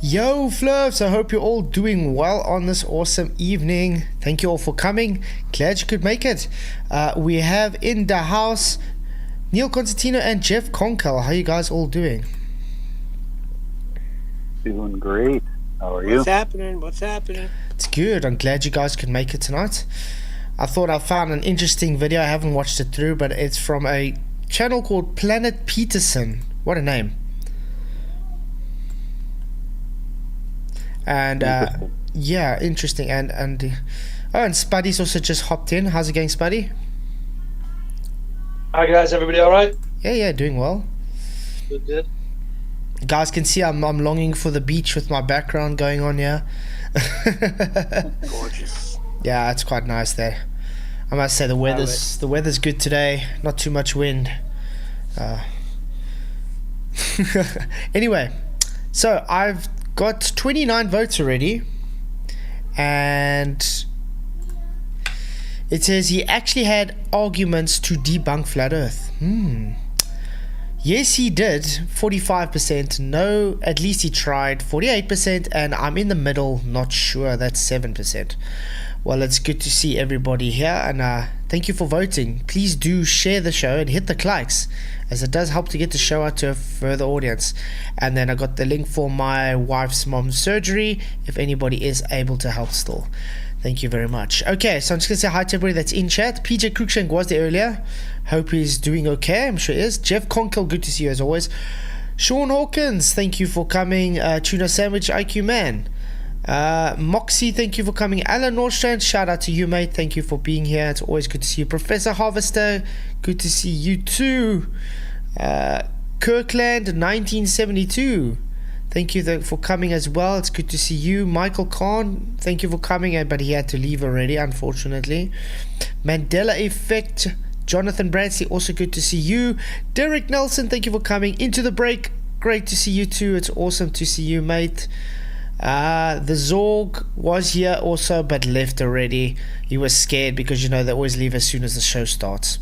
Yo, Flurfs, I hope you're all doing well on this awesome evening. Thank you all for coming. Glad you could make it. We have in the house Neil Constantino and Jeff Conkel. How you guys all doing? Doing great. How are you? What's happening? What's happening? It's good. I'm glad you guys could make it tonight. I thought I found an interesting video. I haven't watched it through, but it's from a channel called Planet Peterson. What a name. And yeah, interesting. And Spuddy's also just hopped in. How's it going, Spuddy? Hi guys, everybody all right? Yeah, doing well. Good. Guys can see I'm longing for the beach with my background going on here. Gorgeous. Yeah, it's quite nice there. I must say the weather's good today. Not too much wind. Anyway, so I've got 29 votes already, and it says he actually had arguments to debunk flat earth. Yes, he did, 45%. No, at least he tried, 48%. And I'm in the middle, not sure, that's 7%. Well, it's good to see everybody here, and thank you for voting. Please do share the show and hit the likes, as it does help to get the show out to a further audience. And then I got the link for my wife's mom's surgery, if anybody is able to help still. Thank you very much. Okay, so I'm just going to say hi to everybody that's in chat. PJ Cruikshank was there earlier. Hope he's doing okay. I'm sure he is. Jeff Conkel, good to see you as always. Sean Hawkins, thank you for coming. Tuna Sandwich IQ Man. Moxie, thank you for coming. Alan Nordstrand, shout out to you, mate. Thank you for being here. It's always good to see you. Professor Harvester, good to see you too. Kirkland 1972, thank you for coming as well. It's good to see you. Michael Kahn, thank you for coming, but he had to leave already, unfortunately. Mandela Effect, Jonathan Bradley, also good to see you. Derek Nelson, thank you for coming. Into the break, great to see you too. It's awesome to see you, mate. The Zorg was here also, but left already. He was scared because, you know, they always leave as soon as the show starts.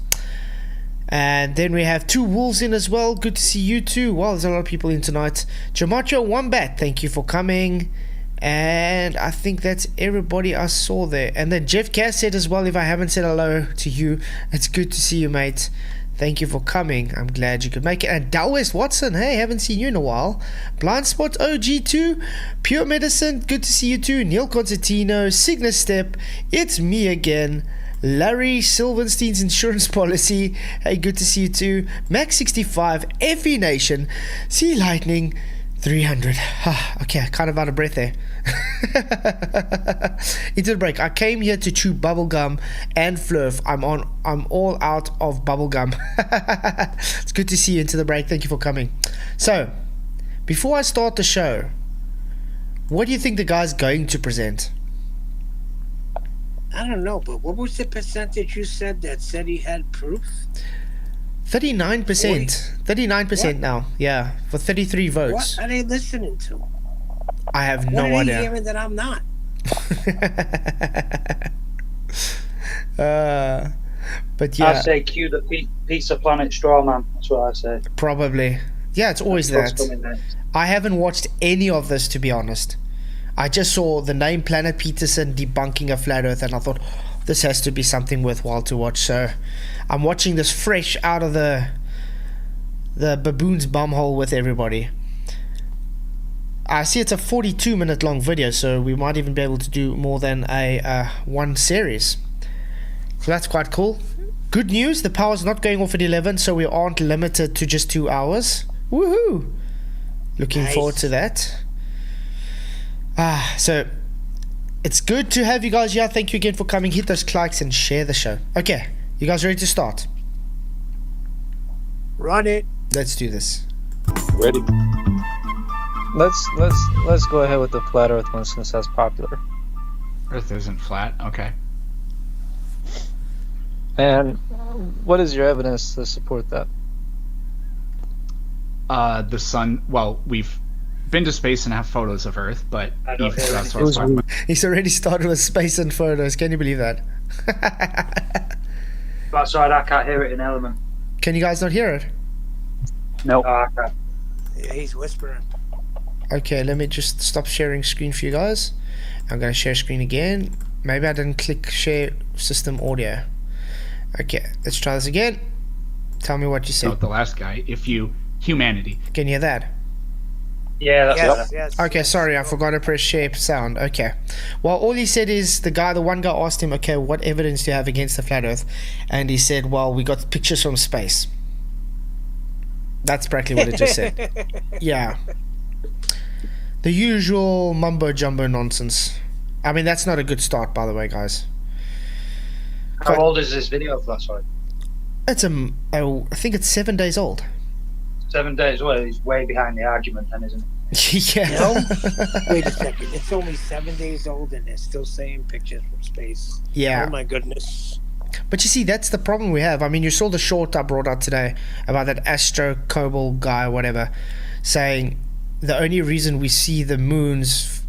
And then we have Two Wolves in as well. Good to see you too. Well, there's a lot of people in tonight. Jamacho Wombat, thank you for coming. And I think that's everybody I saw there. And then Jeff Cass said as well, if I haven't said hello to you, it's good to see you, mate. Thank you for coming. I'm glad you could make it. And Dalwest Watson, hey, haven't seen you in a while. Blind Spot OG2, Pure Medicine, good to see you too. Neil Constantino, Cygnus Step, it's me again. Larry Silverstein's insurance policy, hey, good to see you too. Max65, FE Nation, Sea Lightning 300. Okay, kind of out of breath there. Into the break. I came here to chew bubblegum and flurf. I'm all out of bubblegum. It's good to see you. Into the break. Thank you for coming. So, before I start the show, what do you think the guy's going to present? I don't know, but what was the percentage you said that said he had proof? 39%. 39% now. Yeah, for 33 votes. What are they listening to? I have no idea. What are they idea. hearing that I'm not? But yeah. I say cue the Pizza Planet straw man. That's what I say. Probably. Yeah, it's always that. I haven't watched any of this, to be honest. I just saw the name Planet Peterson debunking a flat earth, and I thought, this has to be something worthwhile to watch. So I'm watching this fresh out of the baboon's bumhole with everybody. I see it's a 42-minute long video, so we might even be able to do more than a one series. So that's quite cool. Good news, the power's not going off at 11, so we aren't limited to just 2 hours. Woohoo! Looking forward to that. So it's good to have you guys here. Thank you again for coming. Hit those likes and share the show. Okay, you guys ready to start? Run it. Let's do this. Ready? Let's go ahead with the flat Earth one since that's popular. Earth isn't flat. Okay. And what is your evidence to support that? The sun. Well, we've been to space and have photos of Earth, but that's what I was It was talking about. He's already started with space and photos. Can you believe that? That's right, I can't hear it in Element. Can you guys not hear it? Nope. Oh, I can't. Yeah, he's whispering. Okay, let me just stop sharing screen for you guys. I'm going to share screen again. Maybe I didn't click share system audio. Okay, let's try this again. Tell me what you So said. the last guy, humanity. Can you hear that? Yeah, that's Yes, better. yes. Okay, sorry, I forgot to press share sound. Okay. Well, all he said is the one guy asked him, okay, what evidence do you have against the flat earth? And he said, well, we got pictures from space. That's practically what it just said. Yeah. The usual mumbo jumbo nonsense. I mean, that's not a good start, by the way, guys. How old is this video, Flatzoid? It's I think it's 7 days old. 7 days. Well, he's way behind the argument then, isn't he? Yeah. No? Wait a second. It's only 7 days old and they're still saying pictures from space. Yeah. Oh my goodness. But you see, that's the problem we have. I mean, you saw the short I brought out today about that Astro Cobalt guy, whatever, saying the only reason we see the moon's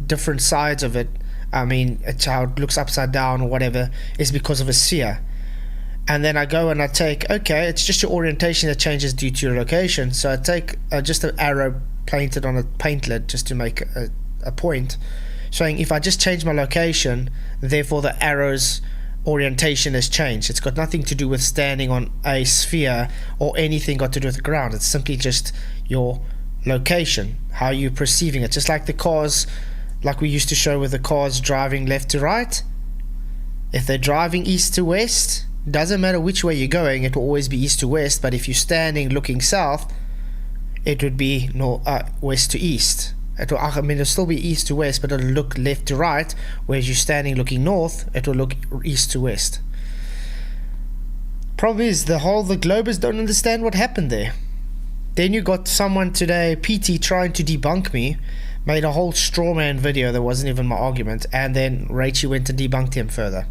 different sides of it, I mean, it's how it looks upside down or whatever, is because of a sphere. And then I go and I take, okay, it's just your orientation that changes due to your location. So I take just an arrow painted on a paintlet just to make a point, showing if I just change my location, therefore the arrow's orientation has changed. It's got nothing to do with standing on a sphere or anything got to do with the ground. It's simply just your location, how you're perceiving it. Just like the cars, like we used to show with the cars driving left to right. If they're driving east to west, doesn't matter which way you're going, it will always be east to west. But if you're standing looking south, it would be west to east. It'll still be east to west, but it'll look left to right. Whereas you're standing looking north, it will look east to west. Problem is, the globers don't understand what happened there. Then you got someone today, PT, trying to debunk me, made a whole straw man video that wasn't even my argument, and then Raichis went and debunked him further.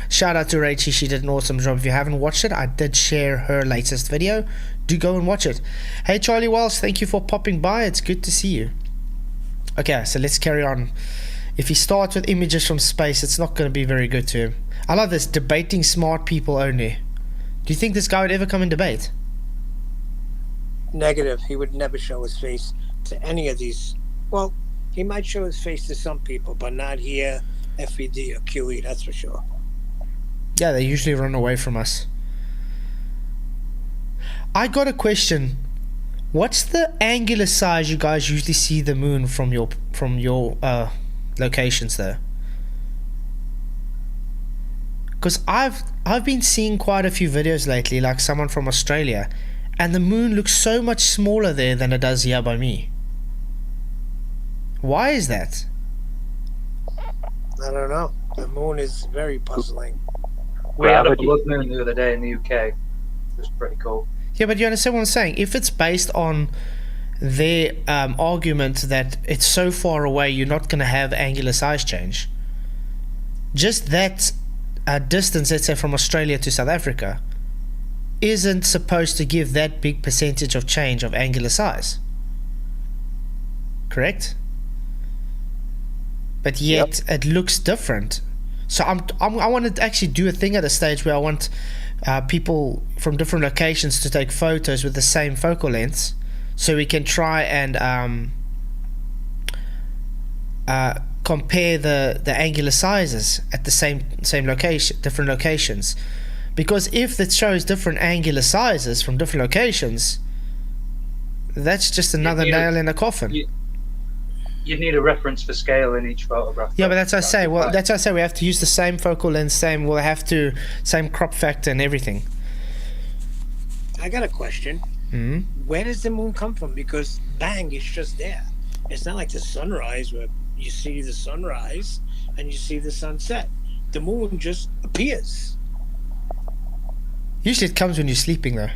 Shout out to Raichis, she did an awesome job. If you haven't watched it, I did share her latest video. Do go and watch it. Hey Charlie Wells, thank you for popping by. It's good to see you. Okay, so let's carry on. If he starts with images from space, it's not going to be very good to him. I love this, debating smart people only. Do you think this guy would ever come and debate? Negative. He would never show his face to any of these. Well, he might show his face to some people, but not here, FED or QE, that's for sure. Yeah, they usually run away from us. I got a question. What's the angular size you guys usually see the moon from your locations there? Because I've been seeing quite a few videos lately, like someone from Australia, and the moon looks so much smaller there than it does here by me. Why is that? I don't know. The moon is very puzzling. We had a Gravity. blood moon the other day in the UK. It was pretty cool. Yeah, but you understand what I'm saying? If it's based on their argument that it's so far away you're not going to have angular size change, just that distance, let's say from Australia to South Africa, isn't supposed to give that big percentage of change of angular size. Correct? But yet it looks different. So I want to actually do a thing at a stage where I want people from different locations to take photos with the same focal lengths, so we can try and compare the angular sizes at the same location, different locations. Because if it shows different angular sizes from different locations, that's just another nail in a coffin. You'd need a reference for scale in each photograph. Yeah, but that's what I say. Well, that's what I say. We have to use the same focal length, same crop factor and everything. I got a question. Mm-hmm. Where does the moon come from? Because bang, it's just there. It's not like the sunrise where you see the sunrise and you see the sunset. The moon just appears. Usually it comes when you're sleeping, though.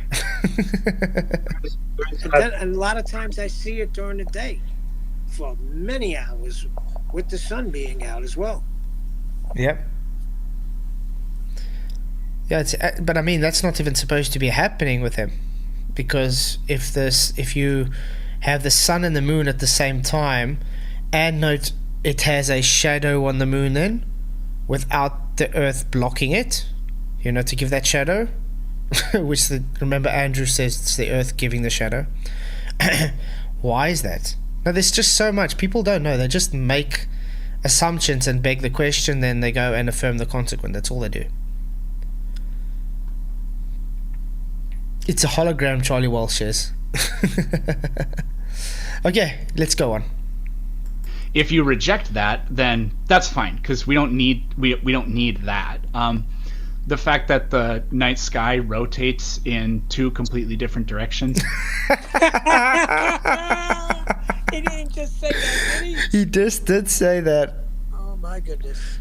And a lot of times I see it during the day for many hours with the sun being out as well. Yep. Yeah, but I mean, that's not even supposed to be happening with him, because if you have the sun and the moon at the same time, and note it has a shadow on the moon then, without the Earth blocking it, to give that shadow, which remember Andrew says it's the Earth giving the shadow. Why is that? No, there's just so much. People don't know. They just make assumptions and beg the question, then they go and affirm the consequent. That's all they do. It's a hologram, Charlie Walsh says. Okay, let's go on. If you reject that, then that's fine, because we don't need that. The fact that the night sky rotates in two completely different directions. He didn't just say that, did he? He just did say that. Oh my goodness.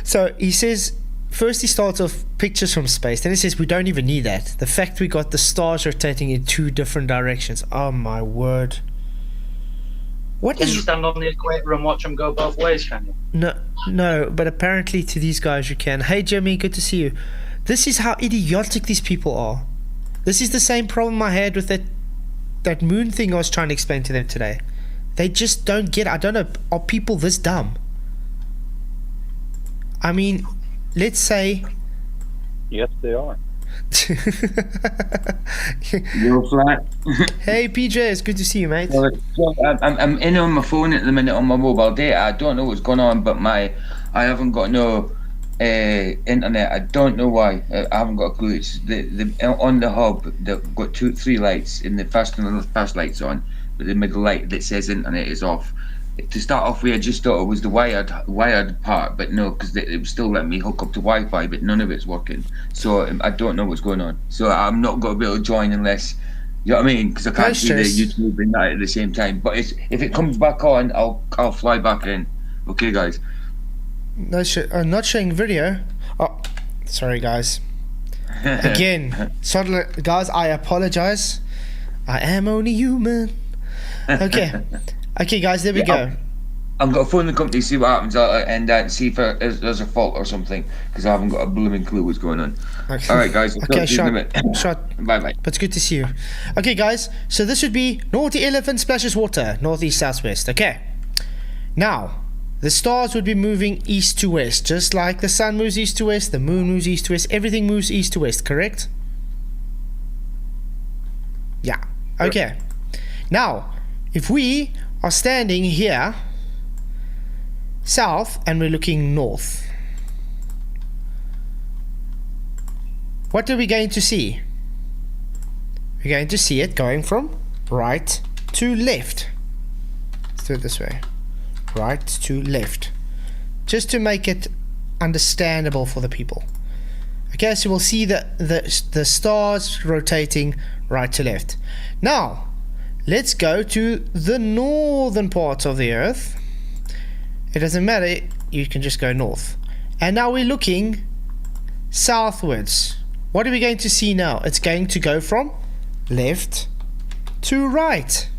So he says, first he starts off pictures from space, then he says we don't even need that. The fact we got the stars rotating in two different directions. Oh my word. What Can is... you stand on the equator and watch them go both ways, can you? No, but apparently to these guys you can. Hey Jimmy, good to see you. This is how idiotic these people are. This is the same problem I had with that moon thing I was trying to explain to them today. They just don't get it. I don't know, are people this dumb? I mean, let's say... Yes, they are. Yo, Flat. Hey PJ, it's good to see you, mate. Well, I'm in on my phone at the minute on my mobile data. I don't know what's going on, but I haven't got no internet. I don't know why. I haven't got a clue. It's the on the hub. They've got 3 lights, in the first light's on, but the middle light that says internet is off. To start off with, I just thought it was the wired part, but no, because it was still letting me hook up to Wi-Fi, but none of it's working. So I don't know what's going on. So I'm not going to be able to join unless, you know what I mean? Because I can't see the YouTube and that at the same time. But if it comes back on, I'll fly back in. Okay, guys. No, I'm not showing video. Oh, sorry, guys. Again, guys, I apologize. I am only human. Okay. Okay, guys, there we go. I'm going to phone the company, see what happens, and see if there's a fault or something, because I haven't got a blooming clue what's going on. Okay. All right, guys. Okay, shot. Bye-bye. But it's good to see you. Okay, guys, so this would be Naughty Elephant splashes water, northeast, southwest. Okay. Now, the stars would be moving east to west, just like the sun moves east to west, the moon moves east to west, everything moves east to west, correct? Yeah. Okay. Now, if we are standing here south and we're looking north, what are we going to see? We're going to see it going from right to left. Let's do it this way. Right to left, just to make it understandable for the people. Okay, so we'll see the stars rotating right to left. Now let's go to the northern part of the earth. It doesn't matter, you can just go north. And now we're looking southwards. What are we going to see now? It's going to go from left to right.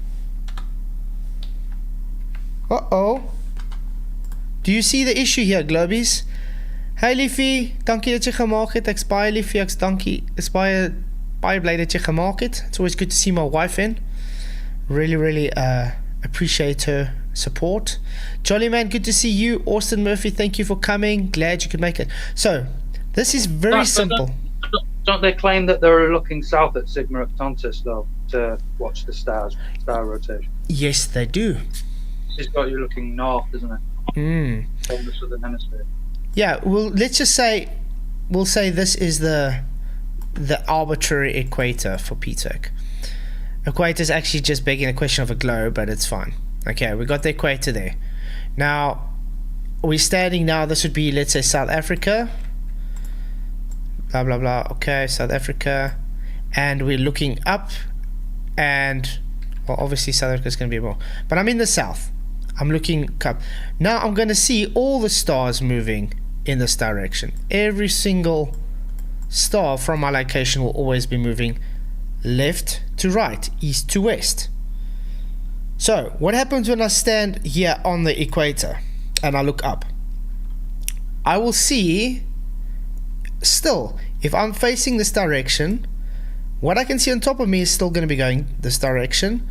Uh-oh. Do you see the issue here, Globies? Hey Liefie, dankie dat jy gemaak het. Ek's baie lief vir jou. Ek's baie bly dat jy gemaak het. It's always good to see my wife in. Really appreciate her support. Jolly Man, good to see you. Austin Murphy, thank you for coming. Glad you could make it. So, this is very simple. Don't they claim that they're looking south at Sigma Octantis, though, to watch the star rotation? Yes, they do. It's got you looking north, isn't it? Mm. From the southern hemisphere. Yeah, well, let's just say, we'll say this is the arbitrary equator for PTEC. Equator is actually just begging a question of a globe, but it's fine. Okay, we got the equator there. Now, we're standing now, this would be, let's say, South Africa. Blah, blah, blah. Okay, South Africa. And we're looking up, and, well, obviously South Africa is going to be more. But I'm in the south. I'm looking up. Now I'm going to see all the stars moving in this direction. Every single star from my location will always be moving left to right, east to west. So what happens when I stand here on the equator and I look up? I will see, still, if I'm facing this direction, what I can see on top of me is still going to be going this direction,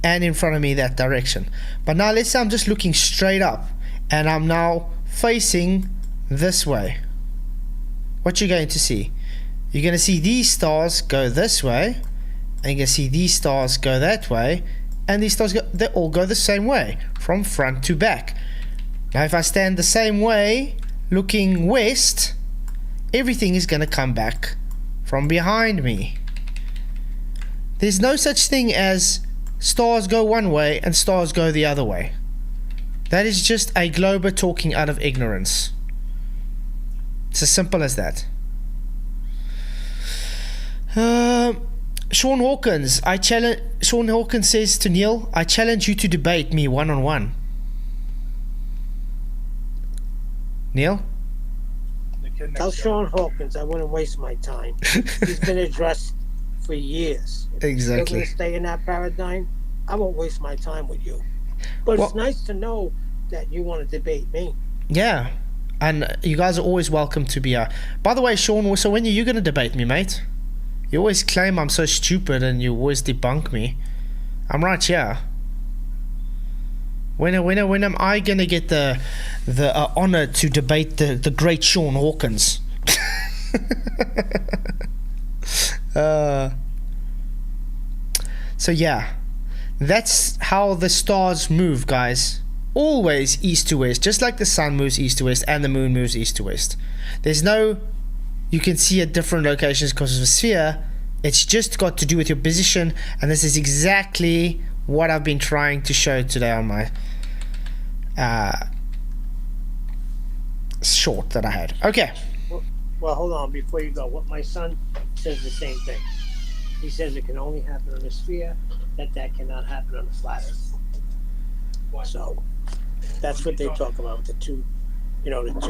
and in front of me that direction. But now let's say I'm just looking straight up and I'm now facing this way. What you're going to see? You're going to see these stars go this way, and you're going to see these stars go that way, and these stars they all go the same way, from front to back. Now if I stand the same way, looking west, everything is going to come back from behind me. There's no such thing as stars go one way and stars go the other way. That is just a glober talking out of ignorance. It's as simple as that. Sean Hawkins says to Neil, I challenge you to debate me one-on-one. Neil? Tell Sean Hawkins I wouldn't waste my time. He's been addressed for years. If Exactly. you're going to stay in that paradigm, I won't waste my time with you. But Well- it's nice to know that you want to debate me. Yeah. And you guys are always welcome to be by the way, Sean, so when are you going to debate me, mate? You always claim I'm so stupid and you always debunk me. I'm right here. When am I going to get the honor to debate the great Sean Hawkins? So yeah, that's how the stars move, guys. Always east to west, just like the sun moves east to west and the moon moves east to west. There's no, you can see at different locations because of the sphere. It's just got to do with your position, and this is exactly what I've been trying to show today on my short that I had. Okay. Well, hold on before you go. What my son says the same thing. He says it can only happen on a sphere, that cannot happen on a flat earth. So that's what they talk about, the two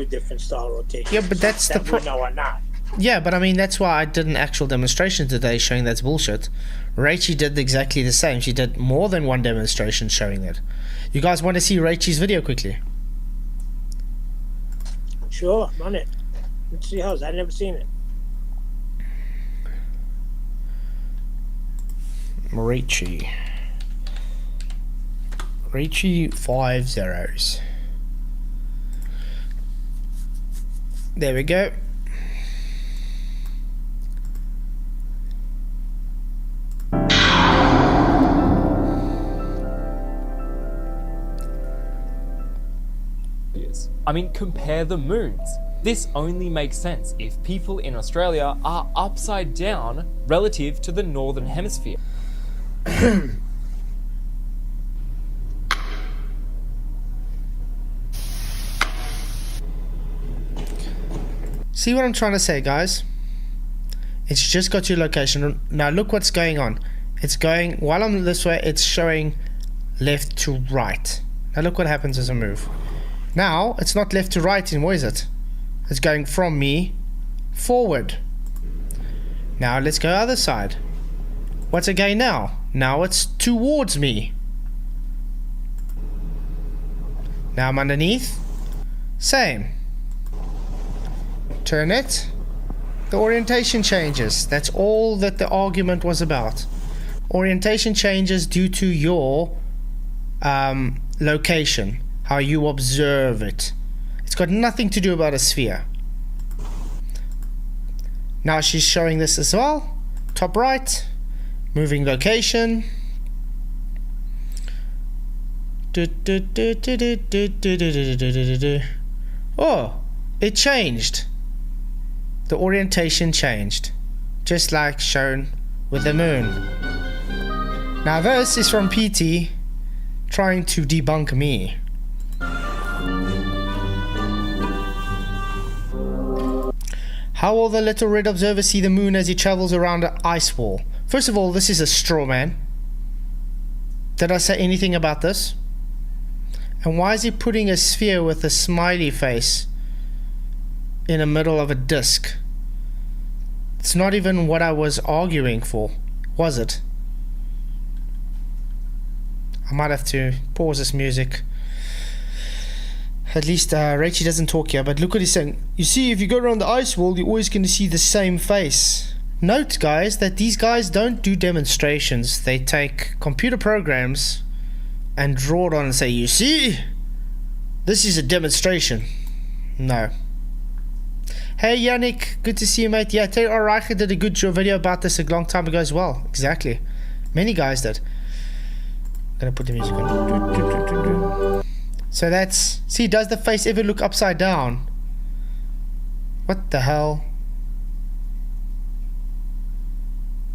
different star rotations. Yeah, but that's the we know are not. Yeah, but I mean, that's why I did an actual demonstration today showing that's bullshit. Raichis did exactly the same. She did more than one demonstration showing that. You guys want to see Raichis' video quickly? Sure, run it. Let's see how's. I've never seen it. Raichis 5 zeros. There we go. I mean, compare the moons. This only makes sense if people in Australia are upside down relative to the northern hemisphere. See what I'm trying to say, guys? It's just got your location. Now look what's going on. It's going, while I'm this way, it's showing left to right. Now look what happens as I move. Now, it's not left to right anymore, is it? It's going from me forward. Now let's go other side. What's it going now? Now it's towards me. Now I'm underneath. Same. Turn it. The orientation changes. That's all that the argument was about. Orientation changes due to your location, how you observe it. It's got nothing to do about a sphere. Now she's showing this as well. Top right, moving location. Oh, it changed. The orientation changed, just like shown with the moon. Now this is from PT trying to debunk me. How will the little red observer see the moon as he travels around an ice wall? First of all, this is a straw man. Did I say anything about this? And why is he putting a sphere with a smiley face in the middle of a disc? It's not even what I was arguing for, was it? I might have to pause this music. At least Raichis doesn't talk here, but look what he's saying. You see, if you go around the ice wall, you're always going to see the same face. Note, guys, that these guys don't do demonstrations. They take computer programs and draw it on and say, you see, this is a demonstration. No. Hey Yannick, good to see you, mate. Yeah, Taylor Raichis did a good video about this a long time ago as well. Exactly. Many guys did. Gonna put the music on. So that's... See, does the face ever look upside down? What the hell?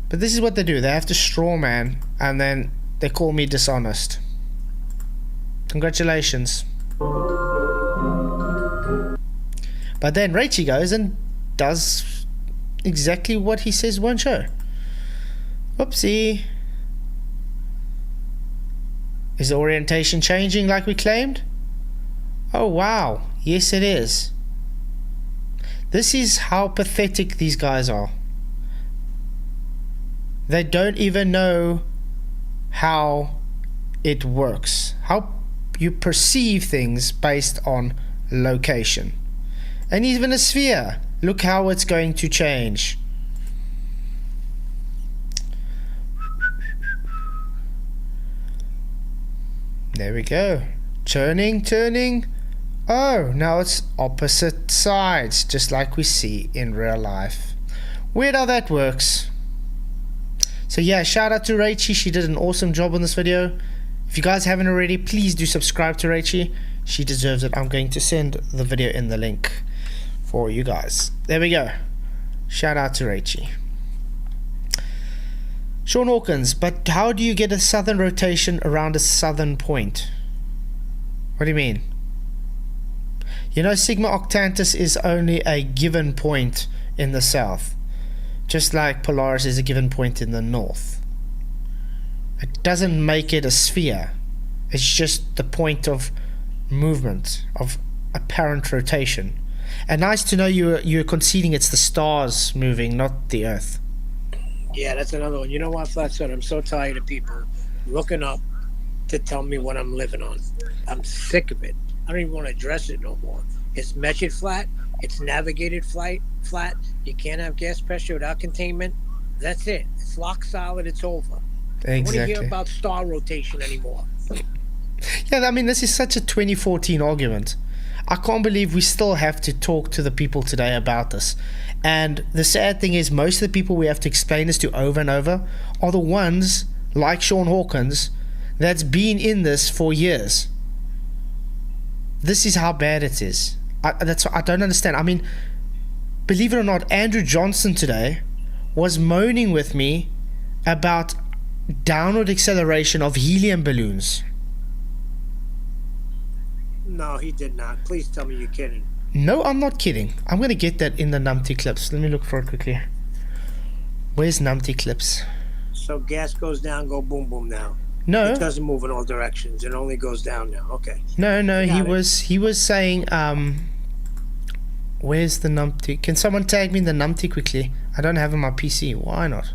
But this is what they do. They have to straw man, and then they call me dishonest. Congratulations. But then Raichis goes and does exactly what he says won't show. Whoopsie. Is the orientation changing like we claimed? Oh wow, yes it is. This is how pathetic these guys are. They don't even know how it works. How you perceive things based on location. And even a sphere. Look how it's going to change. There we go. Turning, turning. Oh, now it's opposite sides, just like we see in real life. Weird how that works. So yeah, shout out to Raichis. She did an awesome job on this video. If you guys haven't already, please do subscribe to Raichis. She deserves it. I'm going to send the video in the link for you guys. There we go. Shout out to Raichis. Sean Hawkins, but how do you get a southern rotation around a southern point? What do you mean? You know, Sigma Octantis is only a given point in the south, just like Polaris is a given point in the north. It doesn't make it a sphere. It's just the point of movement, of apparent rotation. And nice to know you're conceding it's the stars moving, not the Earth. Yeah, that's another one. You know what, Flatzoid? I'm so tired of people looking up to tell me what I'm living on. I'm sick of it. I don't even want to address it no more. It's measured flat. It's navigated flat. You can't have gas pressure without containment. That's it. It's lock solid. It's over. Exactly. I don't want to hear about star rotation anymore. Yeah, I mean, this is such a 2014 argument. I can't believe we still have to talk to the people today about this. And the sad thing is, most of the people we have to explain this to over and over are the ones, like Sean Hawkins, that's been in this for years. This is how bad it is. I don't understand. I mean, believe it or not, Andrew Johnson today was moaning with me about downward acceleration of helium balloons. No, he did not. Please tell me you're kidding. No, I'm not kidding. I'm going to get that in the numpty clips. Let me look for it quickly. Where's numpty clips? So gas goes down, go boom, boom now. No. It doesn't move in all directions. It only goes down now. Okay. No, he Got it. was saying, where's the numpty? Can someone tag me in the numpty quickly? I don't have it on my PC. Why not?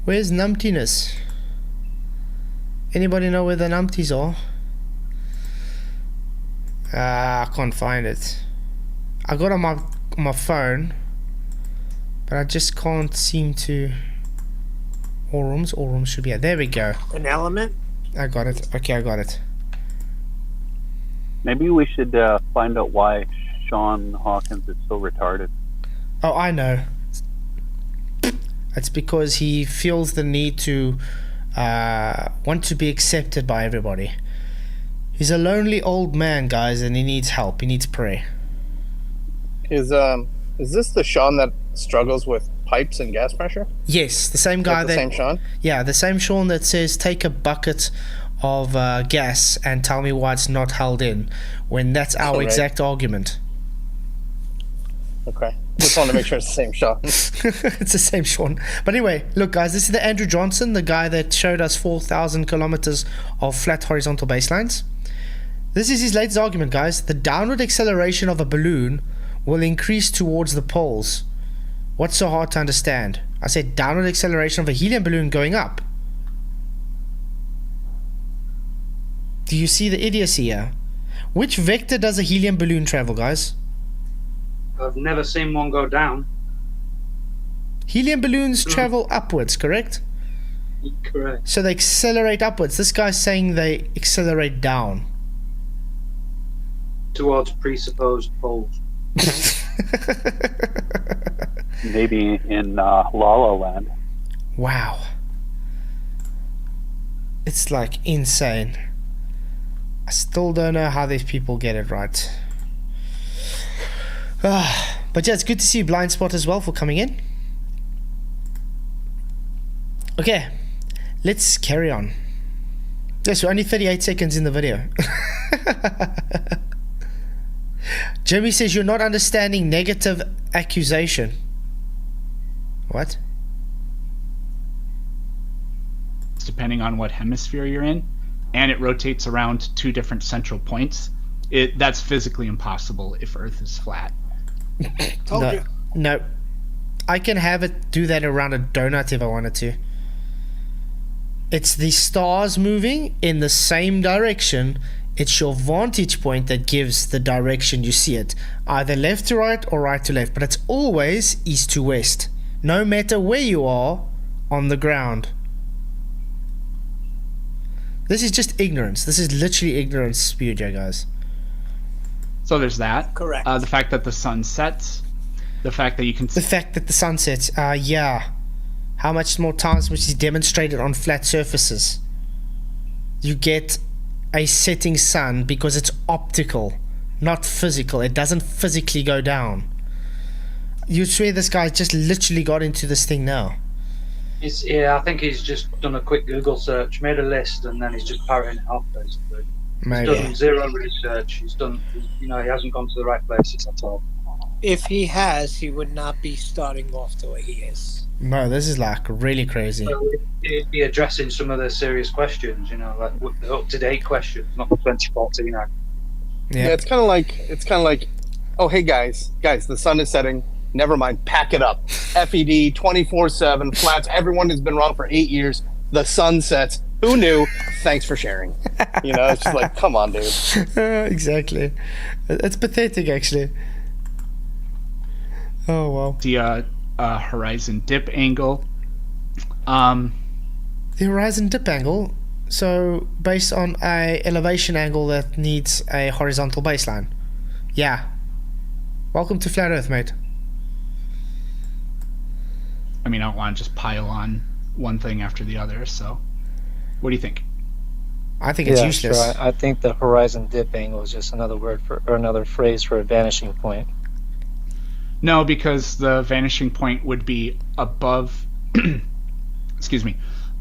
Where's numptiness? Anybody know where the numpties are? I can't find it. I got it on my phone, but I just can't seem to. All rooms should be here. There we go. An Ellemnet? I got it. Okay, I got it. Maybe we should find out why Sean Hawkins is so retarded. Oh, I know. It's because he feels the need to want to be accepted by everybody. He's a lonely old man, guys, and he needs help. He needs prayer. Is this the Sean that struggles with pipes and gas pressure? Yes, the same guy. Like the same Sean? Yeah, the same Sean that says take a bucket of gas and tell me why it's not held in, when that's our Right. exact argument. Okay. Just want to make sure it's the same Sean. It's the same Sean. But anyway, look, guys, this is the Andrew Johnson, the guy that showed us 4,000 kilometers of flat horizontal baselines. This is his latest argument, guys. The downward acceleration of a balloon will increase towards the poles. What's so hard to understand? I said downward acceleration of a helium balloon going up. Do you see the idiocy here? Which vector does a helium balloon travel, guys? I've never seen one go down. Helium balloons travel upwards, correct? Correct. So they accelerate upwards. This guy's saying they accelerate down. Towards presupposed poles. Maybe in La La Land. Wow. It's like insane. I still don't know how these people get it right. But yeah, it's good to see you, Blind Spot, as well, for coming in. Okay, let's carry on. Yes, we're only 38 seconds in the video. Jimmy says you're not understanding negative accusation. What? Depending on what hemisphere you're in, and it rotates around 2 different central points. That's physically impossible if Earth is flat. No. I can have it do that around a donut if I wanted to. It's the stars moving in the same direction. It's your vantage point that gives the direction you see it. Either left to right or right to left. But it's always east to west. No matter where you are on the ground. This is just ignorance. This is literally ignorance, Spewja, guys. So there's that. Correct. The fact that the sun sets. The fact that you can... The fact that the sun sets. Yeah. How much more times which is demonstrated on flat surfaces. You get a setting sun because it's optical, not physical. It doesn't physically go down. You'd swear this guy just literally got into this thing now. I think he's just done a quick Google search, made a list, and then he's just parroting it off, basically. Maybe. He's done zero research. He hasn't gone to the right places at all. If he has, he would not be starting off the way he is. No, this is like really crazy. So he'd be addressing some of the serious questions, like the up-to-date questions, not the 2014 act. Yeah. It's kind of like, oh, hey guys, the sun is setting. Never mind, pack it up. FED 24/7 flats. Everyone has been wrong for 8 years. The sun sets. Who knew? Thanks for sharing. It's just like, come on, dude. Exactly. It's pathetic, actually. Oh wow. The horizon dip angle. The horizon dip angle. So based on a elevation angle that needs a horizontal baseline. Yeah. Welcome to Flat Earth, mate. I mean, I don't want to just pile on one thing after the other, so what do you think? I think it's useless. Sure. I think the horizon dip angle is just another word for, or another phrase for a vanishing point. No, because the vanishing point would be above. Excuse me.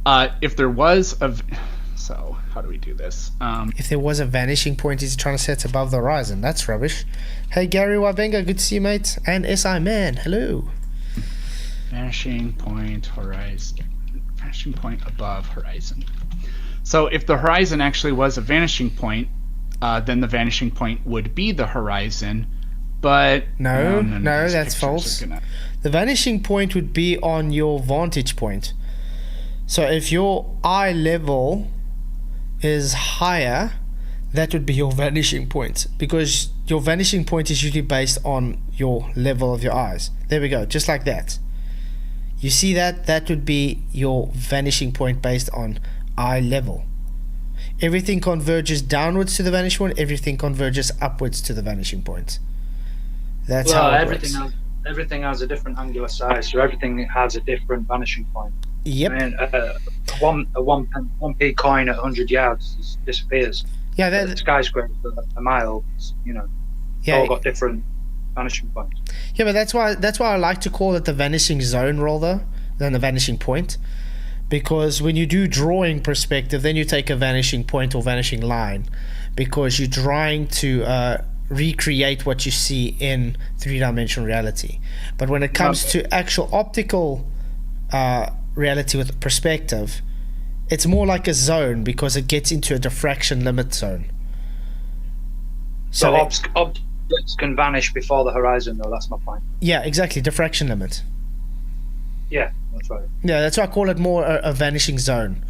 If there was a. So, how do we do this? If there was a vanishing point, he's trying to set above the horizon. That's rubbish. Hey, Gary Wabenga, good to see you, mate. And SI Man, hello. Vanishing point, horizon. Vanishing point above horizon. So, if the horizon actually was a vanishing point, then the vanishing point would be the horizon. But no, that's false. The vanishing point would be on your vantage point. So if your eye level is higher, that would be your vanishing point, because your vanishing point is usually based on your level of your eyes. There we go, just like that. You see that? That would be your vanishing point based on eye level. Everything converges downwards to the vanishing point, everything converges upwards to the vanishing point. That's how it works. Everything has a different angular size, so everything has a different vanishing point. Yep. I mean, a 1p coin at 100 yards disappears. Yeah, the skyscraper a mile, it's all got different vanishing points. Yeah, but that's why I like to call it the vanishing zone rather than the vanishing point, because when you do drawing perspective, then you take a vanishing point or vanishing line, because you're trying to recreate what you see in three-dimensional reality. But when it comes to actual optical reality with perspective, it's more like a zone, because it gets into a diffraction limit zone. So objects can vanish before the horizon, though. That's my point. Yeah, exactly. Diffraction limit. Yeah, that's right. Yeah, that's why I call it more a vanishing zone,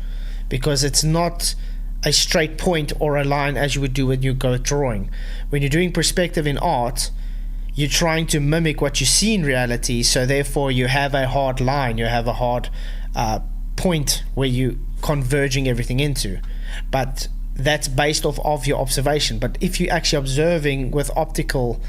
because it's not a straight point or a line as you would do when you go drawing. When you're doing perspective in art, you're trying to mimic what you see in reality, so therefore you have a hard line, you have a hard point where you're converging everything into. But that's based off of your observation. But if you're actually observing with optical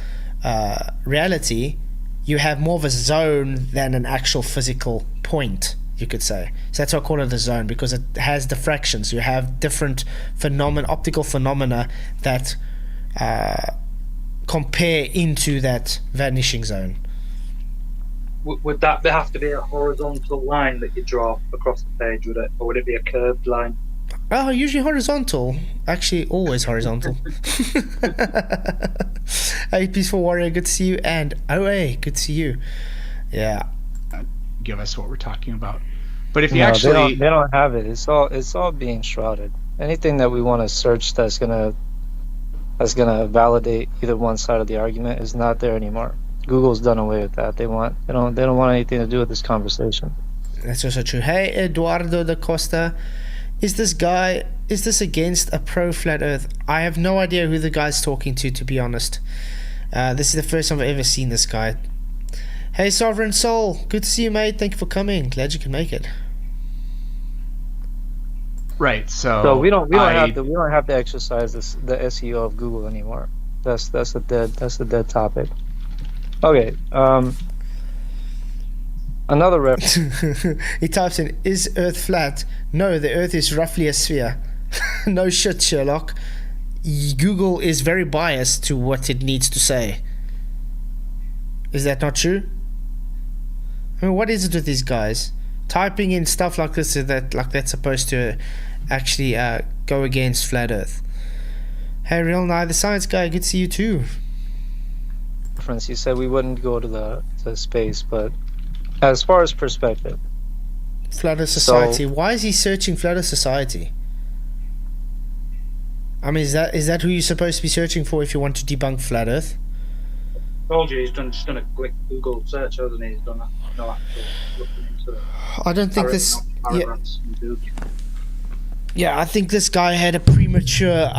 reality, you have more of a zone than an actual physical point, you could say. So that's why I call it a zone, because it has diffractions. You have different optical phenomena that compare into that vanishing zone. Would that have to be a horizontal line that you draw across the page, would it? Or would it be a curved line? Oh, usually horizontal. Actually, always horizontal. Hey, Peaceful Warrior, good to see you. And OA, good to see you. Yeah. Give us what we're talking about. But if you No, actually... they don't have it. It's all being shrouded. Anything that we want to search that's gonna validate either one side of the argument is not there anymore. Google's done away with that. They don't want anything to do with this conversation. That's also true. Hey, Eduardo da Costa. Is this against a pro flat earth? I have no idea who the guy's talking to be honest. This is the first time I've ever seen this guy. Hey, Sovereign Soul. Good to see you, mate. Thank you for coming. Glad you can make it. Right, So we don't have to exercise the SEO of Google anymore. That's a dead topic. Okay. Another reference. He types in, is Earth flat? No, the Earth is roughly a sphere. No shit, Sherlock. Google is very biased to what it needs to say. Is that not true? I mean, what is it with these guys? Typing in stuff like this, that's supposed to actually go against flat Earth. Hey, Real Nye, the science guy, good to see you too. You said we wouldn't go to the space, but as far as perspective, Flat Earth Society. Why is he searching Flat Earth Society? I mean, is that who you're supposed to be searching for if you want to debunk Flat Earth? Told you, he's just done a quick Google search, hasn't he? He's done no actual looking into it. I don't think this. Yeah, I think this guy had a premature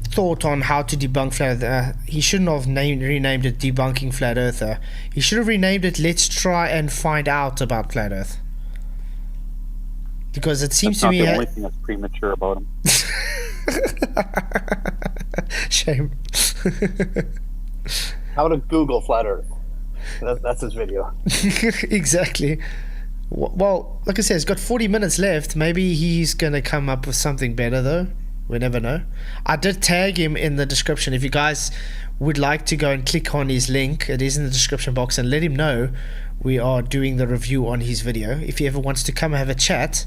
thought on how to debunk Flat Earth. He shouldn't have renamed it Debunking Flat Earther. He should have renamed it Let's Try and Find Out About Flat Earth. Because it seems to me... That's not the only thing that's premature about him. Shame. How to Google flat Earth. That's his video. Exactly. Well, like I said, he's got 40 minutes left. Maybe he's going to come up with something better, though. We never know. I did tag him in the description. If you guys would like to go and click on his link, it is in the description box, and let him know we are doing the review on his video. If he ever wants to come and have a chat,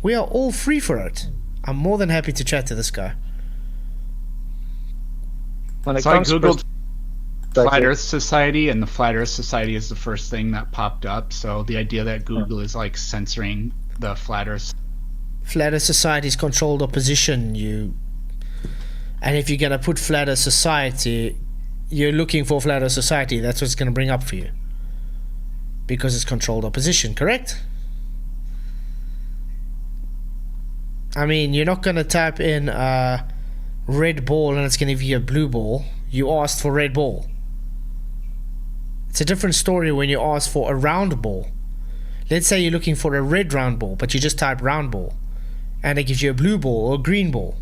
we are all free for it. I'm more than happy to chat to this guy. So I googled Flat Earth Society, and the Flat Earth Society is the first thing that popped up. So the idea that Google is like censoring the Flat Earth Society's controlled opposition, and if you're gonna put Flat Earth Society, you're looking for Flat Earth Society, that's what it's gonna bring up for you. Because it's controlled opposition, correct? I mean, you're not gonna type in red ball and it's gonna give you a blue ball. You asked for red ball. It's a different story when you ask for a round ball. Let's say you're looking for a red round ball, but you just type round ball, and it gives you a blue ball or a green ball.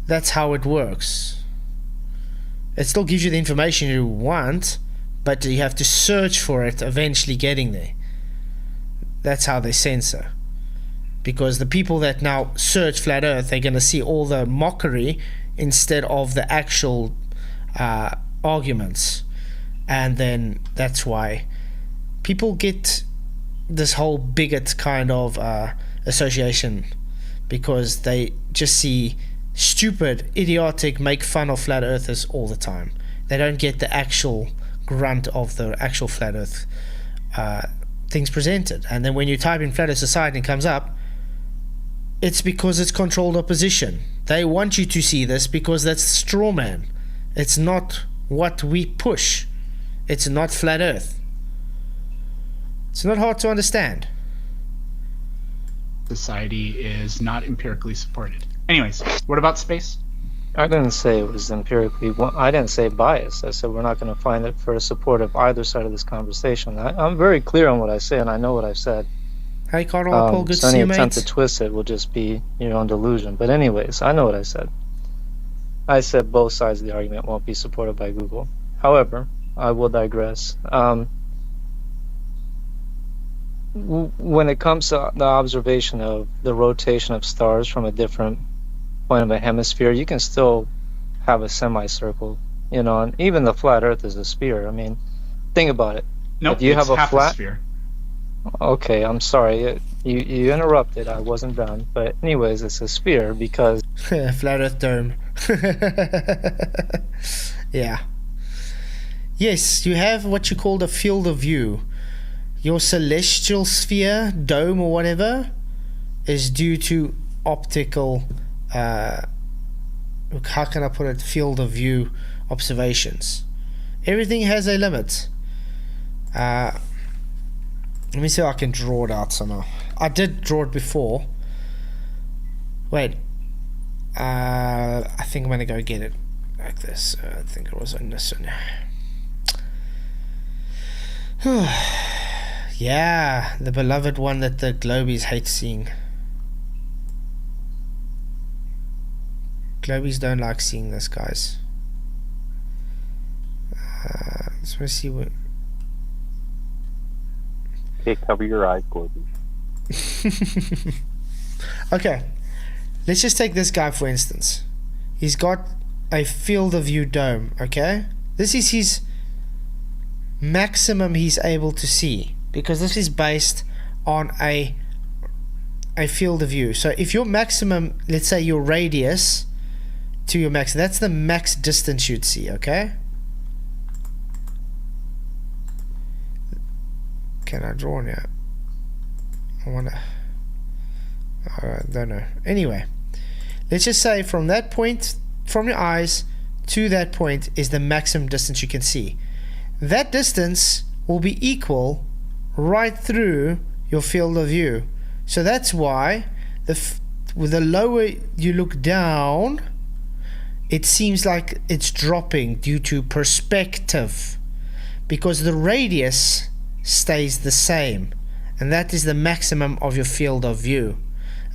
That's how it works. It still gives you the information you want, but you have to search for it, eventually getting there. That's how they censor. Because the people that now search Flat Earth, they're going to see all the mockery instead of the actual arguments. And then that's why people get this whole bigot kind of association, because they just see stupid, idiotic, make fun of flat earthers all the time. They don't get the actual grunt of the actual flat earth things presented. And then when you type in Flat Earth Society and it comes up, it's because it's controlled opposition. They want you to see this because that's straw man. It's not what we push. It's not flat earth. It's not hard to understand. Society is not empirically supported. Anyways, what about space? I didn't say it was empirically. I didn't say bias. I said we're not going to find it for the support of either side of this conversation. I'm very clear on what I say, and I know what I've said. Hey, Carl, Paul, good to see you, mate. Any attempt to twist it will just be your own delusion. But anyways, I know what I said. I said both sides of the argument won't be supported by Google. However, I will digress. when it comes to the observation of the rotation of stars from a different point of a hemisphere, you can still have a semicircle, you know, and even the flat Earth is a sphere. I mean, think about it. Nope, If you it's have a half flat, a sphere. okay, I'm sorry, you interrupted. I wasn't done, but anyways, it's a sphere because Flat Earth dome. Yeah. Yes, you have what you call the field of view. Your celestial sphere, dome or whatever, is due to optical, how can I put it, field of view observations. Everything has a limit. Let me see if I can draw it out somehow. I did draw it before. Wait. I think I'm going to go get it like this. I think it was on this one. Yeah, the beloved one that the Globies hate seeing. Globies don't like seeing this, guys. Let's want to see what. Okay, cover your eyes, Gordon. Okay, let's just take this guy for instance. He's got a field of view dome. Okay, this is his maximum he's able to see, because this is based on a field of view. So if your maximum, let's say your radius to your max, that's the max distance you'd see. Okay, can I draw now? I don't know. Anyway, let's just say from that point, from your eyes to that point, is the maximum distance you can see. That distance will be equal right through your field of view. So that's why with the lower you look down, it seems like it's dropping due to perspective, because the radius stays the same, and that is the maximum of your field of view.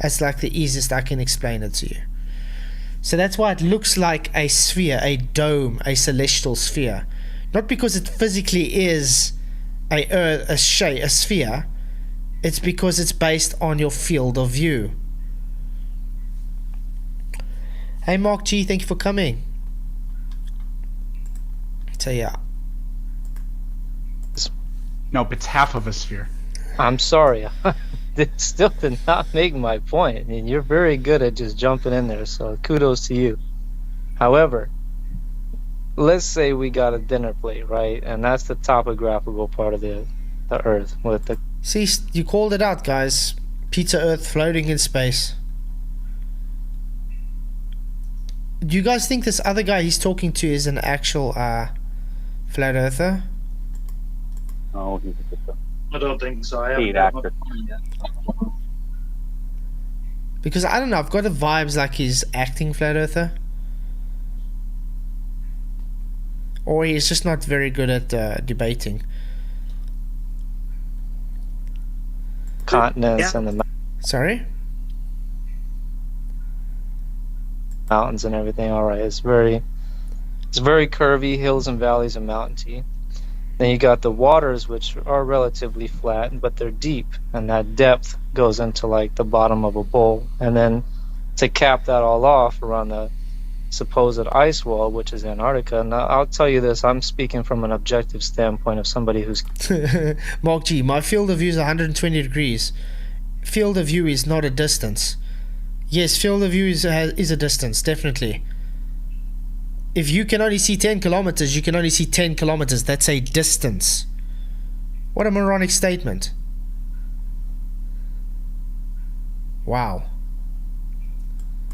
That's like the easiest I can explain it to you. So that's why it looks like a sphere, a dome, a celestial sphere. Not because it physically is a sphere. It's because it's based on your field of view. Hey Mark G, thank you for coming. So yeah. Nope, it's half of a sphere. I'm sorry. It still did not make my point. I mean, you're very good at just jumping in there, so kudos to you. However, let's say we got a dinner plate, right? And that's the topographical part of the Earth with the... See, you called it out, guys. Pizza Earth floating in space. Do you guys think this other guy he's talking to is an actual flat earther? No, he's just a I don't think so. I haven't paid got my actor. point yet. Because I don't know, I've got the vibes like he's acting flat earther. Or he's just not very good at debating. continents Yeah. and the Sorry? mountains and everything. All right, it's very curvy, hills and valleys and mountainy. Then you got the waters, which are relatively flat, but they're deep, and that depth goes into like the bottom of a bowl. And then to cap that all off, around the supposed ice wall, which is Antarctica. Now, I'll tell you this, I'm speaking from an objective standpoint of somebody who's... Mark G, my field of view is 120 degrees. Field of view is not a distance. Yes, field of view is a distance, definitely. If you can only see 10 kilometers, you can only see 10 kilometers. That's a distance. What a moronic statement. Wow.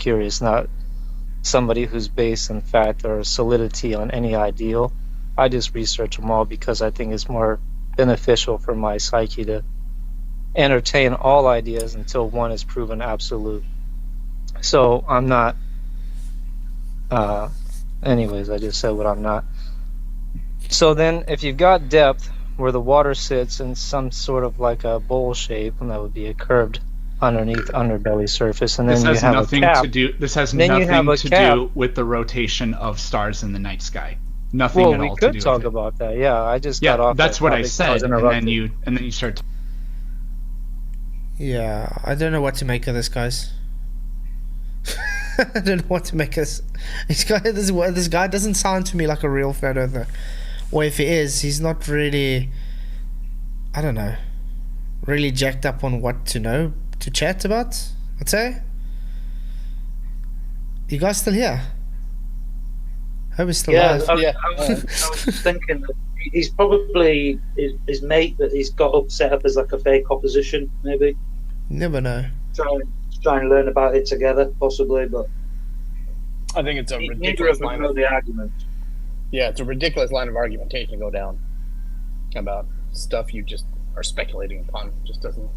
curious, not somebody who's based in fact or solidity on any ideal. I just research them all because I think it's more beneficial for my psyche to entertain all ideas until one is proven absolute. So I'm not anyways, I just said what I'm not. So then if you've got depth where the water sits in some sort of like a bowl shape, and that would be a curved underneath underbelly surface, and then This you has have nothing a cap. to do. This has Then you have nothing a to cap. do with the rotation of stars in the night sky. Nothing Well, at we all to do could talk with it. about that. Yeah, I just Yeah, got off. that's that what I topic. said, was and then interrupted. you start. Yeah, I don't know what to make of this, guys. I don't know what to make of this. This guy doesn't sound to me like a real flat earther. Or if he is, he's not really, I don't know, really jacked up on what to know to chat about, I'd say. You guys still here? Hope he's still Yeah, alive. I was thinking that he's probably his mate that he's got set up as like a fake opposition, maybe. Never know. Try and learn about it together, possibly, but I think it's a neither ridiculous of them line know of, the argument. yeah, it's a ridiculous line of argumentation to go down about stuff you just are speculating upon. It just doesn't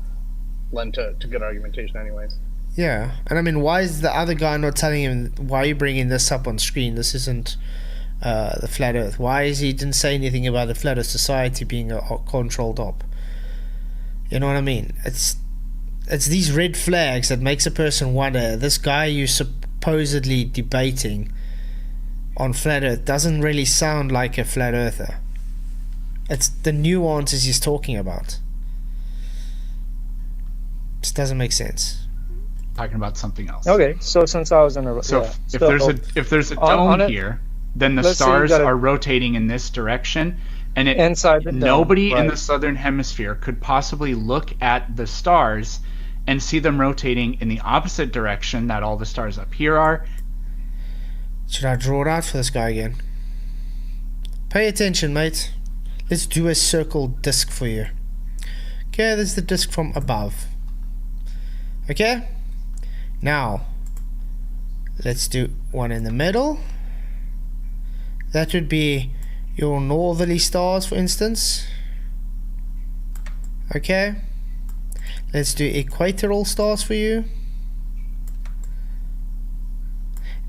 lend to good argumentation anyways. Yeah, and I mean, why is the other guy not telling him, why are you bringing this up on screen? This isn't the flat earth. Why is he didn't say anything about the flat earth society being a controlled op? You know what I mean? It's these red flags that makes a person wonder, this guy you supposedly debating on flat earth doesn't really sound like a flat earther. It's the nuances he's talking about. Just doesn't make sense. Talking about something else. Okay, so since I was in a So yeah, if there's a on dome it, here, then the let's say you stars gotta- are rotating in this direction, and inside the dome, nobody in right. the southern hemisphere could possibly look at the stars and see them rotating in the opposite direction that all the stars up here are. Should I draw it out for this guy again? Pay attention, mate. Let's do a circle disc for you. Okay, there's the disc from above. Okay? Now, let's do one in the middle. That would be your northerly stars, for instance. Okay? Let's do equatorial stars for you.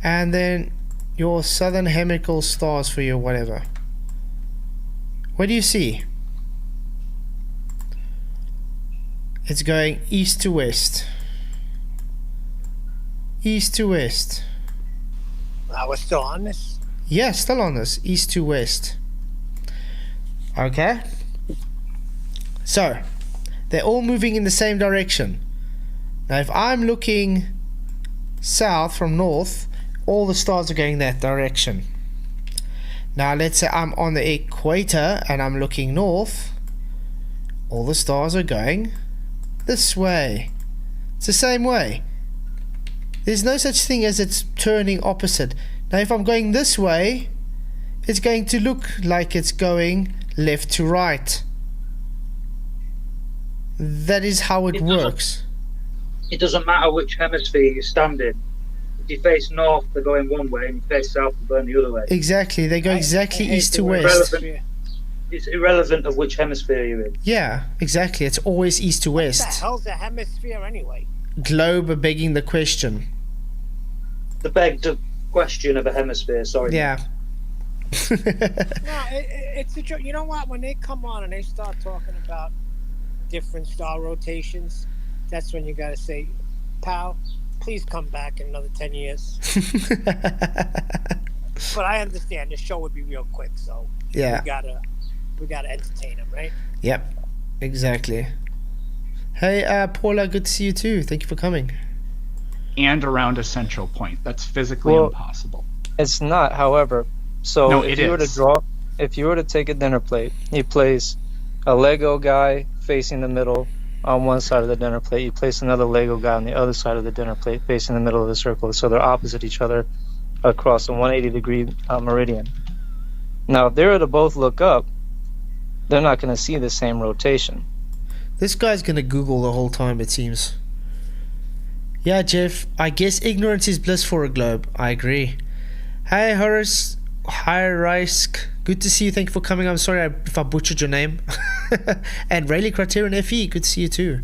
And then your southern hemical stars for your whatever. What do you see? It's going east to west. East to west. We're still on this? Yeah, still on this. East to west. Okay. So, they're all moving in the same direction. Now, if I'm looking south from north, all the stars are going that direction. Now, let's say I'm on the equator and I'm looking north. All the stars are going this way. It's the same way. There's no such thing as it's turning opposite. Now, if I'm going this way, it's going to look like it's going left to right. That is how it works. It doesn't matter which hemisphere you stand in. If you face north, they're going one way, and you face south, they're going the other way. Exactly, they go exactly east to west. Irrelevant. It's irrelevant of which hemisphere you're in. Yeah, exactly. It's always east to What the west. hell's a hemisphere anyway? Globe begging the question. The begged question of a hemisphere, sorry. Yeah. No, it's a joke. You know what? When they come on and they start talking about different star rotations, that's when you gotta say, pal, please come back in another 10 years. But I understand the show would be real quick, so Yeah. we gotta entertain them, right? Yep. Exactly. Hey, Paula, good to see you too. Thank you for coming. And around a central point. That's physically Well, impossible. It's not, however. So No, if it you were to is. if you were to take a dinner plate, you place a Lego guy facing the middle on one side of the dinner plate. You place another Lego guy on the other side of the dinner plate facing the middle of the circle, so they're opposite each other across a 180-degree meridian. Now, if they were to both look up, they're not going to see the same rotation. This guy's gonna Google the whole time, it seems. Yeah, Jeff, I guess ignorance is bliss for a globe. I agree. Hey, Horace. Hi, Raichis. Good to see you. Thank you for coming. I'm sorry if I butchered your name. And Rayleigh Criterion FE, good to see you too.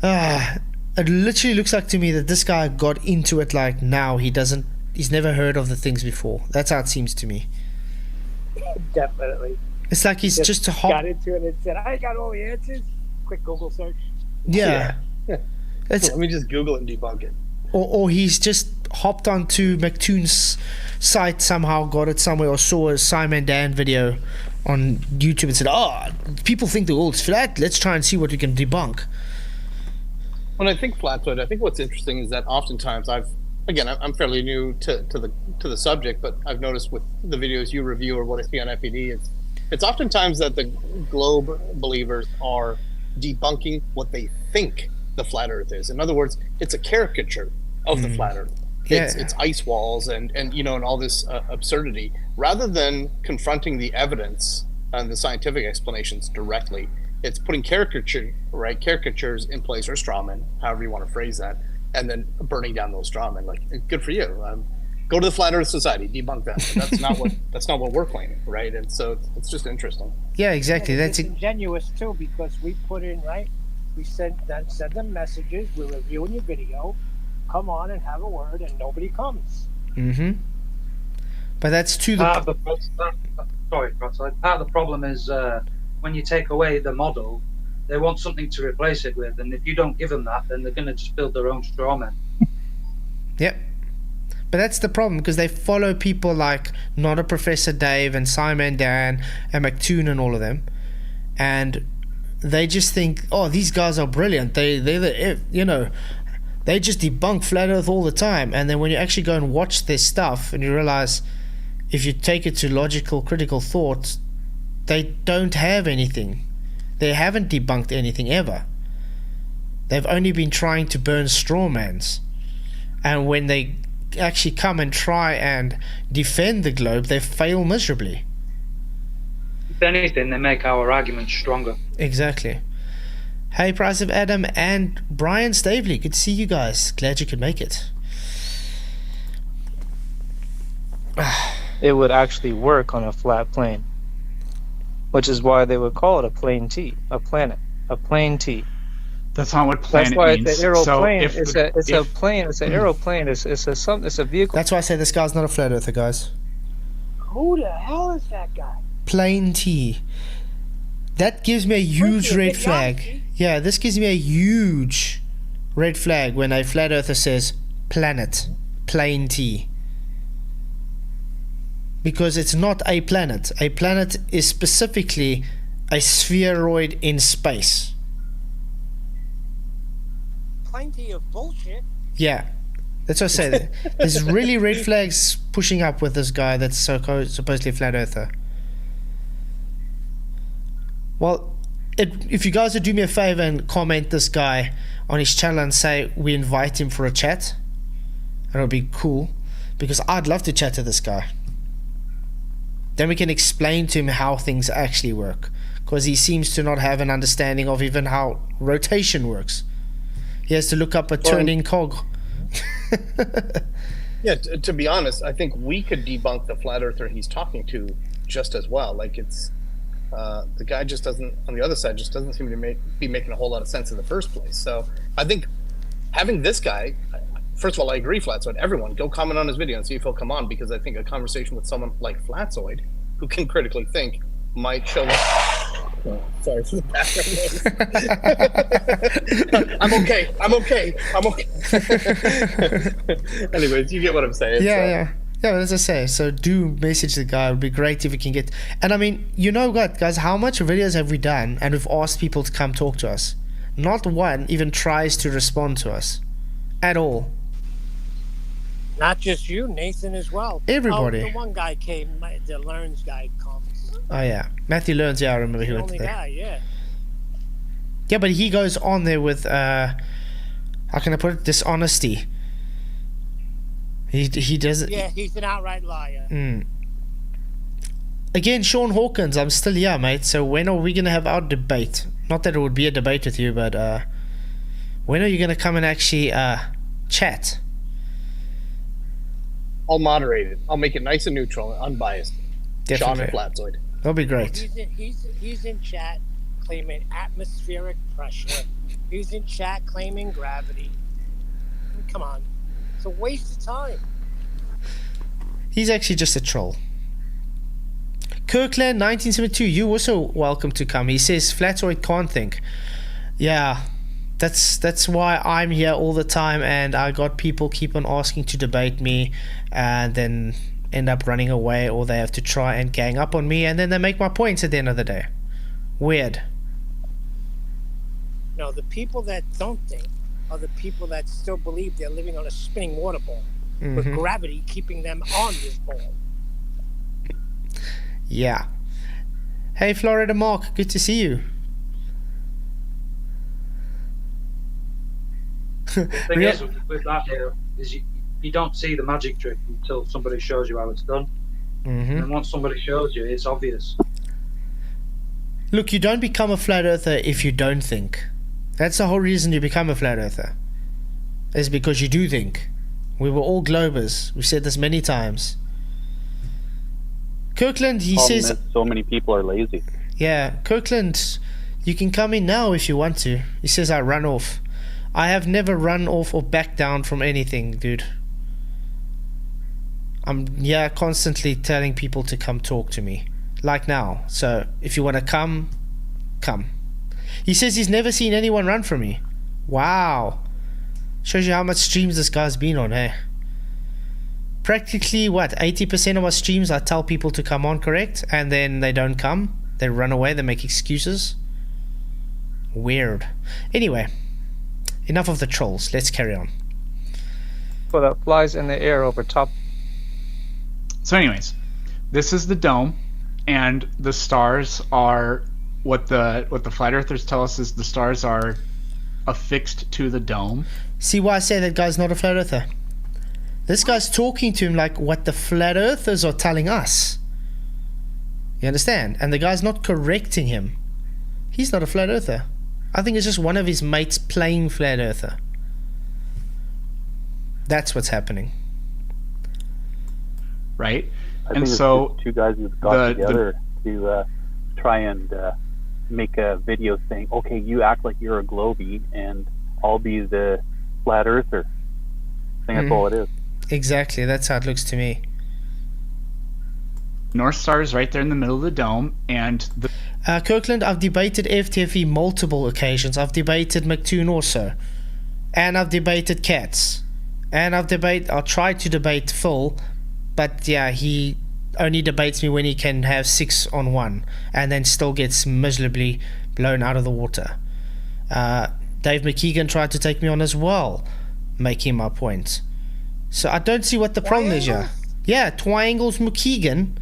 It literally looks like to me that this guy got into it like now. He's never heard of the things before. That's how it seems to me. Definitely. It's like he's just a hop. Got into it and said, I got all the answers. Quick Google search. Yeah. It's, Let me just Google it and debunk it. or he's just hopped onto McToon's site somehow, got it somewhere, or saw a Simon Dan video on YouTube and said, oh, people think the world's flat, let's try and see what we can debunk. When I think Flatzoid, I think what's interesting is that oftentimes I'm fairly new to the subject, but I've noticed with the videos you review or what I see on FED, it's oftentimes that the globe believers are debunking what they think the flat Earth is. In other words, it's a caricature of the flat Earth. It's ice walls and all this absurdity, rather than confronting the evidence and the scientific explanations directly. It's putting caricatures in place, or straw men, however you want to phrase that, and then burning down those straw men. Like, good for you. Go to the Flat Earth Society, debunk that. But that's not what we're claiming, right? And so it's just interesting. Yeah, exactly. And That's it's ingenuous too, because we put in, right? We send them messages. We're reviewing your video. Come on and have a word, and nobody comes. Mm-hmm. But that's to the. Part of the problem is when you take away the model, they want something to replace it with, and if you don't give them that, then they're going to just build their own straw man. Yep. But that's the problem, because they follow people like Not a Professor Dave and Simon Dan and McToon and all of them, and they just think, oh, these guys are brilliant. They just debunk flat Earth all the time. And then when you actually go and watch their stuff, and you realize, if you take it to logical, critical thought, they don't have anything. They haven't debunked anything ever. They've only been trying to burn straw mans. And when they actually come and try and defend the globe, they fail miserably. If anything, they make our argument stronger. Exactly. Hey, Price of Adam and Brian Stavely, good to see you guys. Glad you could make it. It would actually work on a flat plane, which is why they would call it a plane T, a planet, a plane T. That's not what planet That's why means. it's an aeroplane. So It's a plane. It's an aeroplane. It's a vehicle. That's why I say this guy's not a flat earther, guys. Who the hell is that guy? Plain T. That gives me a huge red flag. Yeah, this gives me a huge red flag when a flat earther says planet, plain T. Because it's not a planet. A planet is specifically a spheroid in space. Plenty of bullshit. Yeah, that's what I say. There's really red flags pushing up with this guy that's supposedly a flat earther. Well, if you guys would do me a favor and comment this guy on his channel and say we invite him for a chat, that would be cool, because I'd love to chat to this guy. Then we can explain to him how things actually work, because he seems to not have an understanding of even how rotation works. He has to look up a turning cog. Yeah, to be honest, I think we could debunk the flat earther he's talking to just as well. Like, it's the guy just doesn't, on the other side, just doesn't seem to be making a whole lot of sense in the first place. So I think having this guy, first of all, I agree, Flatzoid. Everyone, go comment on his video and see if he'll come on, because I think a conversation with someone like Flatzoid, who can critically think, might show them. Oh, sorry for the background noise. I'm okay. Anyways, you get what I'm saying. Yeah, as I say, so do message the guy. It would be great if we can get. And I mean, you know what, guys, how much videos have we done, and we've asked people to come talk to us? Not one even tries to respond to us at all. Not just you, Nathan as well. Everybody. Oh, the one guy came, the Learns guy comes. Oh yeah, Matthew Learns. Yeah, I remember he The went only there. guy, yeah. Yeah, but he goes on there with how can I put it? Dishonesty. He doesn't. Yeah, he's an outright liar. Again, Sean Hawkins, I'm still here, mate. So when are we gonna have our debate? Not that it would be a debate with you, but when are you gonna come and actually chat? I'll moderate it. I'll make it nice and neutral and unbiased. Sean and Definitely. Flatzoid. That'll be great. He's in chat claiming atmospheric pressure. He's in chat claiming gravity. I mean, come on. It's a waste of time. He's actually just a troll. Kirkland 1972, you also welcome to come. He says Flatzoid can't think. Yeah, that's why I'm here all the time, and I got people keep on asking to debate me and then end up running away, or they have to try and gang up on me, and then they make my points at the end of the day. Weird. No, the people that don't think are the people that still believe they're living on a spinning water ball with Mhm. gravity keeping them on this ball. Yeah. Hey, Florida Mark, good to see you. The thing Real- is with that here is you don't see the magic trick until somebody shows you how it's done. Mhm. And once somebody shows you, it's obvious. Look, you don't become a flat earther if you don't think. That's the whole reason you become a flat earther. Is because you do think. We were all globers. We've said this many times. Kirkland, he Problem says, is so many people are lazy. yeah, Kirkland, you can come in now if you want to. He says I run off. I have never run off or backed down from anything, dude. I'm constantly telling people to come talk to me. Like now. So if you want to come, come. He says he's never seen anyone run from me. Wow. Shows you how much streams this guy's been on, eh? Practically, what, 80% of my streams I tell people to come on, correct? And then they don't come. They run away, they make excuses. Weird. Anyway, enough of the trolls. Let's carry on. So that flies in the air over top. So, anyways, this is the dome, and the stars are what the flat earthers tell us is the stars are affixed to the dome. See why I say that guy's not a flat earther? This guy's talking to him like what the flat earthers are telling us. You understand? And the guy's not correcting him. He's not a flat earther. I think it's just one of his mates playing flat earther. That's what's happening. Right? I And think so it's just two guys who've got the- together to try and make a video saying, okay, you act like you're a globie and I'll be the flat earther. I think that's all it is. Exactly, that's how it looks to me. North Star is right there in the middle of the dome, and the Kirkland, I've debated FTFE multiple occasions. I've debated McToon also. And I've debated Cats. And I'll try to debate Phil, but yeah, he only debates me when he can have 6-on-1 and then still gets miserably blown out of the water. Dave McKeegan tried to take me on as well, making my point. So I don't see what the problem is here. Yeah, Triangles McKeegan.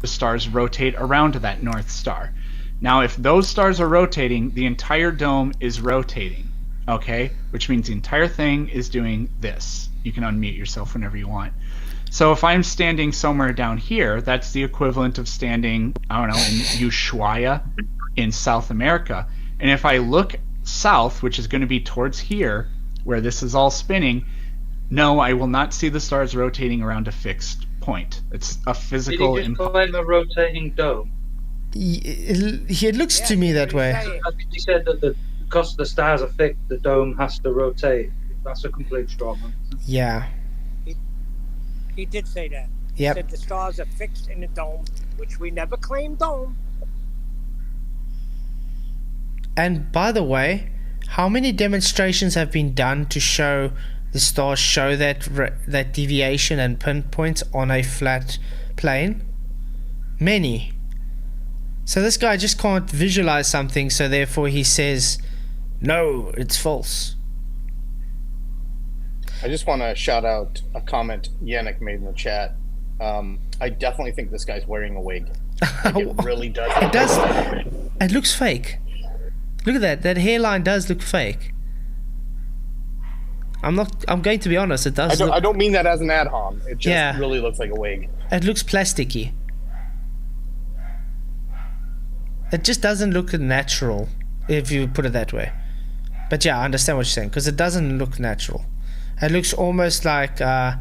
the stars rotate around that North Star. Now, if those stars are rotating, the entire dome is rotating, okay? Which means the entire thing is doing this. You can unmute yourself whenever you want. So if I'm standing somewhere down here, that's the equivalent of standing, I don't know, in Ushuaia in South America. And if I look south, which is going to be towards here, where this is all spinning, no, I will not see the stars rotating around a fixed point. It's a Did physical... he just claim a rotating dome? It looks to me that way. I think he said that because the stars are fixed, the dome has to rotate. That's a complete straw man. Yeah. He did say that. He Yep. said the stars are fixed in the dome, which we never claimed dome. And by the way, how many demonstrations have been done to show the stars show that deviation and pinpoints on a flat plane? Many. So this guy just can't visualize something, so therefore he says, no, it's false. I just want to shout out a comment Yannick made in the chat. I definitely think this guy's wearing a wig. Like, it really does. It does. It looks fake. Look at that. That hairline does look fake. I'm going to be honest. It does. I don't mean that as an ad hom. It just Yeah. really looks like a wig. It looks plasticky. It just doesn't look natural, if you put it that way. But yeah, I understand what you're saying, because it doesn't look natural. It looks almost like not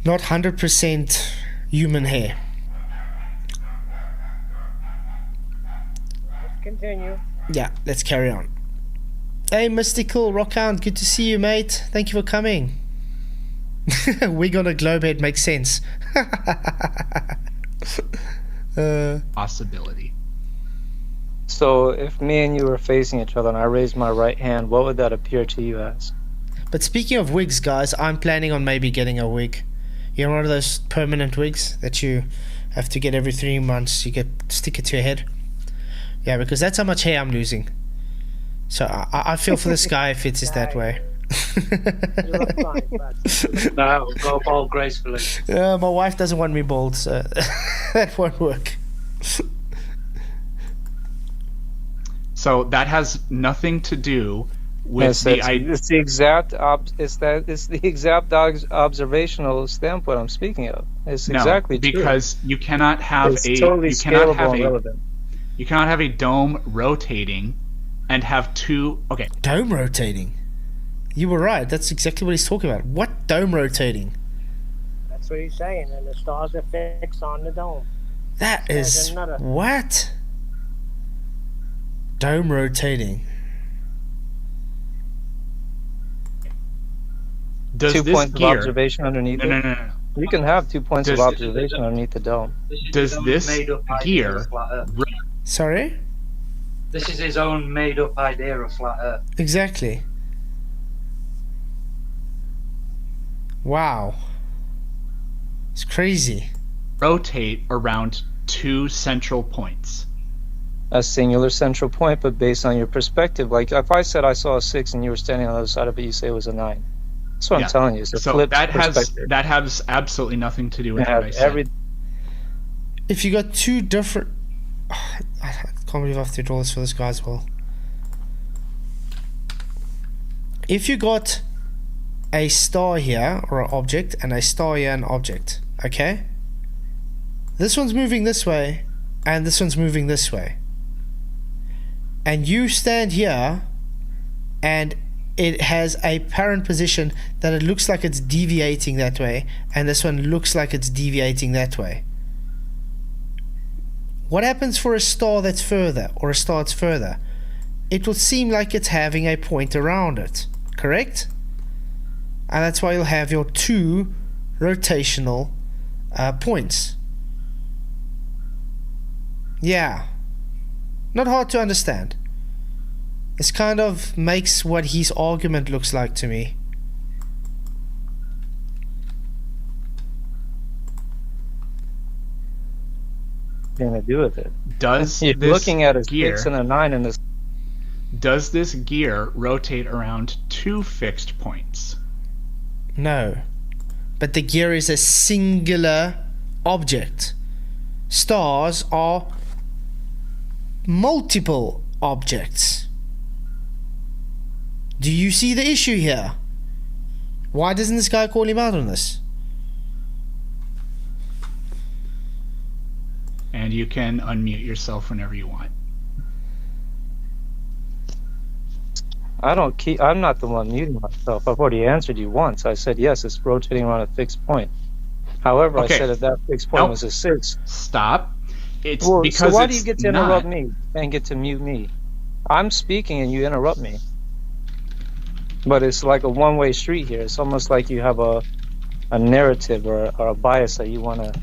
100% human hair. Let's continue. Yeah, let's carry on. Hey, Mystical Rockhound, good to see you, mate. Thank you for coming. Wig on a globe head makes sense. Possibility. So if me and you were facing each other and I raised my right hand, what would that appear to you as? But speaking of wigs, guys, I'm planning on maybe getting a wig. You know, one of those permanent wigs that you have to get every 3 months. You stick it to your head. Yeah, because that's how much hair I'm losing. So I feel for this guy if it is that way. You look fine, but No, go bald gracefully. My wife doesn't want me bald, so that won't work. So that has nothing to do with Yes, the it's the exact it's the exact observational standpoint I'm speaking of. It's exactly true. because you cannot have It's totally scalable and relevant. you cannot have a dome rotating and have two. Okay, Dome rotating. You were right. That's exactly what he's talking about. What dome rotating? that's what he's saying. And the stars are fixed on the dome. That There's is another. what? Dome rotating. does 2 this points gear? of observation underneath No, it. no. You can have 2 points of Does- observation underneath the dome. Does this made-up idea gear of flat Earth. Sorry? This is his own made-up idea of flat Earth. Exactly. Wow. It's crazy. rotate around two central points? A singular central point, but based on your perspective. Like if I said I saw a 6 and you were standing on the other side of it, you say it was a 9. That's what Yeah. I'm telling you. It's a So flipped that perspective. has absolutely nothing to do with You what have I said. If you got two different... I can't believe I have to draw this for this guy as well. If you got a star here, or an object, and a star here, an object, okay? This one's moving this way, and this one's moving this way. And you stand here, and it has a parent position that it looks like it's deviating that way, and this one looks like it's deviating that way. What happens for a star that's further, or a star that's further? It will seem like it's having a point around it, correct? And that's why you'll have your two rotational points. Yeah. Not hard to understand. This kind of makes what his argument looks like to me. Going to do with it. Does You're this looking at a gear 6 and a 9 in this. does this gear rotate around two fixed points? No. But the gear is a singular object. Stars are multiple objects. Do you see the issue here? Why doesn't this guy call him out on this? And you can unmute yourself whenever you want. I'm not the one muting myself. I've already answered you once. I said yes, it's rotating around a fixed point. However, Okay. I said that fixed point Nope. was a 6. Stop. It's Well, because so why it's do you get to not. interrupt me and get to mute me? I'm speaking and you interrupt me. But it's like a one-way street here. It's almost like you have a narrative or a bias that you want to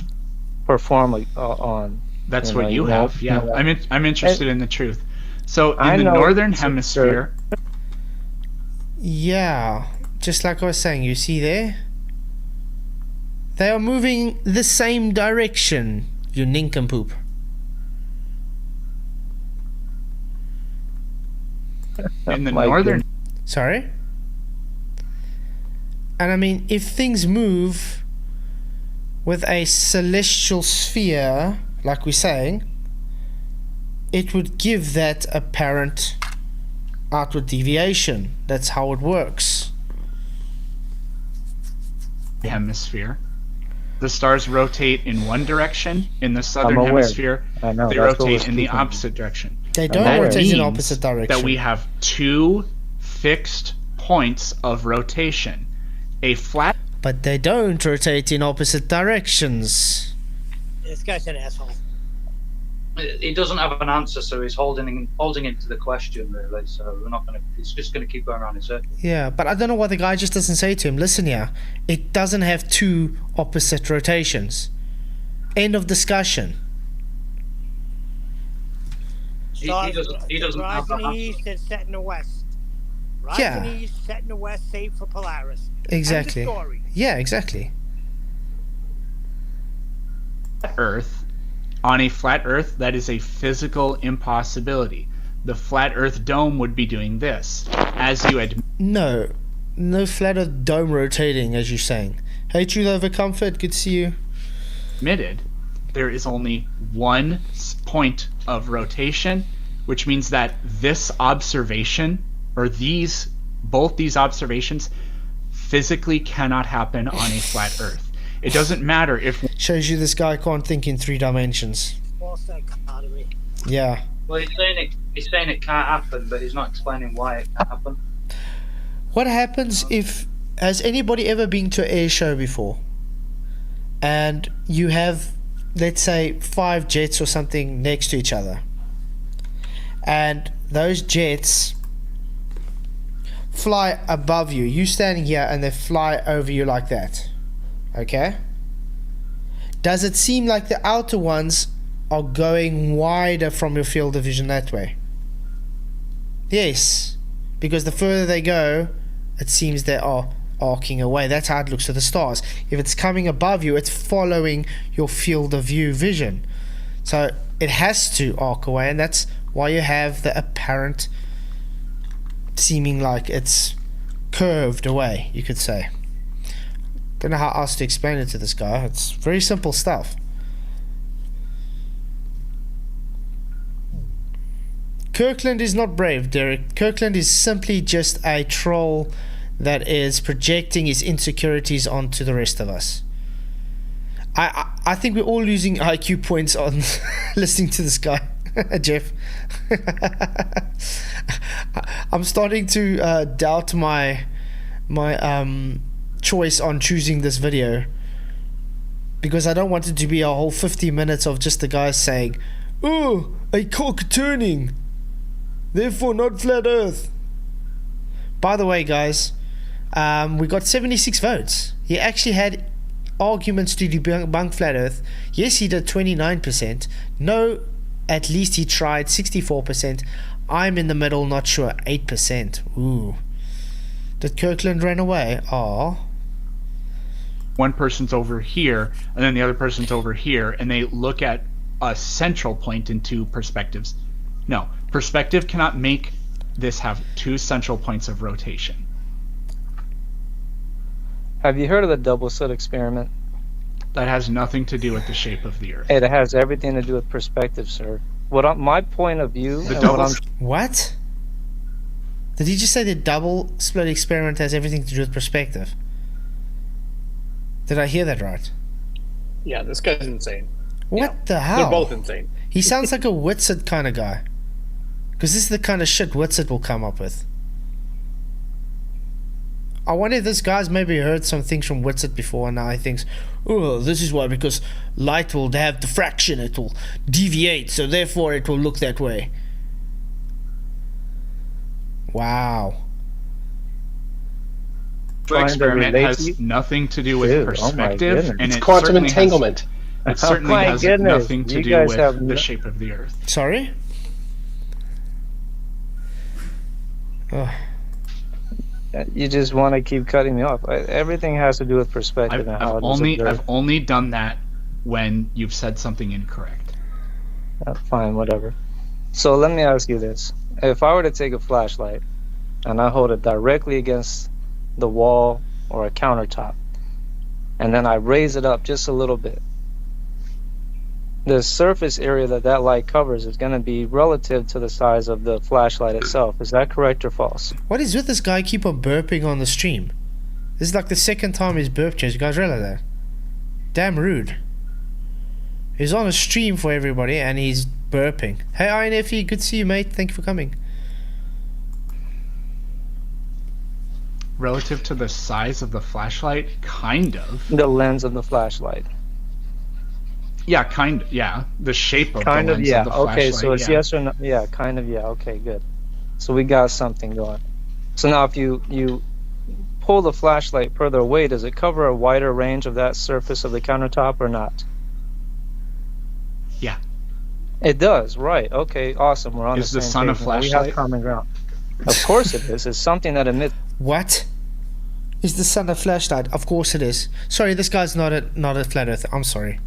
perform on. That's You what know, you you have. know, Yeah, you know. I'm interested in the truth. So I in the know, northern sir. hemisphere, Yeah, just like I was saying, you see there? They are moving the same direction, you nincompoop. in the My northern Sorry? And I mean, if things move with a celestial sphere, like we're saying, it would give that apparent outward deviation. That's how it works. hemisphere, the stars rotate in one direction. In the southern aware. hemisphere, I know, they that's what rotate we're in the speaking. opposite direction. They don't That rotate in means opposite direction. That we have two fixed points of rotation. A flat But they don't rotate in opposite directions. This guy's an asshole. He doesn't have an answer, so he's holding it to the question, really. So we're not going to. It's just going to keep going around in circles. Yeah, but I don't know why the guy just doesn't say to him, listen here, it doesn't have two opposite rotations. End of discussion. He Stars doesn't rise have in that the east answer. and set in the west. Rise Yeah. in the east, set in the west, save for Polaris. Exactly. End of story. Yeah, exactly. Earth On a flat Earth, that is a physical impossibility. The flat Earth dome would be doing this. As you No flat Earth dome rotating, as you're saying. Hey, Truth Over Comfort, good to see you. admitted, there is only one point of rotation, which means that this observation, or both these observations, physically cannot happen on a flat Earth. It doesn't matter if... Shows you this guy can't think in 3 dimensions. False dichotomy. Yeah. Well, he's saying it can't happen, but he's not explaining why it can't happen. What happens if... Has anybody ever been to an air show before? And you have, let's say, 5 jets or something next to each other. And those jets fly above you. You standing here and they fly over you like that. Okay? Does it seem like the outer ones are going wider from your field of vision that way? Yes. Because the further they go, it seems they are arcing away. That's how it looks to the stars. If it's coming above you, it's following your field of view vision. So it has to arc away, and that's why you have the apparent seeming like it's curved away, you could say. Don't know how else to explain it to this guy. It's very simple stuff. Kirkland is not brave, Derek. Kirkland is simply just a troll that is projecting his insecurities onto the rest of us. I think we're all losing IQ points on listening to this guy, Jeff. I'm starting to doubt my choice on choosing this video, because I don't want it to be a whole 50 minutes of just the guy saying, "Oh, a cork turning, therefore not flat Earth." By the way, guys, we got 76 votes. He actually had arguments to debunk flat Earth. Yes, he did 29%. No, at least he tried 64%. I'm in the middle, not sure, 8%. Ooh. Did Kirkland run away? Oh. One person's over here, and then the other person's over here, and they look at a central point in 2 perspectives. No, perspective cannot make this have 2 central points of rotation. Have you heard of the double slit experiment? That has nothing to do with the shape of the Earth. It has everything to do with perspective, sir. My point of view... What? Did he just say the double split experiment has everything to do with perspective? Did I hear that right? Yeah, this guy's insane. What the hell? They're both insane. He sounds like a Witsit kind of guy. Because this is the kind of shit Witsit will come up with. I wonder if this guy's maybe heard some things from Witsit before, and now he thinks, oh, this is why, because light will have diffraction, it will deviate, so therefore it will look that way. Wow. The experiment has nothing to do with perspective, and it's quantum entanglement. It certainly has nothing to do with the shape of the Earth. Sorry? Oh. You just want to keep cutting me off. Everything has to do with perspective and how I've only done that when you've said something incorrect. Fine, whatever. So let me ask you this. If I were to take a flashlight and I hold it directly against the wall or a countertop, and then I raise it up just a little bit, the surface area that light covers is going to be relative to the size of the flashlight itself. Is that correct or false? What is with this guy keep on burping on the stream? This is like the second time he's burped. You guys realize that? Damn rude. He's on a stream for everybody and he's burping. Hey INFE, good to see you, mate. Thank you for coming. Relative to the size of the flashlight? Kind of. The lens of the flashlight. Yeah, kind of. Yeah, the shape of the lens of the flashlight. Okay, so it's yes or no. Yeah, kind of. Yeah. Okay, good. So we got something going. So now, if you pull the flashlight further away, does it cover a wider range of that surface of the countertop or not? Yeah. It does. Right. Okay. Awesome. We're on the same page. Is the sun a flashlight? We have common ground. Of course it is. It's something that emits. What? Is the sun a flashlight? Of course it is. Sorry, this guy's not a flat earther. I'm sorry.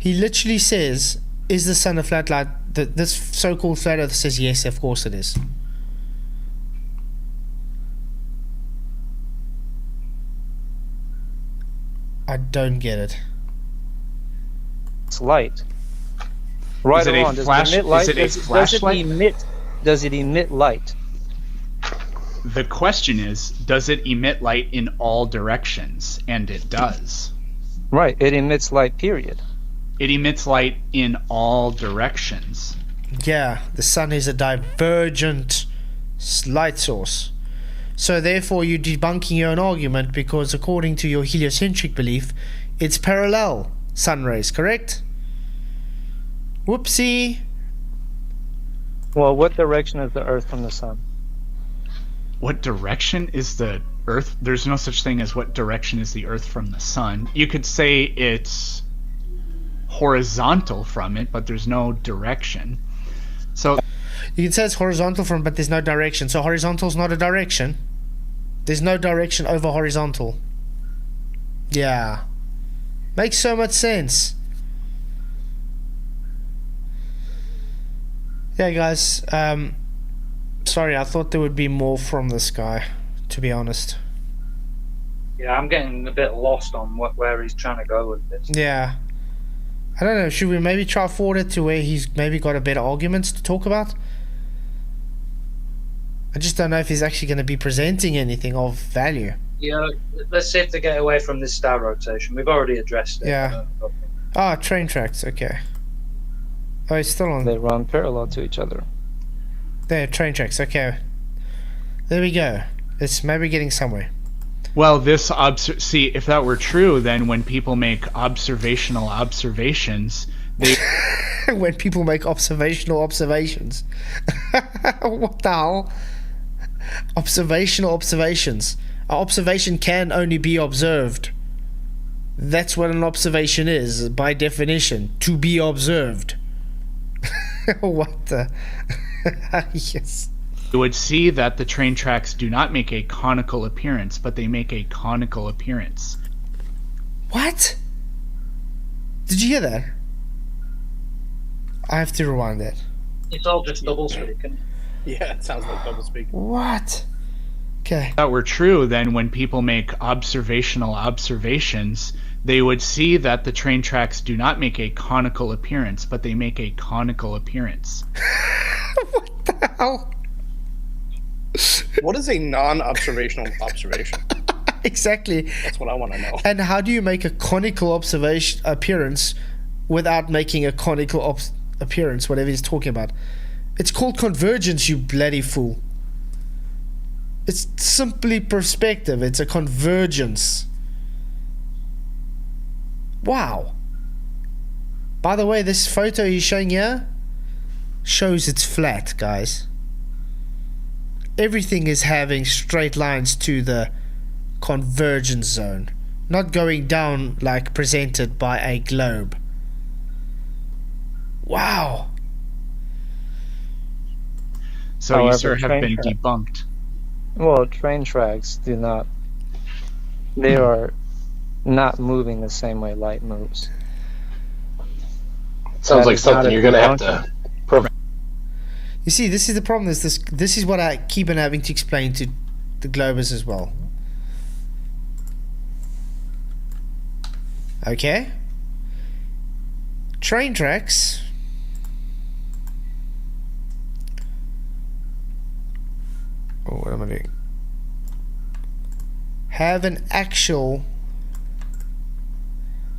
He literally says, is the sun a flat light? This so-called flat earth says yes, of course it is. I don't get it. It's light. Right Is it or a wrong? Does flash- it emit light? is it a flashlight? Does it emit light? The question is, does it emit light in all directions? And it does. Right. It emits light, period. It emits light in all directions. Yeah, the sun is a divergent light source. So therefore you're debunking your own argument, because according to your heliocentric belief, it's parallel sun rays, correct? Whoopsie. Well, what direction is the Earth from the sun? What direction is the Earth? There's no such thing as what direction is the Earth from the sun. You could say it's horizontal from it, but there's no direction. So You can say it's horizontal from, but there's no direction. So horizontal is not a direction. There's no direction over horizontal. Yeah. Makes so much sense. Yeah, guys. Sorry, I thought there would be more from this guy, to be honest. Yeah, I'm getting a bit lost on where he's trying to go with this. Yeah. I don't know, should we maybe try forward it to where he's maybe got a better arguments to talk about? I just don't know if he's actually going to be presenting anything of value. Yeah, let's see if they get away from this star rotation. We've already addressed it. Yeah. Ah, train tracks, okay. Oh, it's still on. They run parallel to each other. There, train tracks, okay. There we go. It's maybe getting somewhere. well, see, if that were true, then when people make observational observations, they When people make observational observations. What the hell? Observational observations. An observation can only be observed. That's what an observation is, by definition. To be observed. What the... Yes. you would see that the train tracks do not make a conical appearance, but they make a conical appearance. What? Did you hear that? I have to rewind that. It's all just double speaking. Yeah, it sounds like double speak. What? Okay. If that were true, then when people make observational observations, they would see that the train tracks do not make a conical appearance, but they make a conical appearance. What the hell? What is a non-observational observation? Exactly. That's what I want to know. And how do you make a conical observation appearance without making a conical appearance, whatever he's talking about? It's called convergence, you bloody fool. It's simply perspective. It's a convergence. Wow. By the way, this photo he's showing here shows it's flat, guys. Everything is having straight lines to the convergence zone, not going down like presented by a globe. Wow. So However, you, sir, have train been track- debunked. Well, train tracks do not. They are not moving the same way light moves. Sounds That like is not something a you're going to have debunking. to prove. You see, this is the problem. This is what I keep on having to explain to the Globers as well. Okay. Train tracks. Oh, what am I doing? Have an actual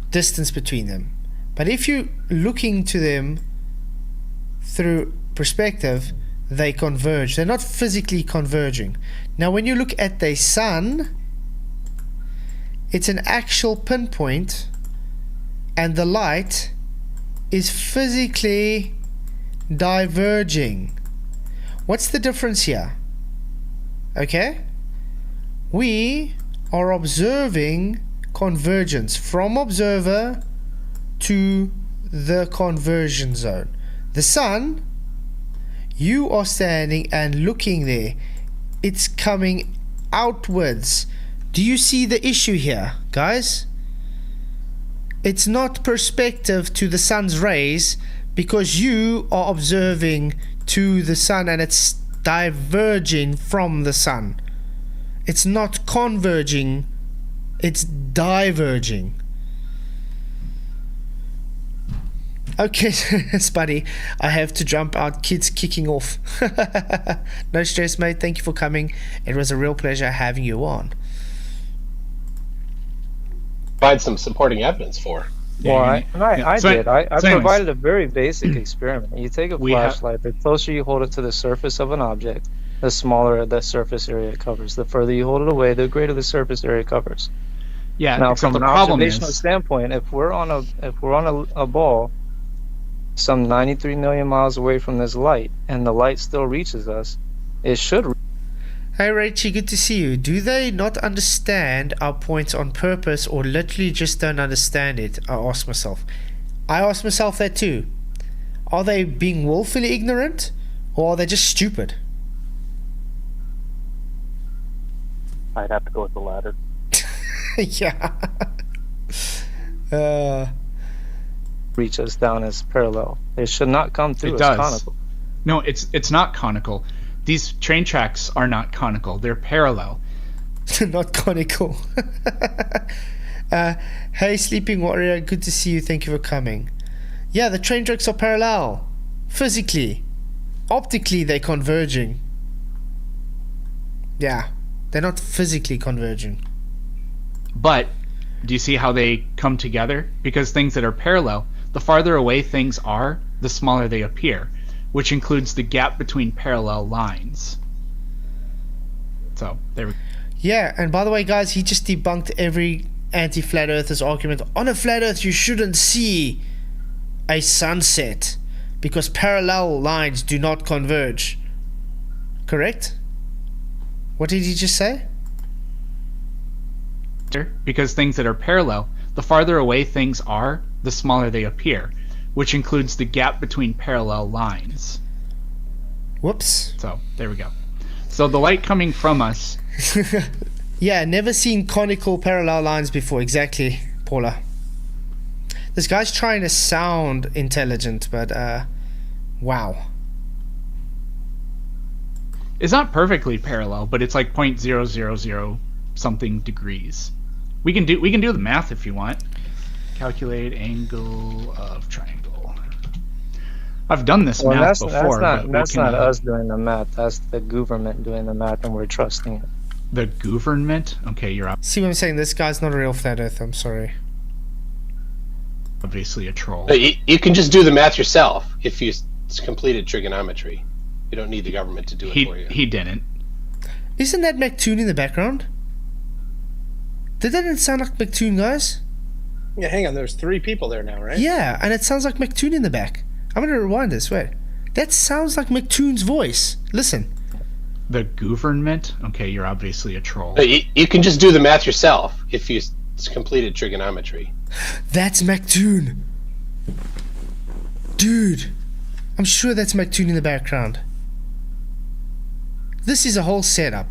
distance between them. But if you're looking to them through perspective, they converge. They're not physically converging. Now when you look at the sun, it's an actual pinpoint, and the light is physically diverging. What's the difference here? Okay, we are observing convergence from observer to the conversion zone. The sun, you are standing and looking there, it's coming outwards. Do you see the issue here, guys? It's not perspective to the sun's rays because you are observing to the sun and it's diverging from the sun. It's not converging, it's diverging. Okay, Spuddy, I have to jump out. Kids kicking off. No stress, mate. Thank you for coming. It was a real pleasure having you on. Provide some supporting evidence for. Well, I did. I anyways. provided a very basic experiment. You take a flashlight, the closer you hold it to the surface of an object, the smaller the surface area it covers. The further you hold it away, the greater the surface area it covers. Yeah. Now, so from the an problem observational is, standpoint, if we're on a ball some 93 million miles away from this light, and the light still reaches us, it should. Hey Raichi, good to see you. Do they not understand our points on purpose or literally just don't understand it? I ask myself. I ask myself that too. Are they being willfully ignorant or are they just stupid? I'd have to go with the latter. Yeah. Reach us down as parallel. It should not come through It as does. conical. no, it's not conical. These train tracks are not conical. They're parallel. Not conical. Hey Sleeping Warrior, good to see you. Thank you for coming. Yeah, the train tracks are parallel. Physically. Optically, they're converging. Yeah. They're not physically converging. But do you see how they come together? Because things that are parallel, the farther away things are, the smaller they appear, which includes the gap between parallel lines. So there we go. Yeah, and by the way, guys, he just debunked every anti-flat earthers argument. On a flat earth, you shouldn't see a sunset because parallel lines do not converge. Correct? What did he just say? Because things that are parallel, the farther away things are, the smaller they appear, which includes the gap between parallel lines. Whoops. So there we go. So the light coming from us. Yeah, never seen conical parallel lines before. Exactly, Paula. This guy's trying to sound intelligent, but wow. It's not perfectly parallel, but it's like 0.000 something degrees. We can do the math if you want. Calculate angle of triangle. I've done this math before. That's not us doing the math. That's the government doing the math, and we're trusting it. The government? Okay, you're See what I'm saying? This guy's not a real flat earth. I'm sorry. obviously a troll. But you can just do the math yourself if you completed trigonometry. You don't need the government to do it for you. He didn't. Isn't that McToon in the background? Did that sound like McToon, guys? Yeah, hang on. There's 3 people there now, right? Yeah, and it sounds like McToon in the back. I'm gonna rewind this. Wait, that sounds like McToon's voice. Listen. The government? Okay, you're obviously a troll. But you can just do the math yourself if you completed trigonometry. That's McToon. Dude, I'm sure that's McToon in the background. This is a whole setup.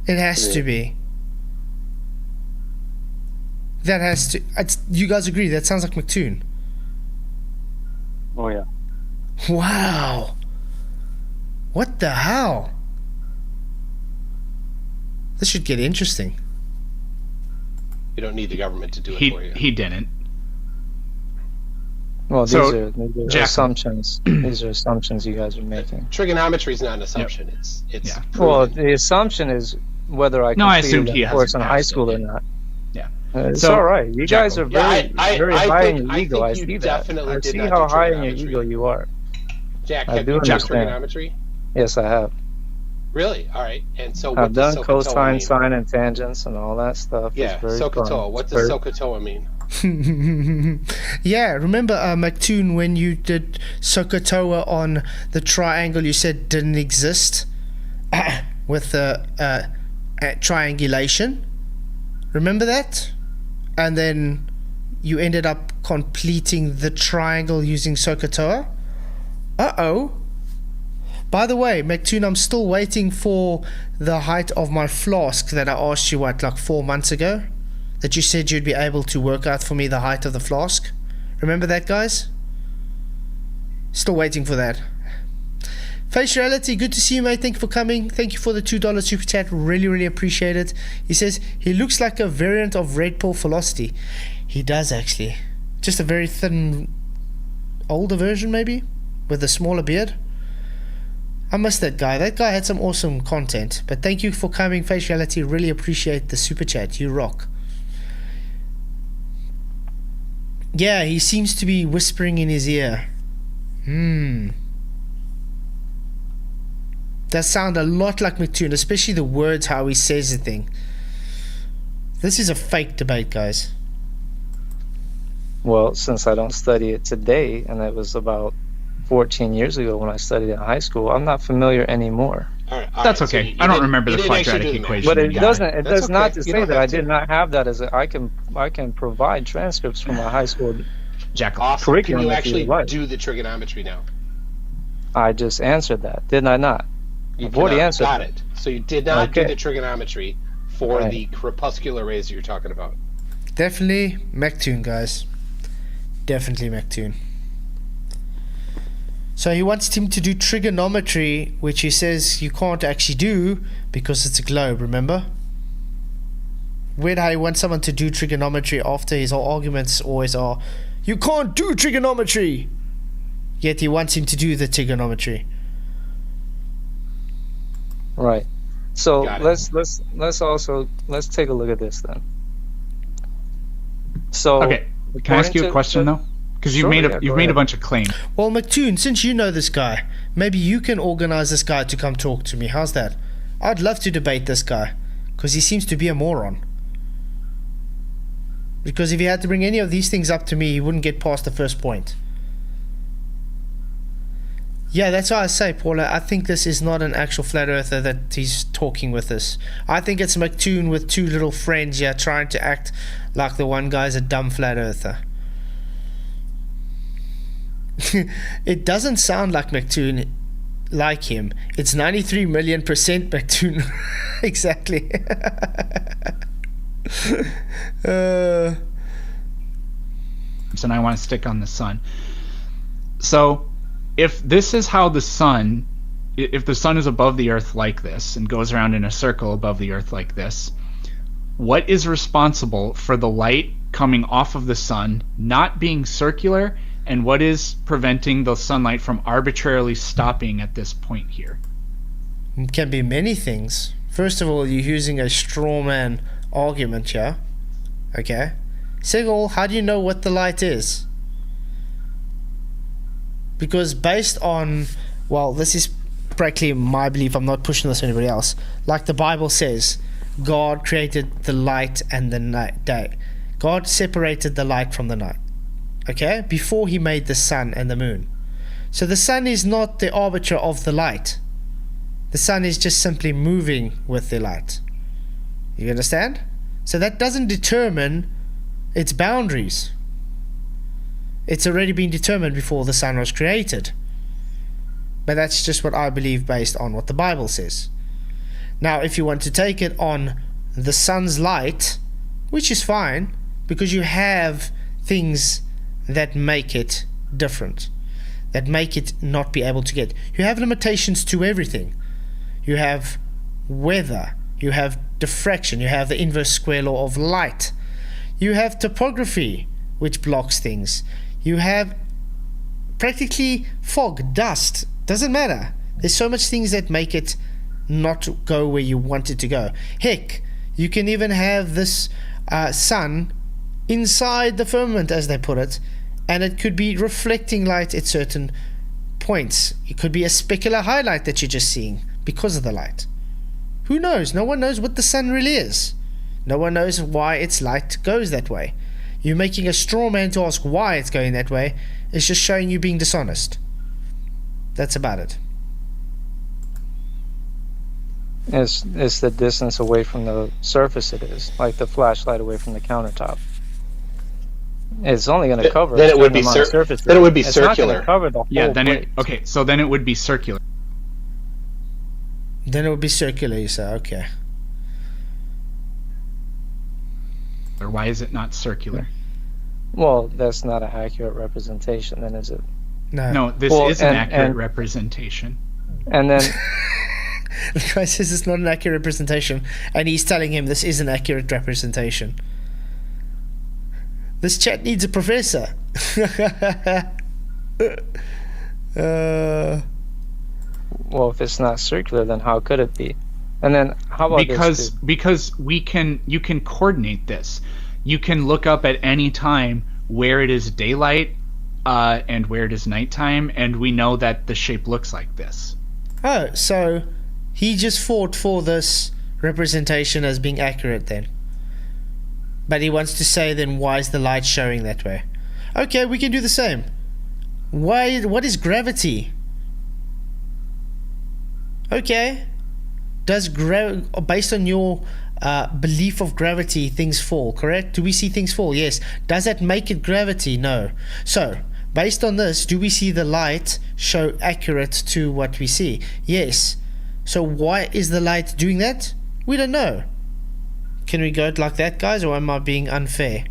It has to be. That has to. You guys agree? That sounds like McToon. Oh, yeah. Wow. What the hell? This should get interesting. You don't need the government to do it for you. He didn't. Well, So, these are assumptions. These are assumptions you guys are making. Trigonometry is not an assumption. It's Yeah. Well, proven. the assumption is whether I No, I completed assumed he the course in hasn't high passed school it. or not. Yeah. It's So, all right. You guys are very, Yeah, very I high think- in your I ego. think I you see that. definitely I did see not how do high in your trigonometry. ego you are. Jack, I have do you done understand. trigonometry? Yes, I have. Really? All right. And so what I've does done SOHCAHTOA cosine, mean? sine, and tangents and all that stuff. Yeah, It's very SOHCAHTOA. fun. What It's does very- SOHCAHTOA mean? Yeah, remember McToon when you did SOHCAHTOA on the triangle you said didn't exist with the triangulation? Remember that? And then you ended up completing the triangle using SOHCAHTOA? Uh-oh. By the way, McToon, I'm still waiting for the height of my flask that I asked you, like 4 months ago? that you said you'd be able to work out for me the height of the flask. Remember that, guys? Still waiting for that. Face Reality, good to see you, mate. Thank you for coming. Thank you for the $2 super chat. Really, really appreciate it. He says, he looks like a variant of Red Pill Velocity. He does, actually. Just a very thin, older version, maybe? With a smaller beard. I miss that guy. That guy had some awesome content. But thank you for coming, Face Reality. Really appreciate the super chat. You rock. Yeah, he seems to be whispering in his ear. That sound a lot like McToon, especially the words, how he says the thing. This is a fake debate, guys. Well, since I don't study it today, and it was about 14 years ago when I studied it in high school, I'm not familiar anymore. That's okay. So I don't remember the quadratic equation. But it doesn't. It That's does not okay. to You say don't that I have to. did not have that as I can provide transcripts from my high school Jackal. Awesome. Can curriculum. you if you actually like. do the trigonometry now? I just answered that, didn't I not? You I've already cannot. answered Got that. it. So you did not do Okay. the trigonometry for Right. the crepuscular rays that you're talking about. Definitely McToon, guys. Definitely McToon. So he wants him to do trigonometry, which he says you can't actually do because it's a globe, remember? Weird how he wants someone to do trigonometry after his whole arguments always are, you can't do trigonometry! Yet he wants him to do the trigonometry. Right. So Got it. let's take a look at this then. So Okay, can I ask you a according question to- though? Because Sure, yeah, you've go made a ahead. bunch of claims. Well, McToon, since you know this guy, maybe you can organize this guy to come talk to me. How's that? I'd love to debate this guy, because he seems to be a moron. Because if he had to bring any of these things up to me, he wouldn't get past the first point. Yeah, that's why I say, Paula, I think this is not an actual flat earther that he's talking with us. I think it's McToon with two little friends here trying to act like the one guy's a dumb flat earther. It doesn't sound like McToon, like him. It's 93 million % McToon. Exactly. And I want to stick on the sun. So, if this is how the sun, if the sun is above the earth like this and goes around in a circle above the earth like this, what is responsible for the light coming off of the sun not being circular, and what is preventing the sunlight from arbitrarily stopping at this point here? It can be many things. First of all, you're using a straw man argument here. Okay. Second of all, how do you know what the light is? Because based on, well, this is practically my belief, I'm not pushing this on anybody else. Like the Bible says, God created the light and the night day. God separated the light from the night. Okay? Before he made the sun and the moon. So the sun is not the arbiter of the light. The sun is just simply moving with the light. You understand? So that doesn't determine its boundaries. It's already been determined before the sun was created. But that's just what I believe based on what the Bible says. Now, if you want to take it on the sun's light, which is fine, because you have things that make it different, that make it not be able to get. You have limitations to everything. You have weather, you have diffraction, you have the inverse square law of light, you have topography, which blocks things, you have practically fog, dust, doesn't matter. There's so much things that make it not go where you want it to go. Heck, you can even have this sun inside the firmament, as they put it, and it could be reflecting light at certain points. It could be a specular highlight that you're just seeing because of the light. Who knows? No one knows what the sun really is. No one knows why its light goes that way. You making a straw man to ask why it's going that way is just showing you being dishonest. That's about it. It's the distance away from the surface it is, like the flashlight away from the countertop. It's only going to cover. Then it would a be certain amount of surface. then it would be It's not circular. gonna cover the whole Yeah, then plate. okay, so then it would be circular. Then it would be circular, you say, okay. rectangular? Why is it not circular? Well, that's not an accurate representation, then, is it? No, this Well, is an and- accurate and- representation. And then, The guy says it's not an accurate representation, and he's telling him this is an accurate representation. This chat needs a professor. well, if it's not circular, then how could it be? And then, how about this? Because you can coordinate this. You can look up at any time where it is daylight and where it is nighttime, and we know that the shape looks like this. Oh, so he just fought for this representation as being accurate then. But he wants to say then why is the light showing that way? Okay, we can do the same. What is gravity? Okay. Does based on your belief of gravity, things fall, correct? Do we see things fall? Yes. Does that make it gravity? No. So, based on this, do we see the light show accurate to what we see? Yes. So why is the light doing that? We don't know. Can we go like that, guys, or am I being unfair?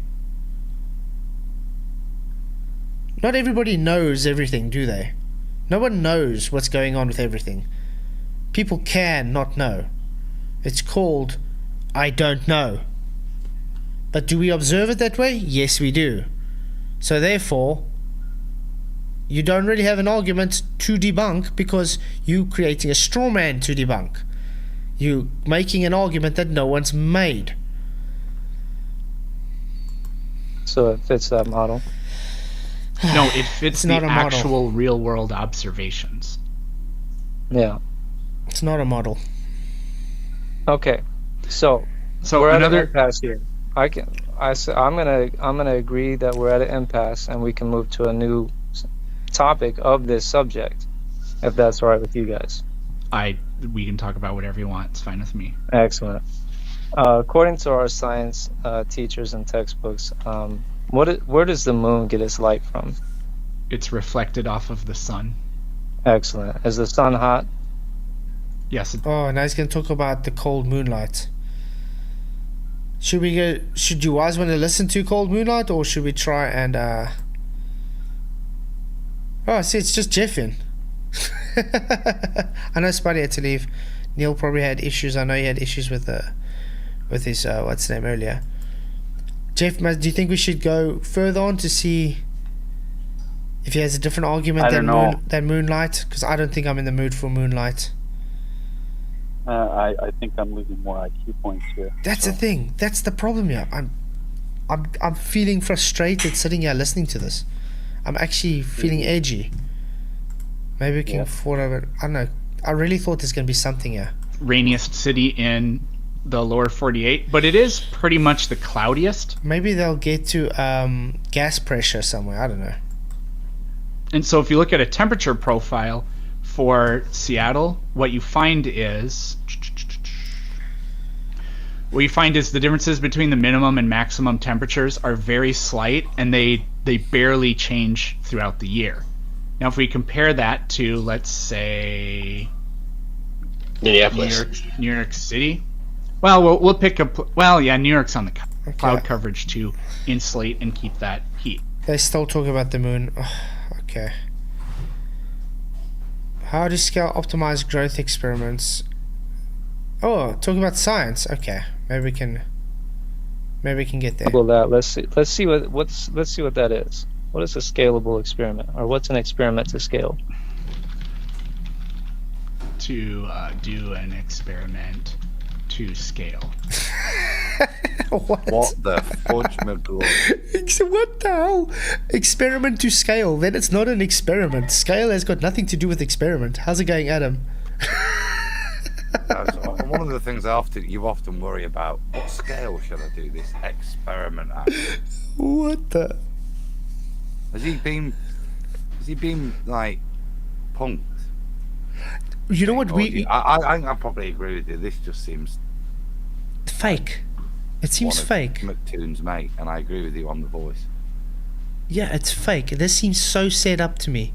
Not everybody knows everything, do they? No one knows what's going on with everything. People can not know. It's called I don't know. But do we observe it that way? Yes, we do. So therefore, you don't really have an argument to debunk because you're creating a straw man to debunk. You're making an argument that no one's made. So it fits that model. No, it fits It's the not a model. actual real-world observations. Yeah. It's not a model. Okay. So So we're at another an impasse here. I'm gonna agree that we're at an impasse and we can move to a new topic of this subject, if that's all right with you guys. we can talk about whatever you want. It's fine with me. Excellent. According to our science teachers and textbooks, where does the moon get its light from? It's reflected off of the sun. Excellent. Is the sun hot? Yes. Oh, now he's going to talk about the cold moonlight. Should you guys want to listen to cold moonlight, or should we try and Oh, see, it's just Jeff in. I know Spuddy had to leave. Neil probably had issues. I know he had issues with his what's the name earlier. Jeff, do you think we should go further on to see if he has a different argument I don't know. than Moonlight? Because I don't think I'm in the mood for Moonlight. I think I'm losing more IQ points here. That's the thing. That's the problem here. I'm feeling frustrated sitting here listening to this. I'm actually feeling edgy. Maybe we can afford it. I don't know. I really thought there's going to be something here. Rainiest city in the lower 48, but it is pretty much the cloudiest. Maybe they'll get to gas pressure somewhere. I don't know. And so if you look at a temperature profile for Seattle, what you find is the differences between the minimum and maximum temperatures are very slight, and they barely change throughout the year. Now, if we compare that to, let's say, Minneapolis. New York City, well, we'll pick up. Well, yeah, New York's on the cloud coverage to insulate and keep that heat. They still talk about the moon. Oh, okay. How to scale optimized growth experiments. Oh, talking about science. Okay, maybe we can get there. Well, let's see what that is. What is a scalable experiment, or what's an experiment to scale? To do an experiment to scale. What? What the fudge, my blood? What the hell? Experiment to scale. Then it's not an experiment. Scale has got nothing to do with experiment. How's it going, Adam? That's one of the things you often worry about. What scale should I do this experiment at? What the? Has he been like punked? You know what I probably agree with you. This just seems fake. It seems one of fake. McToon's mate, and I agree with you on the voice. Yeah, it's fake. This seems so set up to me.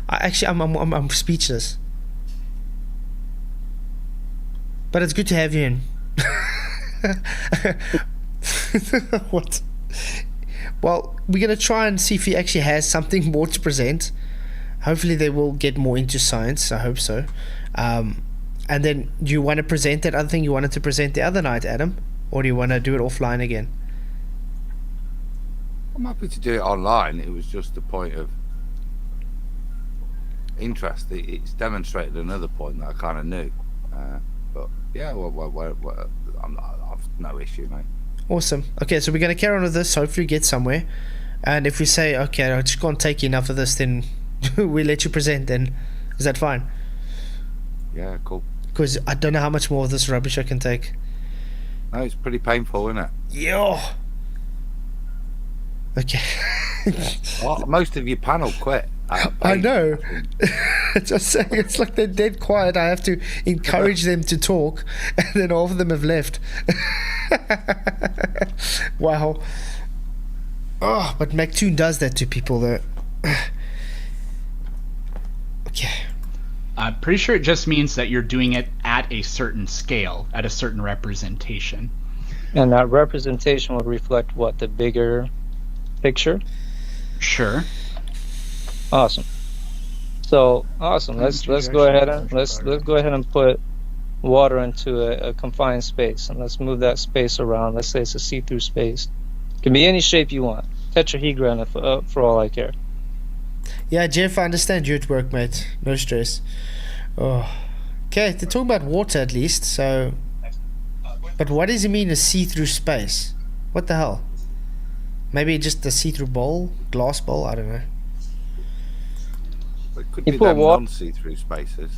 I'm speechless. But it's good to have you in. What? Well, we're going to try and see if he actually has something more to present. Hopefully they will get more into science. I hope so. And then, do you want to present that other thing you wanted to present the other night, Adam? Or do you want to do it offline again? I'm happy to do it online. It was just a point of interest. It's demonstrated another point that I kind of knew. But yeah, I've no issue, mate. Awesome. Okay, so we're going to carry on with this, hopefully get somewhere. And if we say, okay, I just can't take enough of this, then we let you present then. Is that fine? Yeah, cool. Because I don't know how much more of this rubbish I can take. No, it's pretty painful, isn't it? Yeah. Okay. Well, most of your panel quit. I know. Just saying, it's like they're dead quiet. I have to encourage them to talk, and then all of them have left. Wow. Oh, but Mactoon does that to people, though. Okay. I'm pretty sure it just means that you're doing it at a certain scale, at a certain representation. And that representation would reflect what, the bigger picture? Sure. Awesome. So awesome. Let's go ahead and let's go ahead and put water into a confined space, and let's move that space around. Let's say it's a see-through space. It can be any shape you want. Tetrahedron, for all I care. Yeah, Jeff, I understand you at work, mate. No stress. Oh. Okay, they're talking about water at least, so... But what does it mean, a see-through space? What the hell? Maybe just a see-through bowl? Glass bowl? I don't know. It could be them non-see-through spaces.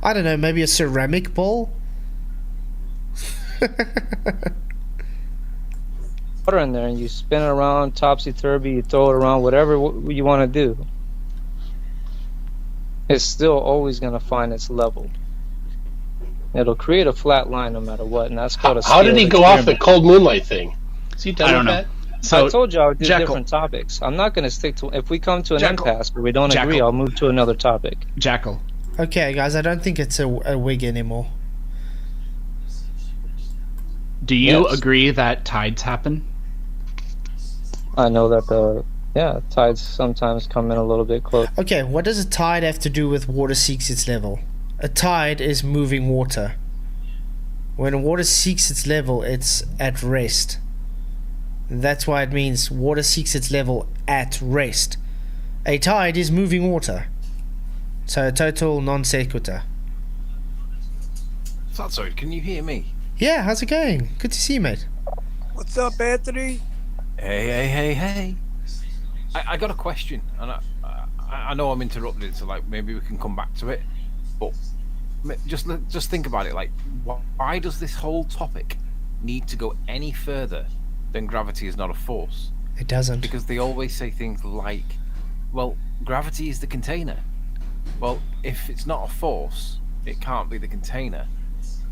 I don't know, maybe a ceramic bowl? Water in there, and you spin it around topsy-turvy, you throw it around, whatever you want to do. It's still always going to find its level. It'll create a flat line no matter what, and that's called a How did he go off the cold moonlight thing? Is he done I don't with know. that? So I told you I would do Jackal. different topics. I'm not going to stick to... If we come to an Jackal. impasse where we don't Jackal. agree, I'll move to another topic. Jackal. Okay, guys, I don't think it's a wig anymore. Do you Yes. agree that tides happen? I know that tides sometimes come in a little bit close. Okay, what does a tide have to do with water seeks its level? A tide is moving water. When water seeks its level, it's at rest. That's why it means water seeks its level at rest. A tide is moving water. So a total non sequitur. Flatzoid, can you hear me? Yeah, how's it going? Good to see you, mate. What's up, Anthony? Hey. I got a question, and I know I'm interrupted, so like maybe we can come back to it. But just think about it. Like, why does this whole topic need to go any further than gravity is not a force? It doesn't. Because they always say things like, well, gravity is the container. Well, if it's not a force, it can't be the container.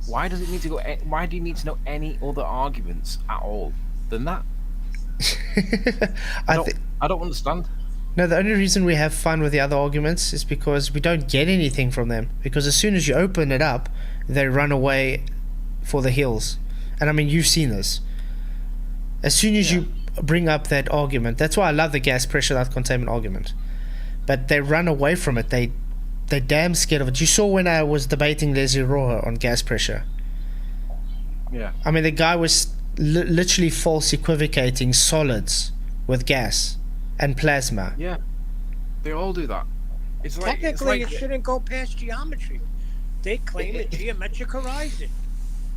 Why does it need to go? Why do you need to know any other arguments at all than that? I don't understand. No, the only reason we have fun with the other arguments is because we don't get anything from them. Because as soon as you open it up, they run away for the hills. And I mean, you've seen this. As soon as you bring up that argument, that's why I love the gas pressure without containment argument. But they run away from it. They're damn scared of it. You saw when I was debating Leslie Roja on gas pressure. Yeah. I mean, the guy was literally false equivocating solids with gas and plasma. Yeah. They all do that. It's like Technically, it shouldn't go past geometry. They claim a geometric horizon.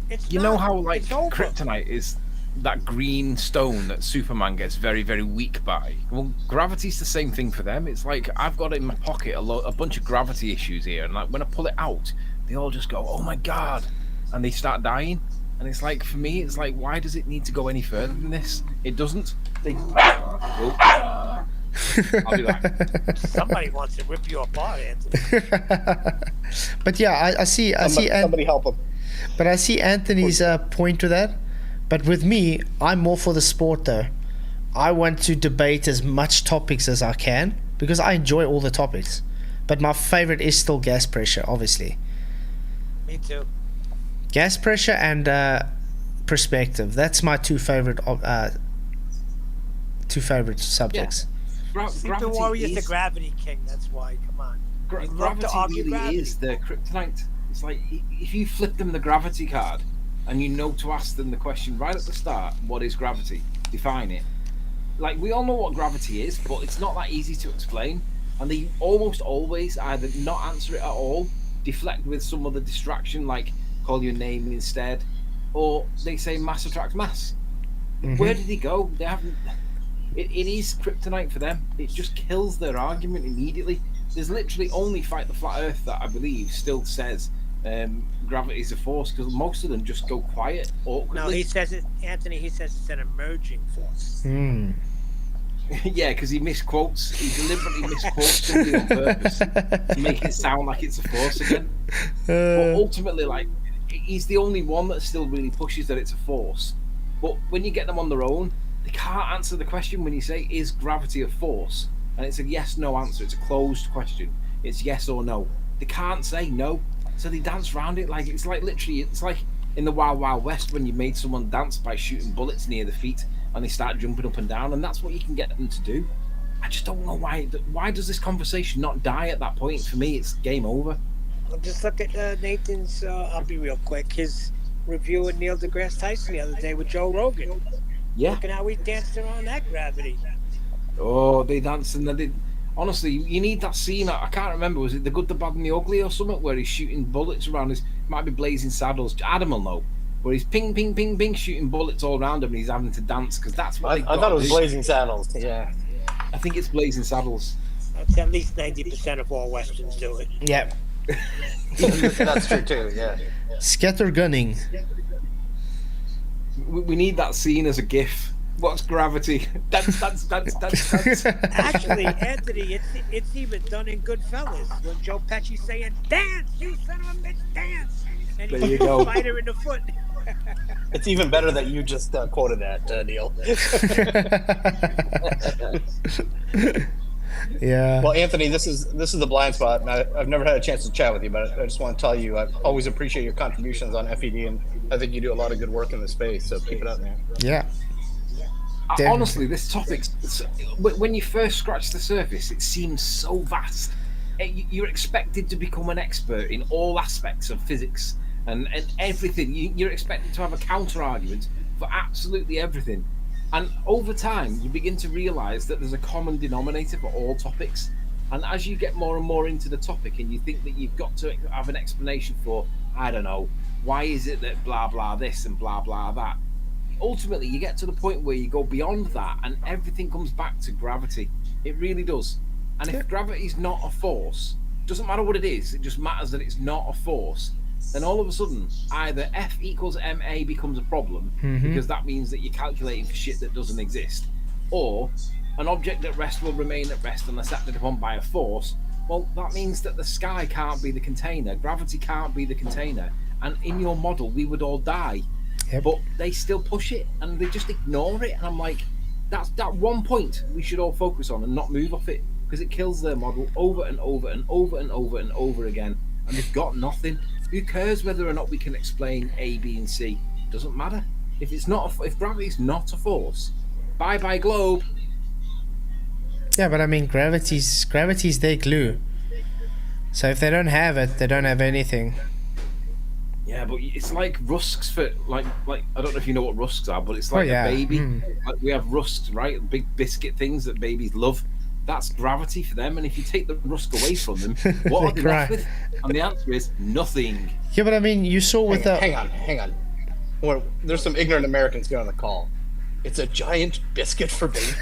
It's you not. know how like It's over. kryptonite is that green stone that Superman gets very, very weak by. Well, gravity's the same thing for them. It's like I've got in my pocket a bunch of gravity issues here, and like when I pull it out, they all just go, "Oh my god," and they start dying. And it's like, for me, it's like, why does it need to go any further than this? It doesn't. Oh. I'll do that. Somebody wants to rip you apart, Anthony. But yeah, I see. Somebody help him. But I see Anthony's point to that. But with me, I'm more for the sport though. I want to debate as much topics as I can because I enjoy all the topics. But my favorite is still gas pressure, obviously. Me too. Gas pressure and perspective. That's my two favorite subjects. Super Warrior's the gravity king. That's why. Come on. You love to argue really gravity. is the kryptonite. It's like if you flip them the gravity card and you know to ask them the question right at the start, what is gravity? Define it. Like, we all know what gravity is, but it's not that easy to explain. And they almost always either not answer it at all, deflect with some other distraction, like call your name instead, or they say mass attracts mass. Where did he go? They haven't. It is kryptonite for them. It just kills their argument immediately. There's literally only Fight the Flat Earth that I believe still says gravity is a force, because most of them just go quiet awkwardly. No, he says it, Anthony. He says it's an emerging force. Yeah, because he misquotes. He deliberately misquotes somebody on purpose to make it sound like it's a force again. But ultimately, like, he's the only one that still really pushes that it's a force. But when you get them on their own, they can't answer the question when you say, is gravity a force? And it's a yes-no answer. It's a closed question. It's yes or no. They can't say no. So they dance around it like it's like literally, it's like in the Wild Wild West when you made someone dance by shooting bullets near the feet and they start jumping up and down, and that's what you can get them to do. I just don't know why. Why does this conversation not die at that point? For me, it's game over. Just look at Nathan's, I'll be real quick, his review of Neil deGrasse Tyson the other day with Joe Rogan. Yeah. Look at how he danced around that gravity. Oh, they dance and they. Honestly, you need that scene. I can't remember. Was it The Good, the Bad, and the Ugly or something, where he's shooting bullets around his? Might be Blazing Saddles. Adam will know. Where he's ping, ping, ping, ping, shooting bullets all around him, and he's having to dance because that's what I thought it was Blazing Saddles. Yeah. I think it's Blazing Saddles. That's at least 90% of all westerns do it. Yeah. That's true too. Yeah. Scattergunning. We need that scene as a GIF. What's gravity? Dance. Actually, Anthony, it's even done in Goodfellas when Joe Pesci's saying, "Dance, you son of a bitch, dance!" And There he you go. fight her in the foot. It's even better that you just quoted that, Neil. Yeah. Well, Anthony, this is the blind spot, and I've never had a chance to chat with you, but I just want to tell you I always appreciate your contributions on FED, and I think you do a lot of good work in the space. So keep it up, man. Yeah. Honestly, this topic, when you first scratch the surface, it seems so vast. You're expected to become an expert in all aspects of physics and everything. You're expected to have a counter argument for absolutely everything. And over time, you begin to realize that there's a common denominator for all topics. And as you get more and more into the topic and you think that you've got to have an explanation for, I don't know, why is it that blah, blah, this and blah, blah, that, ultimately you get to the point where you go beyond that and everything comes back to gravity. It really does. And if gravity is not a force, doesn't matter what it is, it just matters that it's not a force, then all of a sudden either F equals ma becomes a problem because that means that you're calculating for shit that doesn't exist, or an object at rest will remain at rest unless acted upon by a force. Well, that means that the sky can't be the container, gravity can't be the container, and in your model we would all die. But they still push it and they just ignore it, and I'm like, that's that one point we should all focus on and not move off it, because it kills their model over and over and over and over and over again, and they've got nothing. Who cares whether or not we can explain A, B, and C? Doesn't matter. If it's not, if gravity's not a force, bye bye globe. Yeah, but I mean, gravity's their glue. So if they don't have it, they don't have anything. Yeah, but it's like rusks for like I don't know if you know what rusks are, but it's like a baby. Like we have rusks, right? Big biscuit things that babies love. That's gravity for them, and if you take the rusk away from them, what are they left with? And the answer is nothing. Yeah, but I mean, you saw with Hang on. Well, there's some ignorant Americans here on the call. It's a giant biscuit for babies.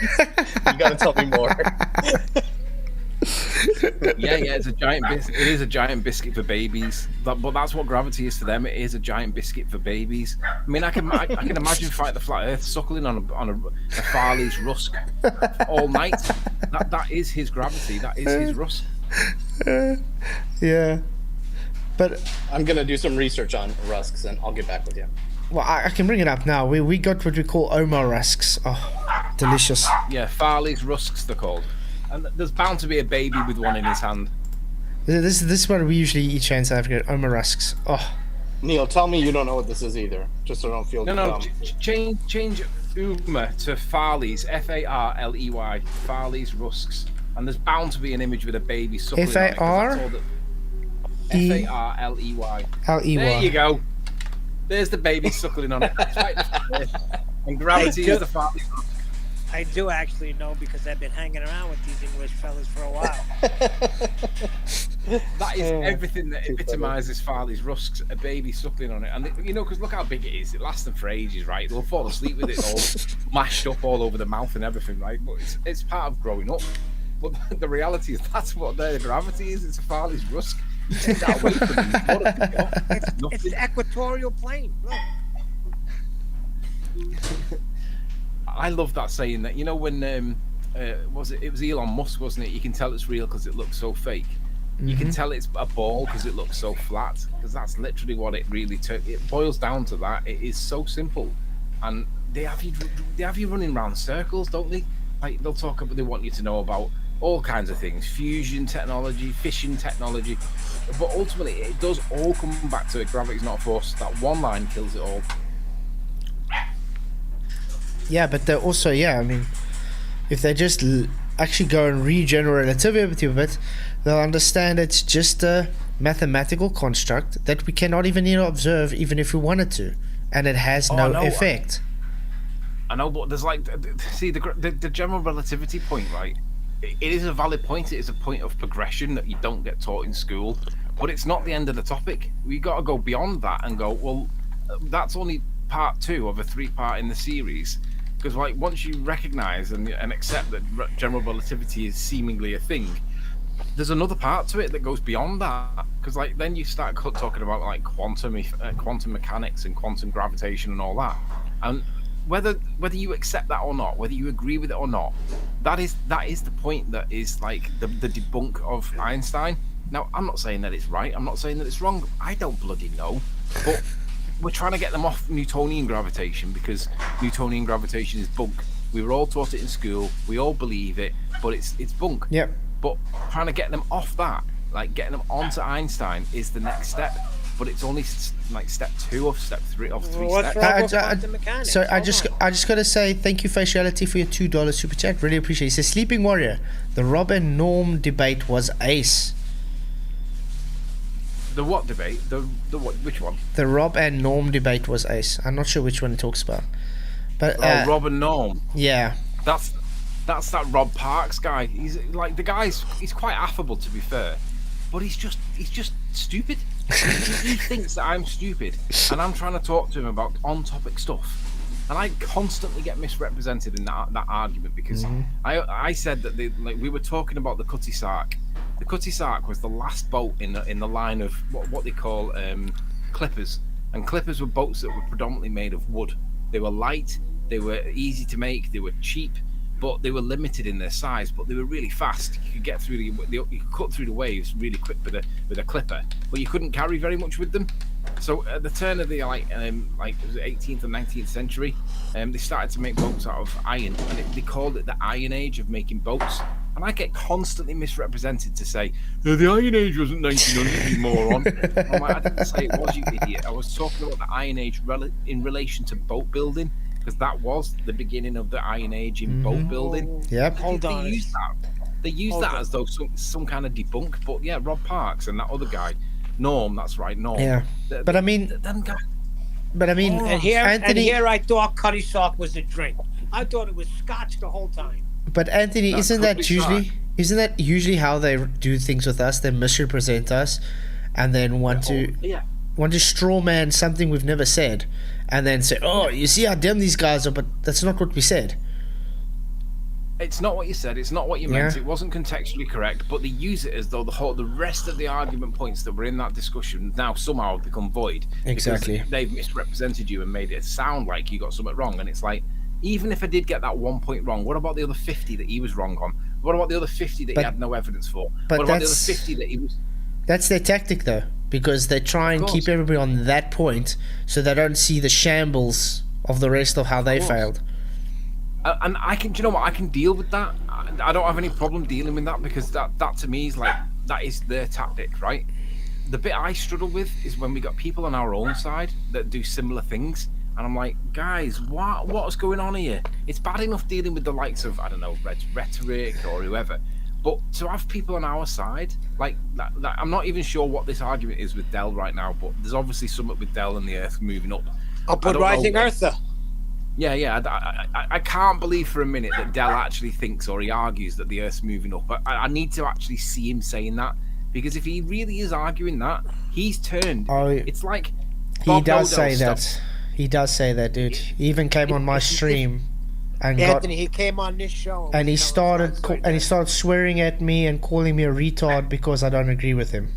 You got to tell me more. Yeah, it's a giant biscuit. It is a giant biscuit for babies. But that's what gravity is to them. It is a giant biscuit for babies. I mean, I can imagine Fight the Flat Earth suckling on a Farley's rusk all night. That is his gravity. That is his rusk. Yeah, but I'm gonna do some research on rusks, and I'll get back with you. Well, I can bring it up now. We got what we call Omar rusks. Oh, delicious. Yeah, Farley's rusks they're called. And there's bound to be a baby with one in his hand. This is what we usually eat here in South Africa. Oma rusks. Oh, Neil, tell me you don't know what this is either, just so I don't feel No, dumb. change Uma to Farley's, Farley, Farley's rusks, and there's bound to be an image with a baby suckling on it. Farley. Farley. L-E-Y. There you go. There's the baby suckling on it. It's right there. And gravity is the Farley rusk. I do actually know because I've been hanging around with these English fellas for a while. That is everything that epitomizes Farley's rusks, a baby suckling on it. And, because look how big it is. It lasts them for ages, right? They'll fall asleep with it all mashed up all over the mouth and everything, right? But it's part of growing up. But the reality is that's what the gravity is. It's a Farley's rusk. You take that away from them. What have you got? It's the equatorial plane. Look. I love that saying that, when it was Elon Musk, wasn't it? You can tell it's real because it looks so fake. You can tell it's a ball because it looks so flat, because that's literally what it really it boils down to. That it is so simple, and they have you running around circles, don't they? Like they'll talk about, they want you to know about all kinds of things, fusion technology, fission technology, but ultimately it does all come back to gravity's not a force. That one line kills it all. Yeah, but they're also, I mean, if they just actually go and regenerate relativity a bit, they'll understand it's just a mathematical construct that we cannot even observe, even if we wanted to, and it has no effect. I know, but there's the general relativity point, right? It is a valid point. It is a point of progression that you don't get taught in school, but it's not the end of the topic. We got to go beyond that and go, well, that's only part 2 of a 3-part in the series. Because once you recognize and accept that general relativity is seemingly a thing, there's another part to it that goes beyond that. Because then you start talking about quantum mechanics and quantum gravitation and all that. And whether you accept that or not, whether you agree with it or not, that is the point that is the debunk of Einstein. Now, I'm not saying that it's right. I'm not saying that it's wrong. I don't bloody know. But we're trying to get them off Newtonian gravitation, because Newtonian gravitation is bunk. We were all taught it in school. We all believe it, but it's bunk. Yep. But trying to get them off that, getting them onto Einstein, is the next step. But it's only step 2 of step 3 of 3 steps. So I just got to say thank you, Faciality, for your $2 super chat. Really appreciate it. He says, Sleeping Warrior, the Rob and Norm debate was ace. The what debate? The what? Which one? The Rob and Norm debate was ace. I'm not sure which one he talks about. But Rob and Norm. Yeah. That's that Rob Parks guy. He's he's quite affable, to be fair, but he's just stupid. he thinks that I'm stupid, and I'm trying to talk to him about on-topic stuff, and I constantly get misrepresented in that argument, because I said that we were talking about the Cutty Sark. The Cutty Sark was the last boat in the line of what they call clippers, and clippers were boats that were predominantly made of wood. They were light, they were easy to make, they were cheap, but they were limited in their size. But they were really fast. You could get through you could cut through the waves really quick with a clipper, but you couldn't carry very much with them. So at the turn of the it was the 18th and 19th century, they started to make boats out of iron, and they called it the Iron Age of making boats. And I get constantly misrepresented to say, the Iron Age wasn't 1900, you moron. I'm like, I didn't say it was, you idiot. I was talking about the Iron Age in relation to boat building, because that was the beginning of the Iron Age in boat building. Yep. They use that as though some kind of debunk. But yeah, Rob Parks and that other guy, Norm, that's right, Norm. Yeah. But I mean, Anthony. And here I thought Cutty Sark was a drink. I thought it was scotch the whole time. But Anthony, isn't that usually how they do things with us? They misrepresent us, and then want to straw man something we've never said, and then say, "Oh, you see how dumb these guys are," but that's not what we said. It's not what you said. It's not what you meant. It wasn't contextually correct. But they use it as though the rest of the argument points that were in that discussion now somehow have become void. Exactly. Because they've misrepresented you and made it sound like you got something wrong, and it's like, even if I did get that 1 point wrong, what about the other 50 that he was wrong on? What about the other 50 that he had no evidence for? But what about the other 50 that he was... That's their tactic, though, because they try and keep everybody on that point so they don't see the shambles of the rest of how they failed. And I can, do you know what? I can deal with that. I don't have any problem dealing with that, because that to me is like that is their tactic, right? The bit I struggle with is when we got people on our own side that do similar things, and I'm like, guys, what's going on here? It's bad enough dealing with the likes of, I don't know, rhetoric or whoever, but to have people on our side, like that, I'm not even sure what this argument is with Dell right now, but there's obviously something with Dell and the Earth moving up. Upward rising Earther. Yeah. I can't believe for a minute that Dell actually thinks or he argues that the Earth's moving up. I need to actually see him saying that, because if he really is arguing that, he's turned. It's like he does say that. He does say that, dude. He even came on my stream, and Anthony, he came on this show, and he started swearing at me and calling me a retard because I don't agree with him.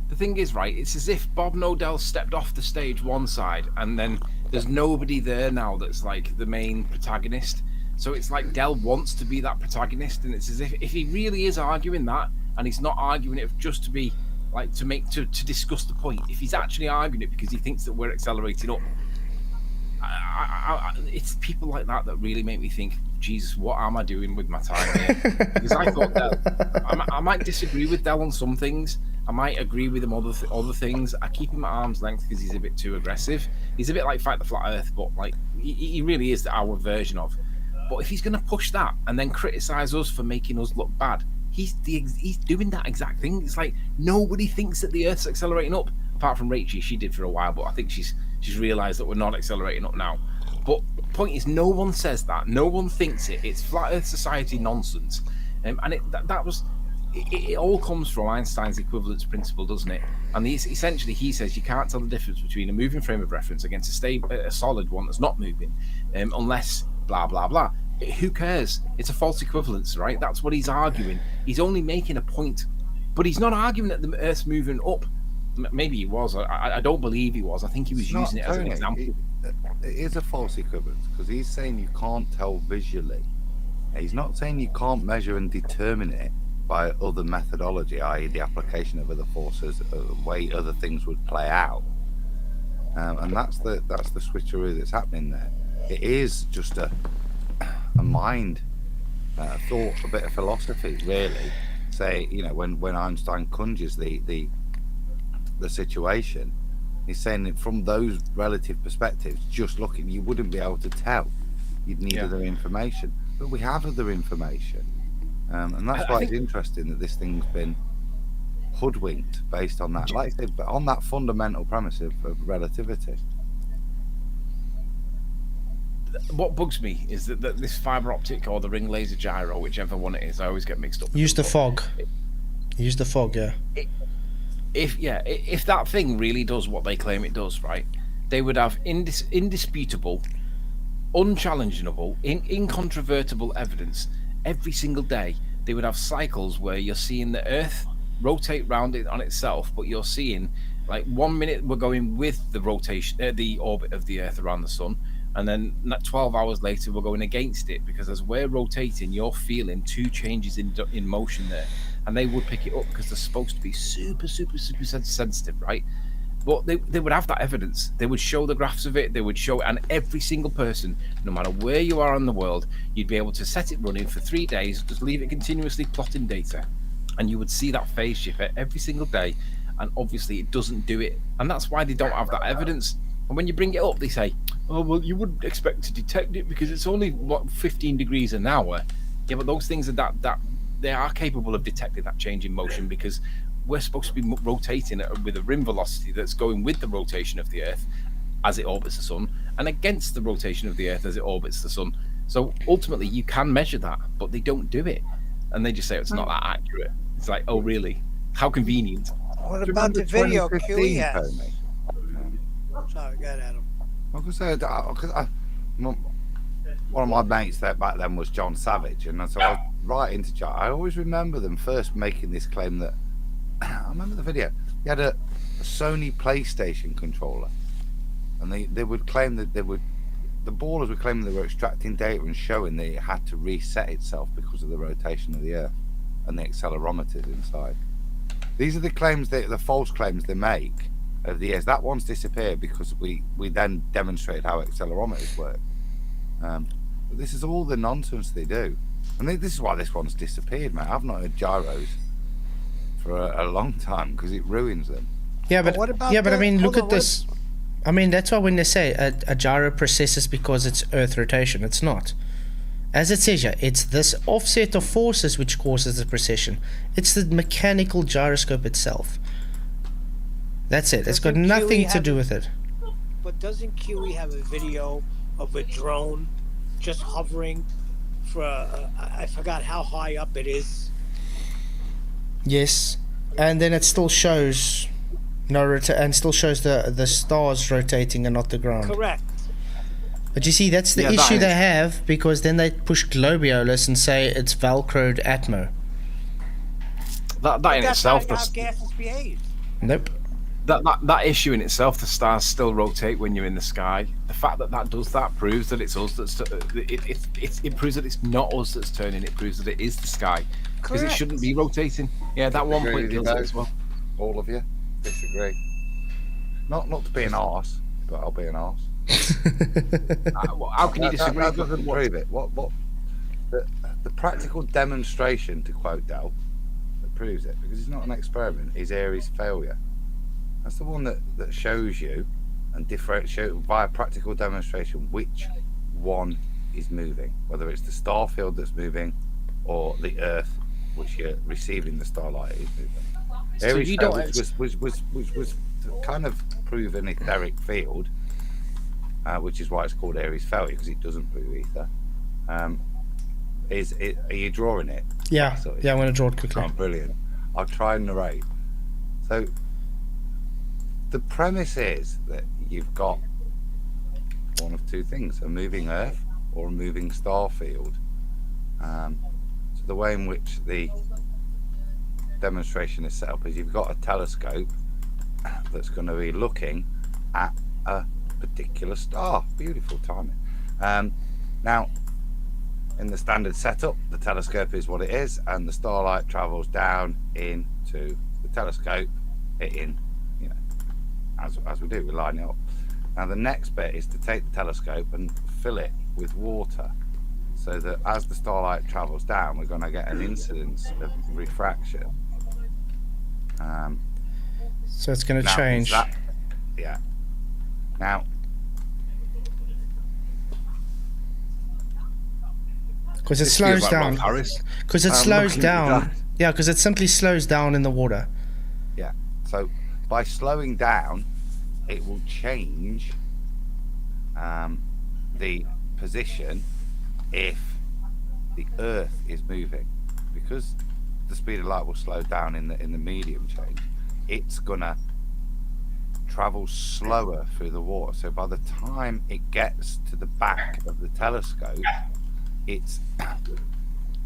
The thing is, right, it's as if Bob Nodell stepped off the stage one side, and then there's nobody there now that's like the main protagonist. So it's like Dell wants to be that protagonist, and it's as if he really is arguing that, and he's not arguing it just to be like to discuss the point. If he's actually arguing it because he thinks that we're accelerating up, it's people like that that really make me think, Jesus, what am I doing with my time here? Because I thought Dell, I might disagree with Dell on some things. I might agree with him on other things. I keep him at arm's length because he's a bit too aggressive. He's a bit like Fight the Flat Earth, but like he really is our version of. But if he's going to push that and then criticize us for making us look bad, he's doing that exact thing. It's like nobody thinks that the Earth's accelerating up, apart from Raichis. She did for a while, but I think she's realised that we're not accelerating up now. But the point is, no one says that. No one thinks it. It's Flat Earth Society nonsense, and it all comes from Einstein's equivalence principle, doesn't it? And essentially, he says you can't tell the difference between a moving frame of reference against a solid one that's not moving, unless blah blah blah. Who cares? It's a false equivalence, right? That's what he's arguing. He's only making a point, but he's not arguing that the Earth's moving up. Maybe he was. I don't believe he was. I think he was using it as an example. It is a false equivalence because he's saying you can't tell visually. He's not saying you can't measure and determine it by other methodology, i.e. the application of other forces, the way other things would play out. And that's the switcheroo that's happening there. It is just a mind thought, a bit of philosophy, really. Say, when Einstein conjures the situation, he's saying that from those relative perspectives, just looking, you wouldn't be able to tell. You'd need other information, but we have other information, and that's why it's interesting that this thing's been hoodwinked based on that, like I said, but on that fundamental premise of relativity. What bugs me is that this fiber optic or the ring laser gyro, whichever one it is, I always get mixed up. Use the fog. Use the fog, yeah. If that thing really does what they claim it does, right, they would have indisputable, unchallengeable, incontrovertible evidence every single day. They would have cycles where you're seeing the Earth rotate round it on itself, but you're seeing, like, 1 minute we're going with the rotation, the orbit of the Earth around the Sun, and then 12 hours later we're going against it, because as we're rotating, you're feeling two changes in motion there. And they would pick it up because they're supposed to be super, super, super sensitive, right? But they would have that evidence. They would show the graphs of it. They would show it, and every single person, no matter where you are in the world, you'd be able to set it running for 3 days, just leave it continuously plotting data, and you would see that phase shift every single day. And obviously it doesn't do it, and that's why they don't have that evidence. And when you bring it up, they say, oh, well, you wouldn't expect to detect it because it's only 15 degrees an hour. Yeah, but those things are that they are capable of detecting that change in motion, because we're supposed to be rotating with a rim velocity that's going with the rotation of the Earth as it orbits the Sun, and against the rotation of the Earth as it orbits the Sun. So ultimately, you can measure that, but they don't do it, and they just say it's not that accurate. It's like, oh, really? How convenient. What about the video QE has? Sorry, go ahead, Adam. I was going to say, one of my mates there back then was John Savage, and so I was right into chat. I always remember them first making this claim that, I remember the video, he had a Sony PlayStation controller, and they would claim that the ballers were claiming they were extracting data and showing that it had to reset itself because of the rotation of the Earth and the accelerometers inside. These are the claims, the false claims they make over the years. That one's disappeared because we then demonstrated how accelerometers work. But this is all the nonsense they do, and this is why this one's disappeared, mate. I've not heard gyros for a long time because it ruins them. Yeah, but what about I mean, look hold at on, this. I mean, that's why when they say a gyro precesses because it's Earth rotation, it's not. As it says here, it's this offset of forces which causes the precession. It's the mechanical gyroscope itself. That's it. It's got Doesn't nothing QE to do with it. But doesn't QE have a video of a drone just hovering for I forgot how high up it is? Yes, and then it still shows and still shows the stars rotating and not the ground. Correct. But you see, that's the issue they have, because then they push Globiolus and say it's Velcroed Atmo. That in That's itself, how gases behave. Nope. that issue in itself, the stars still rotate when you're in the sky. The fact that does that proves that it's us that's it proves that it's not us that's turning. It proves that it is the sky, because it shouldn't be rotating. Yeah, that one point kills it as well. All of you disagree. Not to be an arse, but I'll be an arse. How can you disagree? That doesn't prove it. What the practical demonstration, to quote Del, that proves it, because it's not an experiment, is Airy's failure. That's the one that shows you and differentiate via practical demonstration which one is moving, whether it's the star field that's moving or the Earth, which you're receiving the starlight, is moving. So Airy's you failure, don't was to kind of prove an etheric field, which is why it's called Airy's failure, because it doesn't prove ether. Are you drawing it? Yeah, I'm going to draw it quickly. Oh, brilliant. I'll try and narrate. So, the premise is that you've got one of two things, a moving Earth or a moving star field. So the way in which the demonstration is set up is you've got a telescope that's going to be looking at a particular star. Beautiful timing. Now, in the standard setup, the telescope is what it is, and the starlight travels down into the telescope, hitting, as we do, we line it up. Now, the next bit is to take the telescope and fill it with water, so that as the starlight travels down, we're going to get an incidence of refraction. So it's going to change. Yeah. Now, because it slows down. Because it slows down. Yeah, because it simply slows down in the water. Yeah. So by slowing down, it will change the position if the Earth is moving, because the speed of light will slow down in the medium change. It's gonna travel slower through the water. So by the time it gets to the back of the telescope, it's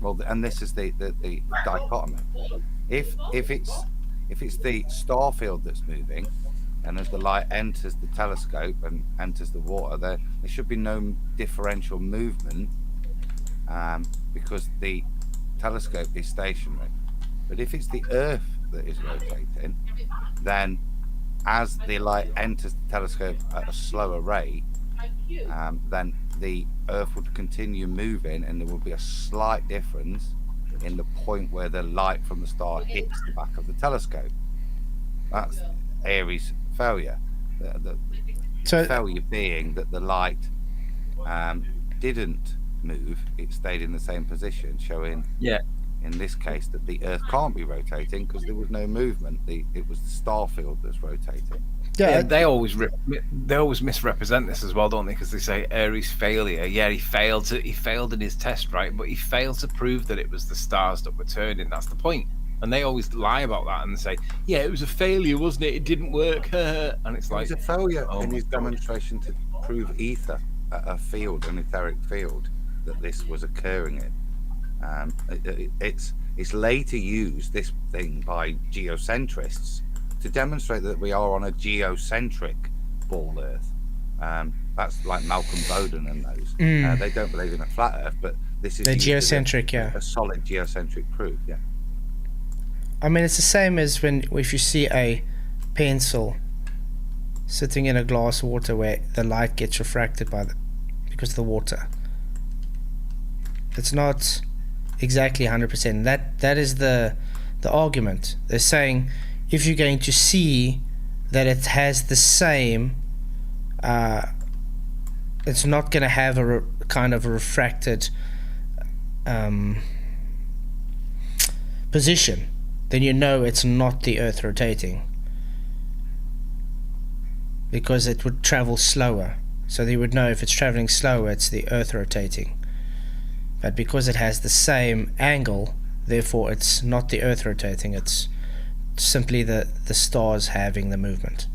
and this is the dichotomy. If it's the star field that's moving, and as the light enters the telescope and enters the water, there should be no differential movement, because the telescope is stationary. But if it's the Earth that is rotating, then as the light enters the telescope at a slower rate, then the Earth would continue moving, and there will be a slight difference in the point where the light from the star hits the back of the telescope. That's Airy's failure. The failure being that the light didn't move; it stayed in the same position, showing in this case that the Earth can't be rotating because there was no movement. It was the star field that's rotating. Yeah, they always misrepresent this as well, don't they? Because they say Airy's failure. Yeah, he failed in his test, right? But he failed to prove that it was the stars that were turning. That's the point. And they always lie about that and say, yeah, it was a failure, wasn't it? It didn't work. And it's like, it was a failure in his demonstration to prove ether, a field, an etheric field, that this was occurring in. It's later used, this thing, by geocentrists to demonstrate that we are on a geocentric ball Earth. That's like Malcolm Bowden and those. They don't believe in a flat Earth, but this is the geocentric, a solid geocentric proof. Yeah. I mean, it's the same as if you see a pencil sitting in a glass of water where the light gets refracted because of the water. It's not exactly 100%. That is the the argument. They're saying if you're going to see that it has the same, it's not going to have a kind of a refracted position, then you know it's not the Earth rotating, because it would travel slower. So they would know if it's traveling slower, it's the Earth rotating. But because it has the same angle, therefore it's not the Earth rotating, it's simply the stars having the movement.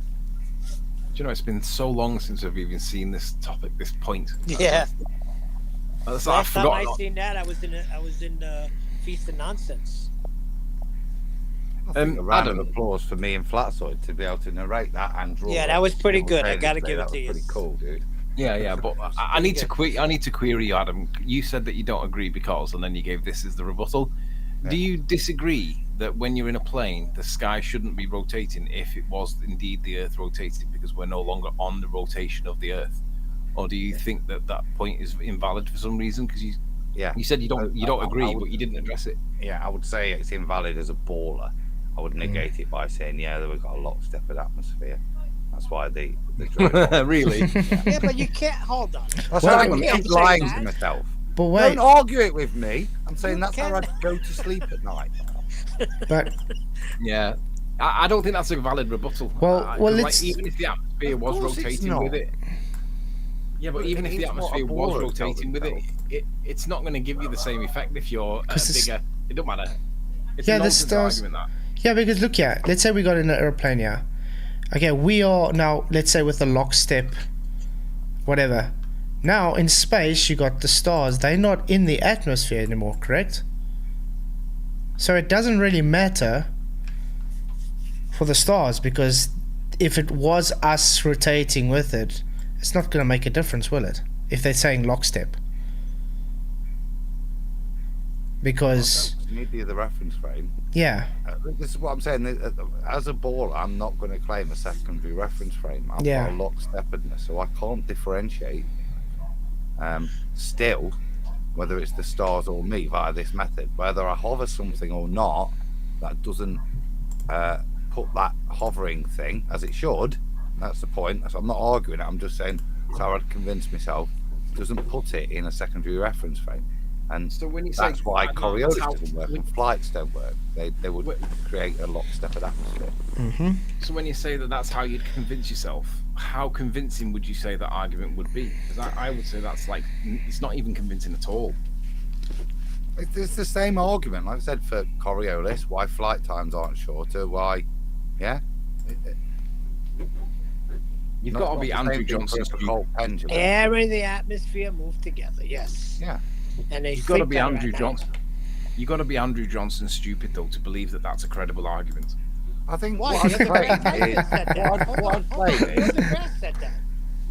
Do you know, it's been so long since I've even seen this topic, this point. Yeah. That's Last time I forgot. seen that, I was in Feast of Nonsense. I think a round Adam. of applause for me and Flatzoid to be able to narrate that and draw. Yeah, it. that was pretty It good. I really gotta great. give it That to was you. Pretty cool, dude. Yeah, but I need to query you, Adam. You said that you don't agree because, and then you gave this as the rebuttal. Yeah. Do you disagree that when you're in a plane, the sky shouldn't be rotating if it was indeed the Earth rotating, because we're no longer on the rotation of the Earth? Or do you think that that point is invalid for some reason? Because you said you don't agree, but you didn't address it. Yeah, I would say it's invalid as a baller. I would negate it by saying, yeah, we've got a lockstep of atmosphere. That's why the Really? Yeah, but you can't. Hold on. That's Well, how I you can't keep say lying that. to myself. But wait, Don't argue it with me. I'm saying You that's how I can- go to sleep at night. but Yeah. I don't think that's a valid rebuttal. Well, 'Cause, let's- even if the atmosphere Of was course it's rotating not. with it. Yeah, but But even if it's the what a atmosphere was baller rotating with tells it's not going to give you the same effect if you're 'Cause it's- bigger. It don't matter. It's Yeah, a the nonsense stars- argument, that. yeah, because look here, let's say we got in an airplane here. Okay, we are now, let's say with the lockstep, whatever. Now in space you got the stars, they're not in the atmosphere anymore, correct? So it doesn't really matter for the stars, because if it was us rotating with it, it's not going to make a difference, will it? If they're saying lockstep. Because, You need the reference frame. yeah, This is what I'm saying. As a baller, I'm not going to claim a secondary reference frame. I've Yeah. got a lockstepedness, so I can't differentiate. Still, whether it's the stars or me via this method, whether I hover something or not, that doesn't put that hovering thing as it should. That's the point. So I'm not arguing it. I'm just saying that's how I'd convince myself. Doesn't put it in a secondary reference frame. And So when you that's say why that's Coriolis how- doesn't work and flights don't work. They would create a lockstep of atmosphere. So when you say that that's how you'd convince yourself, how convincing would you say that argument would be? Because I would say that's like, it's not even convincing at all. It's the same argument, like I said, for Coriolis, why flight times aren't shorter, why, yeah. You've Not- got to not be the Andrew same thing for Johnson. a Colt pendulum. Air and the atmosphere move together. Yes. Yeah. And they You've got to sleep be better Andrew at night. Johnson. You've got to be Andrew Johnson stupid though to believe that that's a credible argument. I think Why? what I'd Neil claim deGrasse is, Tyson said that. what Hold I'd on. claim Neil is, deGrasse said that.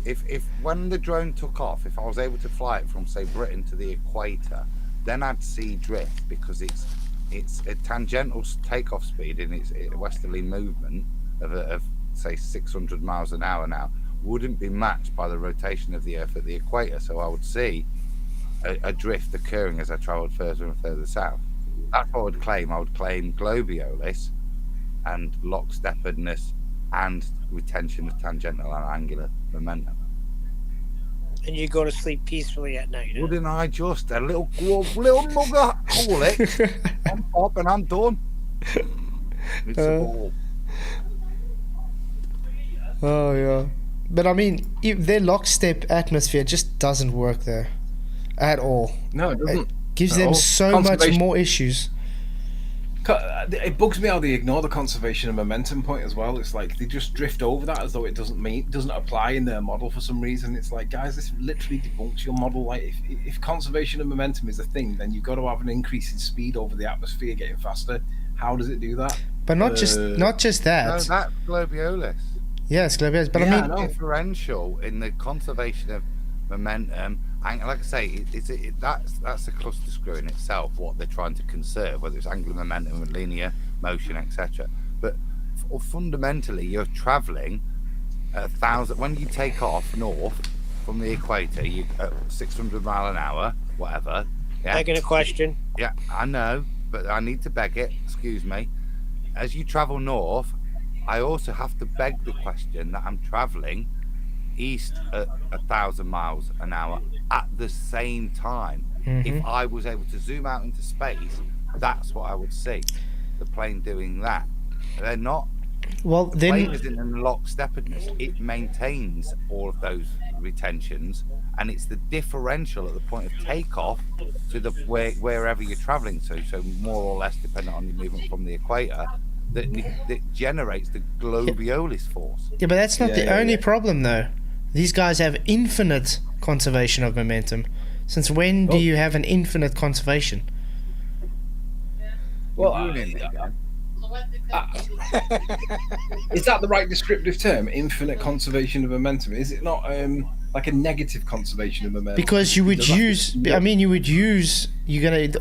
if when the drone took off, if I was able to fly it from say Britain to the equator, then I'd see drift because it's a tangential takeoff speed in its westerly movement of say 600 miles an hour now wouldn't be matched by the rotation of the Earth at the equator. So I would see a drift occurring as I travelled further and further south. That's what I would claim. I would claim globiolis and lockstepedness and retention of tangential and angular momentum. And you go to sleep peacefully at night. Huh? Wouldn't I just a little mugger hole it on top and I'm done. It's a ball. oh yeah. But I mean, if their lockstep atmosphere just doesn't work there at all. No, it doesn't. Gives At them all. so much Conservation- more issues. It bugs me how they ignore the conservation and momentum point as well. It's like they just drift over that as though it doesn't apply in their model for some reason. It's like, guys, this literally debunks your model. Like, if conservation and momentum is a thing, then you've got to have an increase in speed over the atmosphere getting faster. How does it do that? But not just No, that. that's globiolis. Yes, globiolis. But Yeah, I mean, I know. Differential in the conservation of momentum, and like I say, that's a cluster screw in itself. What they're trying to conserve, whether it's angular momentum and linear motion, etc. But fundamentally, you're travelling at 1,000. When you take off north from the equator, you at 600 mile an hour, whatever. Yeah, Making a question. yeah, I know. but I need to beg it. Excuse me. As you travel north, I also have to beg the question that I'm traveling east at 1,000 miles an hour at the same time. If I was able to zoom out into space, that's what I would see. The plane doing that. They're not. Well, The then plane isn't in lockstepedness. It maintains all of those retentions, and it's the differential at the point of takeoff to the wherever you're traveling to. So more or less dependent on your movement from the equator, that generates the globiolis force. yeah, but that's not the only problem, though. These guys have infinite conservation of momentum. Since when do you have an infinite conservation? Well, is that the right descriptive term? Infinite conservation of momentum? Is it not like a negative conservation of momentum? Because you would use, I mean, you would use, you're gonna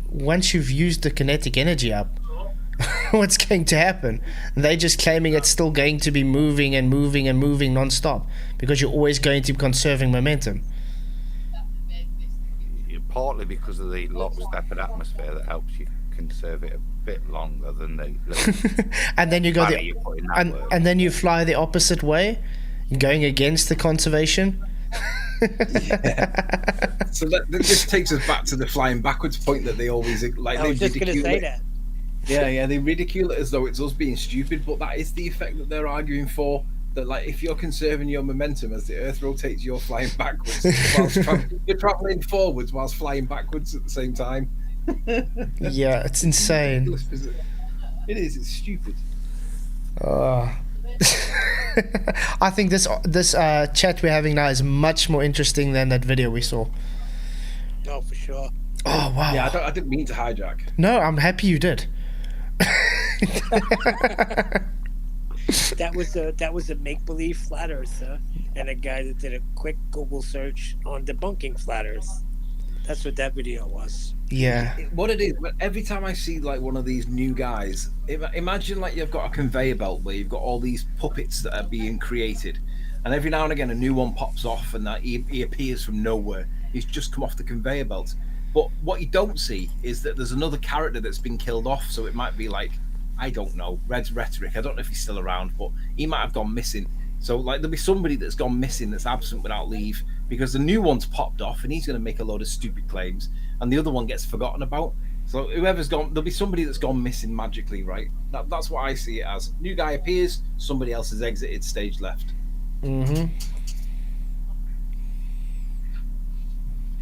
once you've used the kinetic energy up, what's going to happen? They're just claiming it's still going to be moving and moving and moving non-stop because you're always going to be conserving momentum. Partly because of the locksteped atmosphere that helps you conserve it a bit longer than the and then you go and then you fly the opposite way, going against the conservation. So this takes us back to the flying backwards point that they always like. I was just going to say that. Yeah, they ridicule it as though it's us being stupid, but that is the effect that they're arguing for. That like if you're conserving your momentum as the Earth rotates, you're flying backwards. You're traveling forwards whilst flying backwards at the same time. Yeah, it's insane. It is. It's stupid. I think this chat we're having now is much more interesting than that video we saw. Oh, for sure. Oh wow. Yeah, I didn't mean to hijack. No, I'm happy you did. That was a make-believe flat earther and a guy that did a quick Google search on debunking flat earth. That's what that video was. Yeah. What it is, every time I see like one of these new guys, imagine like you've got a conveyor belt where you've got all these puppets that are being created, and every now and again a new one pops off and that he appears from nowhere. He's just come off the conveyor belt. But what you don't see is that there's another character that's been killed off, so it might be like, I don't know, Red's Rhetoric. I don't know if he's still around, but he might have gone missing. So like there'll be somebody that's gone missing that's absent without leave because the new one's popped off and he's going to make a load of stupid claims and the other one gets forgotten about. So whoever's gone, there'll be somebody that's gone missing magically, right? That's what I see it as. New guy appears, somebody else has exited stage left. Mm-hmm.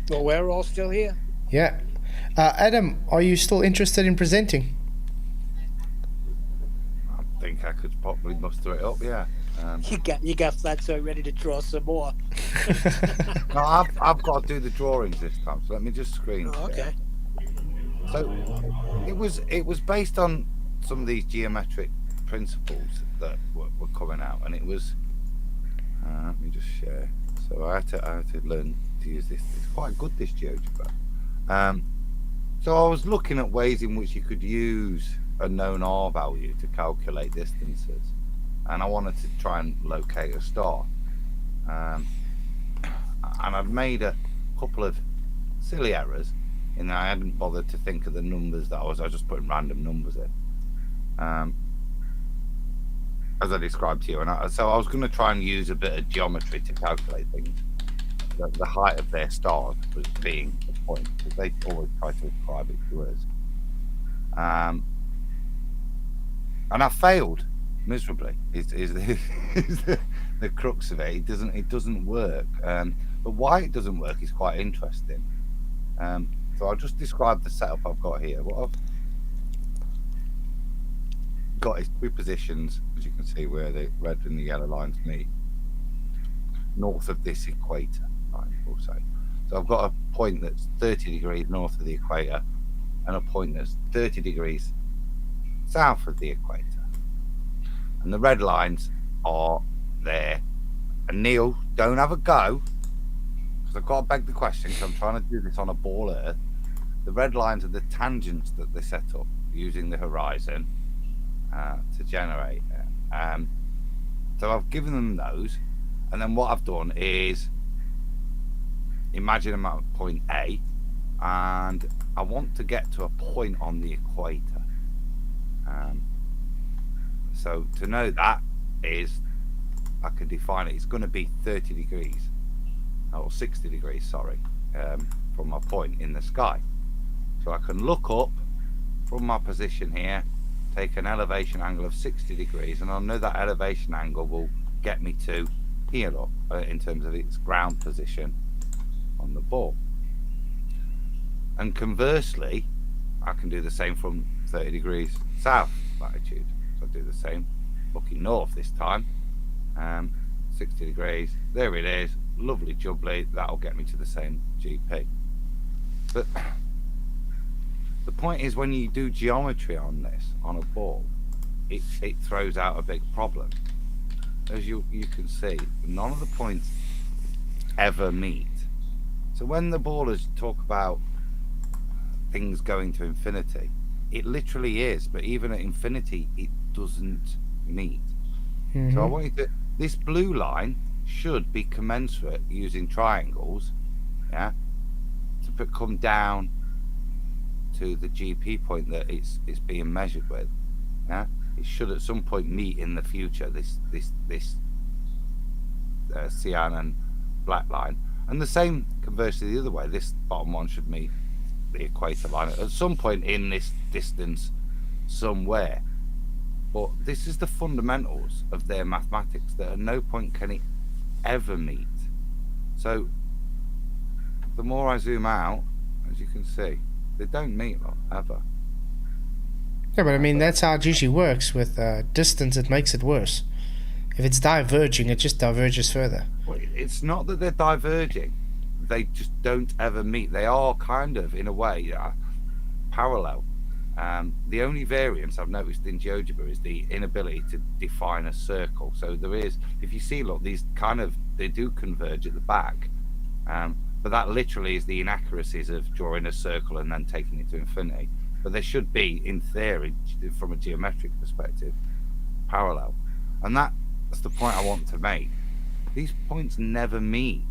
Well, we're all still here. Yeah. Adam, are you still interested in presenting? I think I could probably muster it up, yeah. You got Flatzoid ready to draw some more. No, I've got to do the drawings this time, so let me just screen share. Okay. So it was based on some of these geometric principles that were coming out, and it was let me just share. So I had to learn to use this. It's quite good, this GeoGebra. So I was looking at ways in which you could use a known R value to calculate distances, and I wanted to try and locate a star. And I've made a couple of silly errors in that I hadn't bothered to think of the numbers that I was just putting random numbers in, as I described to you. And so I was going to try and use a bit of geometry to calculate things. The height of their stars was being the point, because they always try to ascribe it to us. And I failed miserably. Is the crux of it. It doesn't work. But why it doesn't work is quite interesting. So I'll just describe the setup I've got here. What I've got is two positions, as you can see, where the red and the yellow lines meet, north of this equator line, we'll say. So I've got a point that's 30 degrees north of the equator and a point that's 30 degrees south of the equator. And the red lines are there. And Neil, don't have a go, because I've got to beg the question, because I'm trying to do this on a ball Earth. The red lines are the tangents that they set up using the horizon to generate it. So I've given them those, and then what I've done is imagine I'm at point A, and I want to get to a point on the equator. So to know that is, I can define it. It's going to be 30 degrees, or 60 degrees, sorry, from my point in the sky. So I can look up from my position here, take an elevation angle of 60 degrees, and I'll know that elevation angle will get me to here, look, in terms of its ground position on the ball. And conversely, I can do the same from 30 degrees south latitude. So I'll do the same, looking north this time. 60 degrees, there it is, lovely jubbly, that'll get me to the same GP. But the point is, when you do geometry on this, on a ball, it throws out a big problem. As you can see, none of the points ever meet. So when the ballers talk about things going to infinity, it literally is, but even at infinity, it doesn't meet. So I want you to, this blue line should be commensurate using triangles, yeah, to come down to the GP point that it's being measured with. Yeah, it should at some point meet in the future, this cyan and black line, and the same conversely the other way. This bottom one should meet the equator line at some point in this distance somewhere. But this is the fundamentals of their mathematics that at no point can it ever meet. So the more I zoom out, as you can see, they don't meet ever. Yeah, but I mean, that's how it usually works. With distance, it makes it worse. If it's diverging, it just diverges further. Well, it's not that they're diverging. They just don't ever meet. They are kind of, in a way, parallel. The only variance I've noticed in GeoGebra is the inability to define a circle. So there is, if you see, look, these kind of, they do converge at the back. But that literally is the inaccuracies of drawing a circle and then taking it to infinity. But there should be, in theory, from a geometric perspective, parallel. And that's the point I want to make. These points never meet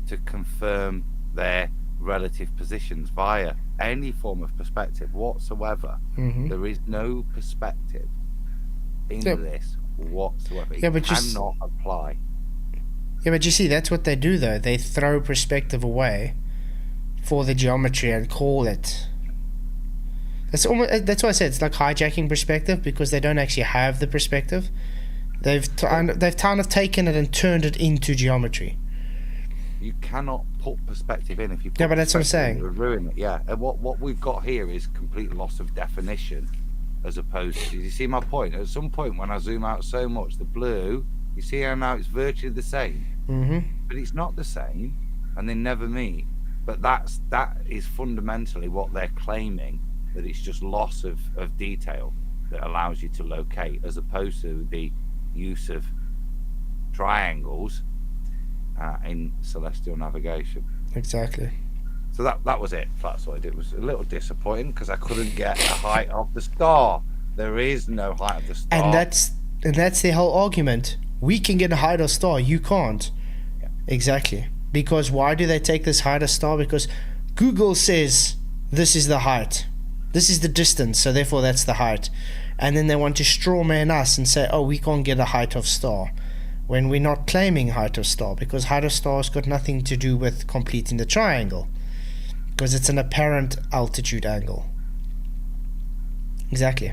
to confirm their relative positions via any form of perspective whatsoever. There is no perspective in this whatsoever. It cannot apply. Yeah, but you see, that's what they do, though. They throw perspective away for the geometry and call it. That's why I said it's like hijacking perspective, because they don't actually have the perspective. They've kind of taken it and turned it into geometry. You cannot put perspective in if you put but that's what I'm saying. It would ruin it. Yeah, and what we've got here is complete loss of definition, as opposed to, you see my point? At some point when I zoom out so much, the blue, you see how now it's virtually the same, but it's not the same, and they never meet. But that is fundamentally what they're claiming, that it's just loss of detail that allows you to locate, as opposed to the use of triangles in celestial navigation. Exactly. So that was it, Flatzoid. It was a little disappointing because I couldn't get the height of the star. There is no height of the star. And that's the whole argument. We can get a height of star, you can't. Yeah. Exactly. Because why do they take this height of star? Because Google says this is the height. This is the distance, so therefore that's the height. And then they want to strawman us and say, oh, we can't get a height of star, when we're not claiming height of star, because height of star has got nothing to do with completing the triangle, because it's an apparent altitude angle. Exactly.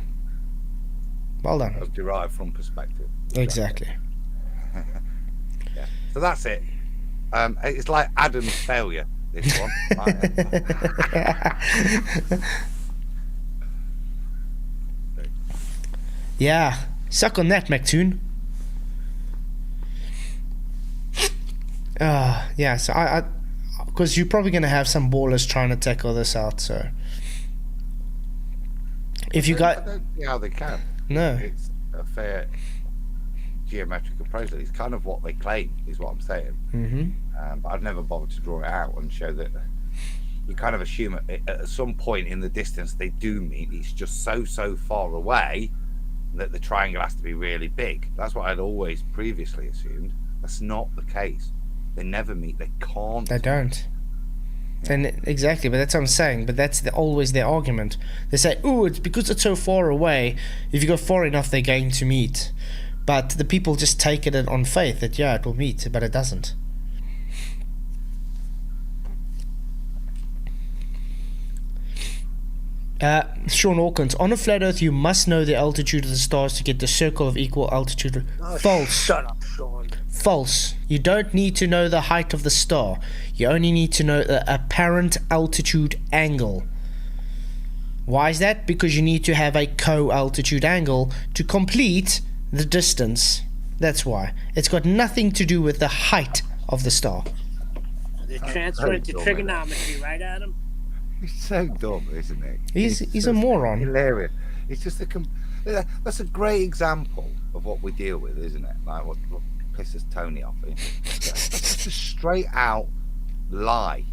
Well done. That's derived from perspective. Exactly. Yeah. So that's it. It's like Adam's failure, this one. Yeah. Suck on that, McToon. Yeah, so I because you're probably going to have some ballers trying to tackle this out, so if you got... I don't see how they can. No. It's a fair geometric approach. It's kind of what they claim, is what I'm saying. But I've never bothered to draw it out and show that you kind of assume at some point in the distance they do meet. It's just so far away that the triangle has to be really big. That's what I'd always previously assumed. That's not the case. They never meet. They can't. They don't. And exactly, but that's what I'm saying. But that's always their argument. They say, "Oh, it's because it's so far away. If you go far enough, they're going to meet." But the people just take it on faith that yeah, it will meet, but it doesn't. Sean Hawkins, on a flat Earth, you must know the altitude of the stars to get the circle of equal altitude. Oh, False. Shut up, Sean. False. You don't need to know the height of the star. You only need to know the apparent altitude angle. Why is that? Because you need to have a co-altitude angle to complete the distance. That's why. It's got nothing to do with the height of the star. They're transferring to trigonometry, right, Adam? He's so dumb, isn't he? He's a moron. Hilarious. It's just that's a great example of what we deal with, isn't it? Like what pisses Tony off. That's just a straight out lie.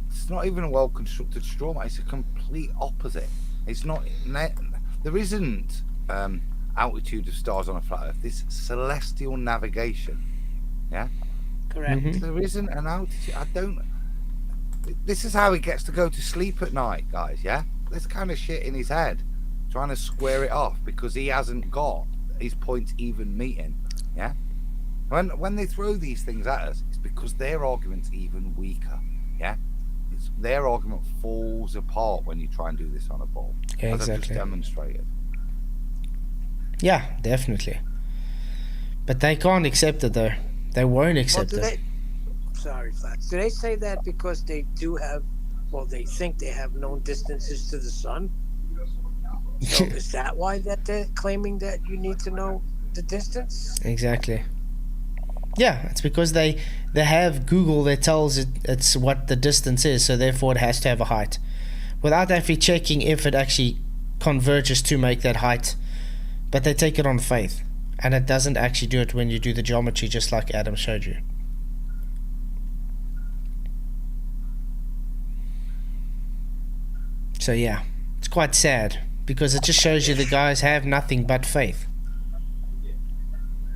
It's not even a well constructed straw man. It's a complete opposite. It's not. There isn't altitude of stars on a flat Earth. This celestial navigation. Yeah. Correct. Mm-hmm. There isn't an altitude. This is how he gets to go to sleep at night, guys. Yeah, this kind of shit in his head, trying to square it off because he hasn't got his points even meeting. Yeah, when they throw these things at us, it's because their argument's even weaker. Yeah, their argument falls apart when you try and do this on a ball, Yeah, as I've just exactly. demonstrated. Yeah, definitely. But they can't accept it though. They won't accept it. Sorry, Flats. Do they say that because they do have, well, they think they have known distances to the sun? So is that why that they're claiming that you need to know the distance? Exactly. Yeah, it's because they have Google that tells it it's what the distance is, so therefore it has to have a height, without actually checking if it actually converges to make that height. But they take it on faith, and it doesn't actually do it when you do the geometry, just like Adam showed you. So yeah, it's quite sad because it just shows you the guys have nothing but faith.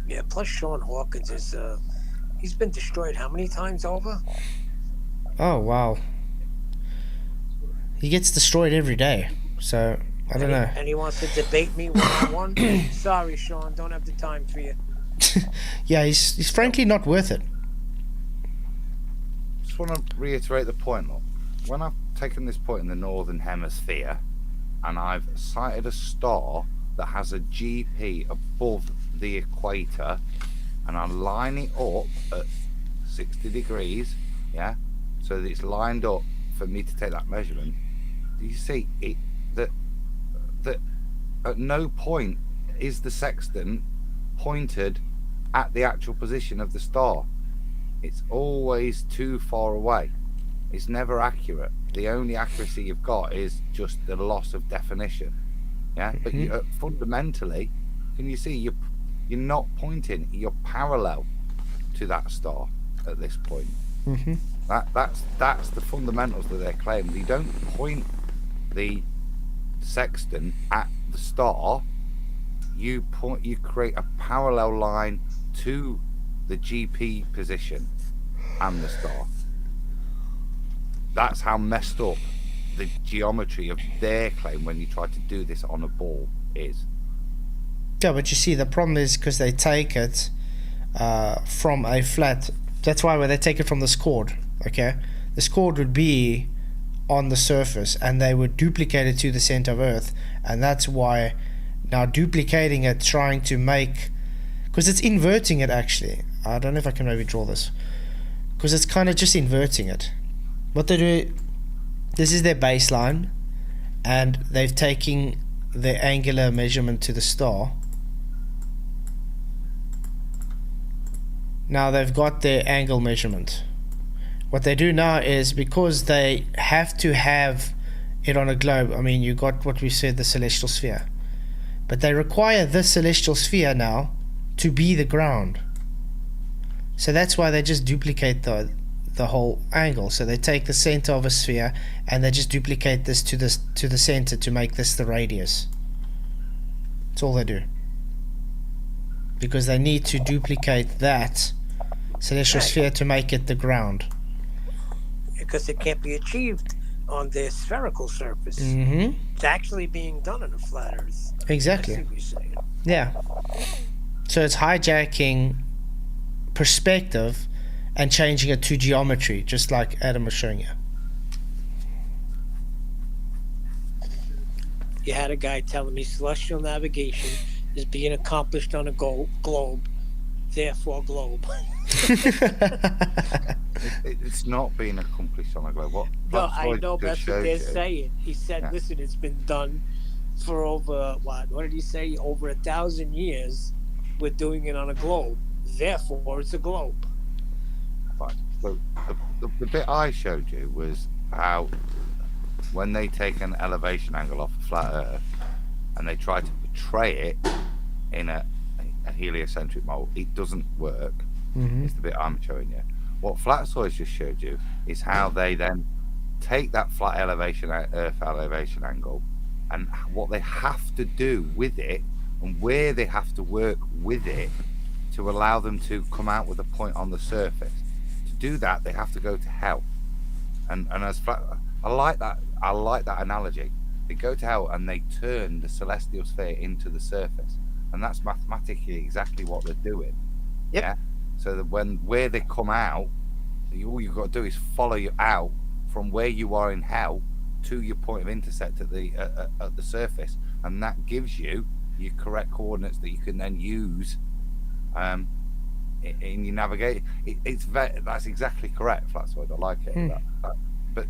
Yeah, plus Sean Hawkins is, he's been destroyed how many times over? Oh wow. He gets destroyed every day, so I don't know. And he wants to debate me one-on-one? Sorry, Sean, don't have the time for you. Yeah, he's frankly not worth it. Just want to reiterate the point, look. When I've taken this point in the northern hemisphere and I've sighted a star that has a GP above the equator and I line it up at 60 degrees, yeah, so that it's lined up for me to take that measurement, do you see it that at no point is the sextant pointed at the actual position of the star? It's always too far away. It's never accurate. The only accuracy you've got is just the loss of definition. Yeah, but fundamentally, can you see you're not pointing? You're parallel to that star at this point. Mm-hmm. That's the fundamentals that they're claiming. You don't point the sextant at the star. You create a parallel line to the GP position and the star. That's how messed up the geometry of their claim when you try to do this on a ball is. Yeah, but you see, the problem is because they take it from a flat. That's why when they take it from the scored, okay? The scored would be on the surface and they would duplicate it to the center of Earth. And that's why now duplicating it, trying to make... Because it's inverting it actually. I don't know if I can maybe draw this. Because it's kind of just inverting it. What they do, this is their baseline, and they've taken the angular measurement to the star. Now they've got their angle measurement. What they do now is, because they have to have it on a globe, I mean, you got what we said, the celestial sphere. But they require this celestial sphere now to be the ground. So that's why they just duplicate the whole angle. So they take the center of a sphere and they just duplicate this to the center to make this the radius. That's all they do, because they need to duplicate that celestial sphere to make it the ground. because it can't be achieved on the spherical surface. Mm-hmm. It's actually being done on a flat Earth. I Exactly. see what you're saying. Yeah. So it's hijacking perspective and changing it to geometry, just like Adam was showing you. You had a guy telling me celestial navigation is being accomplished on a globe, therefore globe. It's not being accomplished on a globe. What No, I Flatzoid know, but just that's what they're showed you- saying. He said, Yeah. listen, it's been done for over, what did he say? Over 1,000 years. We're doing it on a globe. Therefore, it's a globe. Fine. So the bit I showed you was how when they take an elevation angle off a flat Earth and they try to portray it in a heliocentric model, it doesn't work. Mm-hmm. It's the bit I'm showing you. What Flatzoid just showed you is how they then take that flat elevation, Earth elevation angle, and what they have to do with it and where they have to work with it to allow them to come out with a point on the surface. To do that, they have to go to hell. And as I like that analogy. They go to hell and they turn the celestial sphere into the surface, and that's mathematically exactly what they're doing. Yep. Yeah. So that where they come out, all you've got to do is follow you out from where you are in hell to your point of intersect at the surface, and that gives you your correct coordinates that you can then use in your navigation. That's exactly correct, Flatzoid. I like it. But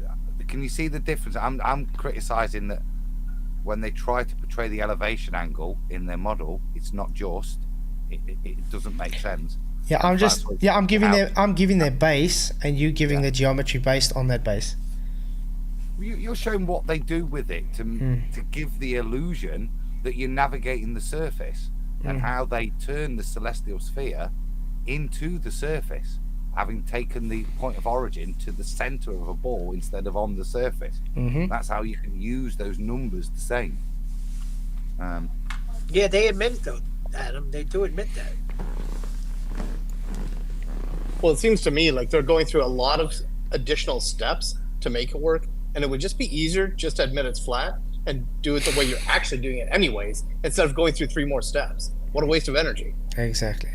can you see the difference? I'm criticizing that when they try to portray the elevation angle in their model, it's not just. It doesn't make sense. Yeah, I'm giving their base, and you giving the geometry based on that base. You're showing what they do with it to give the illusion that you're navigating the surface, and how they turn the celestial sphere into the surface, having taken the point of origin to the center of a ball instead of on the surface. Mm-hmm. That's how you can use those numbers the same. Yeah, they admit it though, Adam. They do admit that. Well, it seems to me like they're going through a lot of additional steps to make it work, and it would just be easier just to admit it's flat and do it the way you're actually doing it anyways, instead of going through 3 more steps. What a waste of energy. Exactly.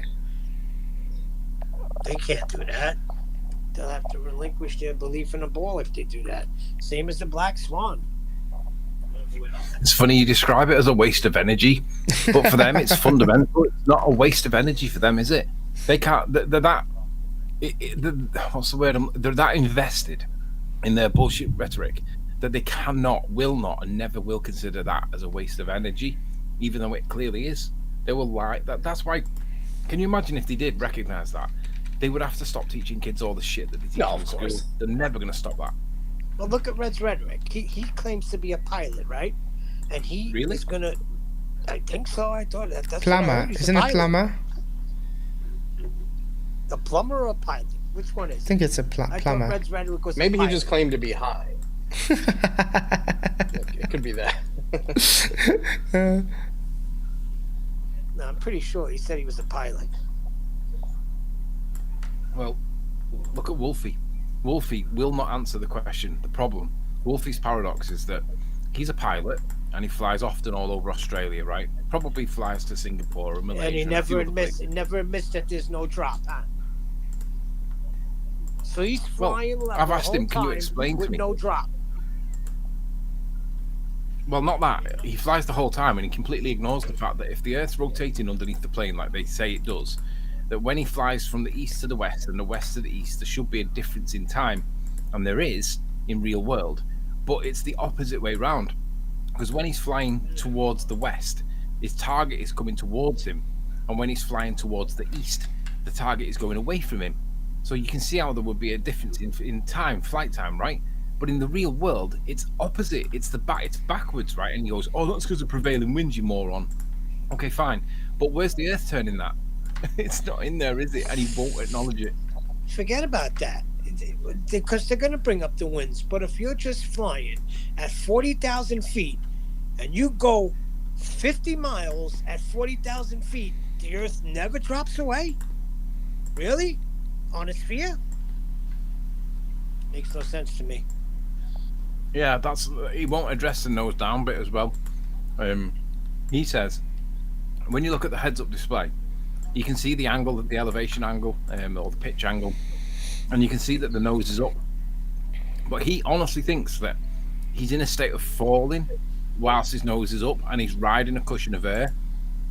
They can't do that. They'll have to relinquish their belief in a ball if they do that. Same as the black swan. It's funny you describe it as a waste of energy, but for them it's fundamental. It's not a waste of energy for them, is it? They can't. They're that. What's the word? They're that invested in their bullshit rhetoric that they cannot, will not, and never will consider that as a waste of energy, even though it clearly is. They will lie. That's why. Can you imagine if they did recognize that? They would have to stop teaching kids all the shit that they teach in school. They're never going to stop that. Well, look at Red's rhetoric. He claims to be a pilot, right? And he is going to... I think so. I thought that's plumber. Isn't it plumber? A plumber or a pilot? Which one is it? I think it's a plumber. Red's rhetoric was Maybe a he pilot. just claimed to be high. It could be that. No, I'm pretty sure he said he was a pilot. Well, look at Wolfie. Wolfie will not answer the question. The problem, Wolfie's paradox is that he's a pilot and he flies often all over Australia, right? Probably flies to Singapore or Malaysia. And he a never few other admits places. that there's no drop, huh? So he's flying level I've asked the him, whole can you time explain to with me? no drop. Well, not that. He flies the whole time and he completely ignores the fact that if the Earth's rotating underneath the plane like they say it does, that when he flies from the east to the west and the west to the east, there should be a difference in time. And there is in real world. But it's the opposite way round. Because when he's flying towards the west, his target is coming towards him. And when he's flying towards the east, the target is going away from him. So you can see how there would be a difference in time, flight time, right? But in the real world, it's opposite. It's backwards, right? And he goes, oh, that's because of prevailing winds, you moron. Okay, fine. But where's the Earth turning that? It's not in there, is it? And he won't acknowledge it. Forget about that. Because they're going to bring up the winds. But if you're just flying at 40,000 feet and you go 50 miles at 40,000 feet, the Earth never drops away? Really? On a sphere? Makes no sense to me. Yeah, he won't address the nose down bit as well. He says when you look at the heads-up display, you can see the angle, the elevation angle, or the pitch angle, and you can see that the nose is up. But he honestly thinks that he's in a state of falling whilst his nose is up, and he's riding a cushion of air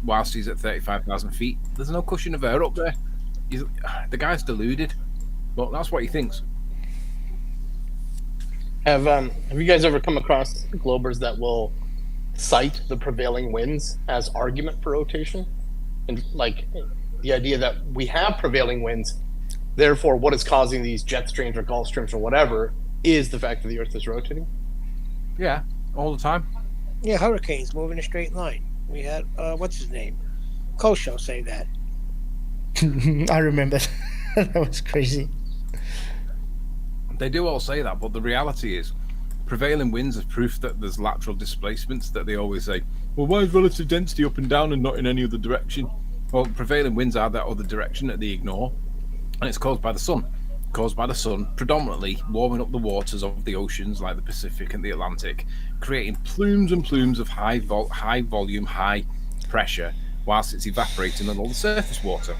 whilst he's at 35,000 feet. There's no cushion of air up there. The guy's deluded, but that's what he thinks. Have you guys ever come across globers that will cite the prevailing winds as argument for rotation? And like the idea that we have prevailing winds, therefore what is causing these jet streams or Gulf streams or whatever is the fact that the Earth is rotating? Yeah, all the time. Yeah, hurricanes move in a straight line. We had, what's his name? Kosho say that. I remember. That was crazy. They do all say that, but the reality is prevailing winds is proof that there's lateral displacements that they always say, well, why is relative density up and down and not in any other direction? Well, prevailing winds are that other direction that they ignore, and it's caused by the sun. Caused by the sun, predominantly warming up the waters of the oceans like the Pacific and the Atlantic, creating plumes and plumes of high volume, high pressure, whilst it's evaporating on all the surface water.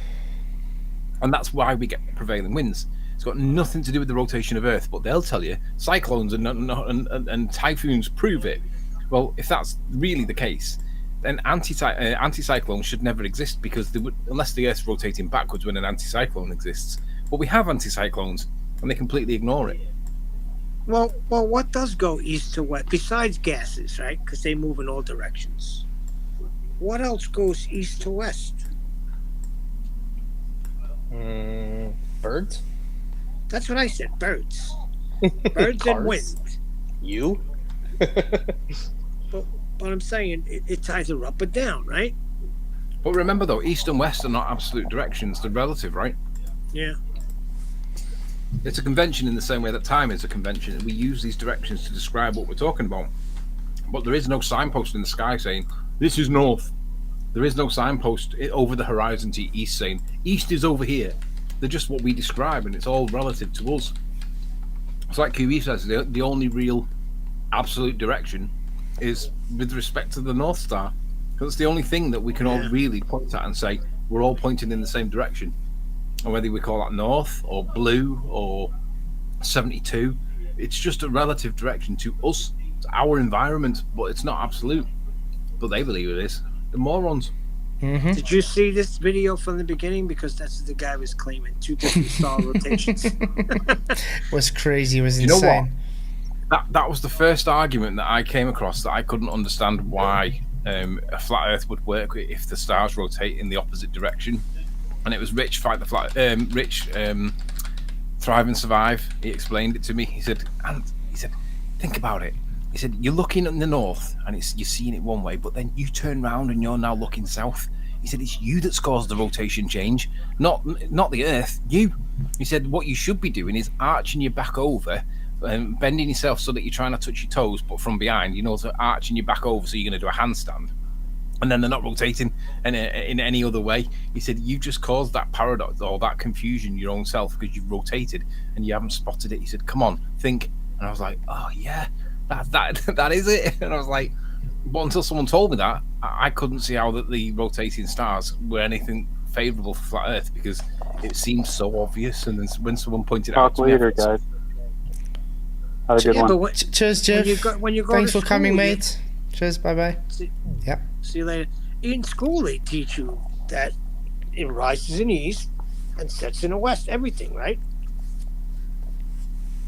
And that's why we get prevailing winds. It's got nothing to do with the rotation of Earth, but they'll tell you cyclones and typhoons prove it. Well, if that's really the case, then anticyclones should never exist, because unless the Earth's rotating backwards when an anticyclone exists. But we have anticyclones, and they completely ignore it. Well, what does go east to west besides gases, right? Because they move in all directions. What else goes east to west? Birds? That's what I said. Birds. Birds and wind. You? But I'm saying it's either up or down, right? But remember, though, east and west are not absolute directions. They're relative, right? Yeah. It's a convention in the same way that time is a convention. We use these directions to describe what we're talking about. But there is no signpost in the sky saying, this is north. There is no signpost over the horizon to east saying, east is over here. They're just what we describe, and it's all relative to us. It's like QE says, the only real absolute direction is with respect to the North Star. Because it's the only thing that we can all really point at and say, we're all pointing in the same direction. And whether we call that north or blue or 72, it's just a relative direction to us, to our environment, but it's not absolute. But they believe it is. The morons. Mm-hmm. Did you see this video from the beginning? Because that's what the guy was claiming. 2 different star rotations. Was crazy. Was you know insane. What? That was the first argument that I came across that I couldn't understand why a flat Earth would work if the stars rotate in the opposite direction. And it was Rich Fight the Flat. Rich Thrive and Survive. He explained it to me. He said, think about it. He said, you're looking in the north and you're seeing it one way, but then you turn around and you're now looking south. He said, it's you that's caused the rotation change, not the Earth, you. He said, what you should be doing is arching your back over and bending yourself so that you're trying to touch your toes, but from behind, so arching your back over so you're going to do a handstand. And then they're not rotating in any other way. He said, you just caused that paradox or that confusion your own self because you've rotated and you haven't spotted it. He said, come on, think. And I was like, oh, yeah. That is it. And I was like, but until someone told me that, I couldn't see how that the rotating stars were anything favourable for flat Earth, because it seemed so obvious. And then when someone pointed Talk out, later, guys. Have a good one. Cheers, Jeff. When you go Thanks to for coming, school, mate. Cheers. Bye bye. Yep. See you later. In school, they teach you that it rises in the east and sets in the west. Everything, right?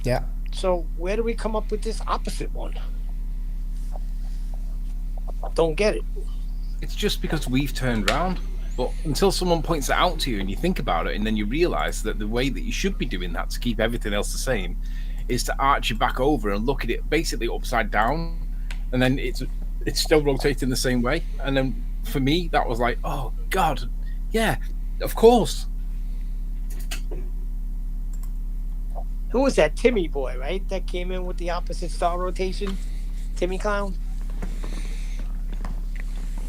Yeah. So where do we come up with this opposite one? Don't get it. it's just because we've turned round. But until someone points it out to you and you think about it, and then you realise that the way that you should be doing that to keep everything else the same is to arch your back over and look at it basically upside down, and then it's still rotating the same way. And then for me, that was like, oh God, yeah, of course. Who was that? Timmy boy, right? That came in with the opposite star rotation? Timmy Clown?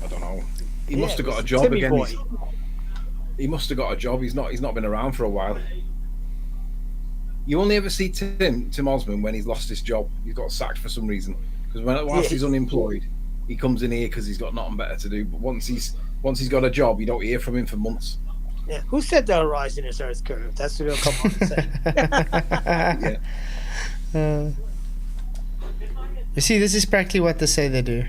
I don't know. He Yeah, must have it got a was job Timmy again. boy. He must have got a job. He's not been around for a while. You only ever see Tim Osmond when he's lost his job. He's got sacked for some reason. Because whilst he's unemployed, he comes in here because he's got nothing better to do. But once he's got a job, you don't hear from him for months. Yeah, who said the horizon is Earth curved? That's what he'll come on and say. Yeah. You see, this is practically what they say they do.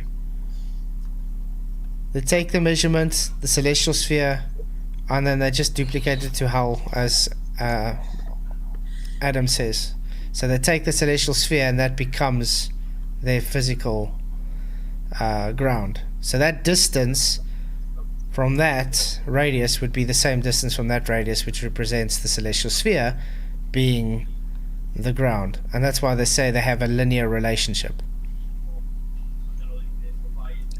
They take the measurement, the celestial sphere, and then they just duplicate it to hell, as Adam says. So they take the celestial sphere, and that becomes their physical ground. So that distance from that radius would be the same distance from that radius, which represents the celestial sphere being the ground. And that's why they say they have a linear relationship.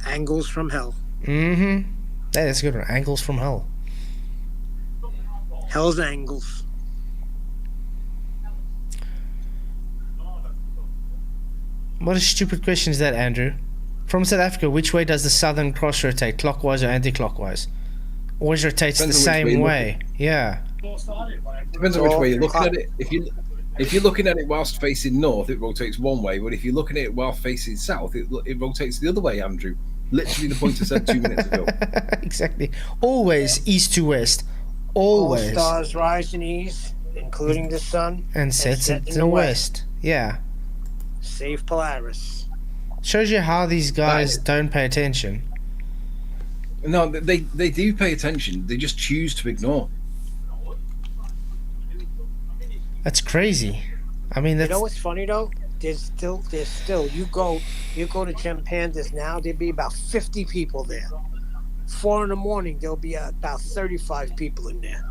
Angles from hell. Mm-hmm. That is a good one. Angles from hell. Hell's angles. What a stupid question is that, Andrew? From South Africa, which way does the Southern Cross rotate? Clockwise or anti-clockwise? Always rotates the same way. Yeah. Depends on which way you're looking at it. If you're looking at it whilst facing north, it rotates one way. But if you're looking at it while facing south, it rotates the other way, Andrew. Literally the point I said 2 minutes ago. Exactly. Always east to west. Always. All stars rise in east, including the sun. And sets in the west. Yeah. Save Polaris. Shows you how these guys don't pay attention. No, they do pay attention. They just choose to ignore. That's crazy. I mean, that's... You know what's funny though? There's still you go to Japan now, there'll be about 50 people there. 4 a.m, there'll be about 35 people in there.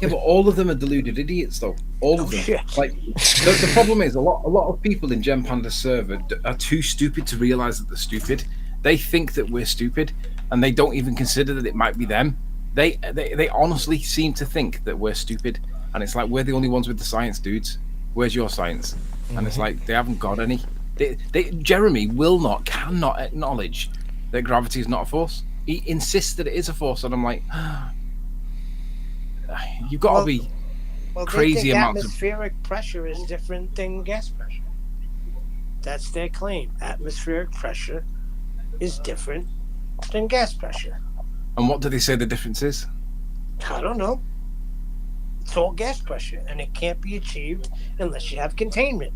Yeah, but all of them are deluded idiots, though. All of them. Shit. Like the problem is a lot of people in Gen Panda's server are too stupid to realize that they're stupid. They think that we're stupid, and they don't even consider that it might be them. They honestly seem to think that we're stupid, and it's like we're the only ones with the science, dudes. Where's your science? And it's like they haven't got any. Jeremy cannot acknowledge that gravity is not a force. He insists that it is a force, and I'm like, you've got to be crazy they think amounts of... atmospheric pressure is different than gas pressure. That's their claim. Atmospheric pressure is different than gas pressure. And what do they say the difference is? I don't know. It's all gas pressure, and it can't be achieved unless you have containment.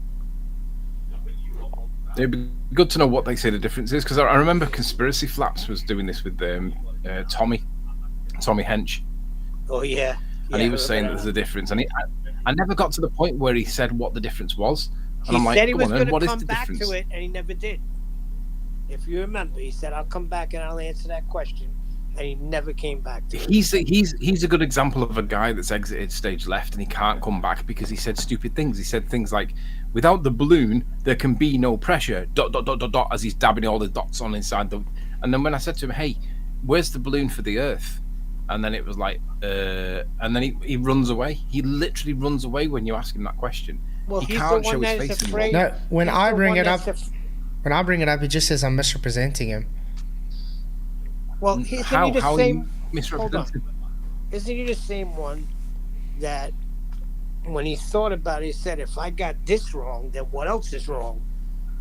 It'd be good to know what they say the difference is, because I remember Conspiracy Flaps was doing this with Tommy Hench. Oh yeah. And he was saying that there's a difference, and I never got to the point where he said what the difference was. And I'm like, he said he was going to come back to it, and he never did. If you remember, he said, "I'll come back and I'll answer that question," and he never came back to it. He's a good example of a guy that's exited stage left, and he can't come back because he said stupid things. He said things like, "Without the balloon, there can be no pressure." ... as he's dabbing all the dots on inside the. And then when I said to him, "Hey, where's the balloon for the Earth?" And then it was like, and then he runs away. He literally runs away when you ask him that question. Well, he he's can't the show one his that is face afraid. anymore. No, when I bring it up, he just says I'm misrepresenting him. Well, isn't he the How same? you misrepresented? Isn't he the same one that when he thought about it, he said, "If I got this wrong, then what else is wrong?"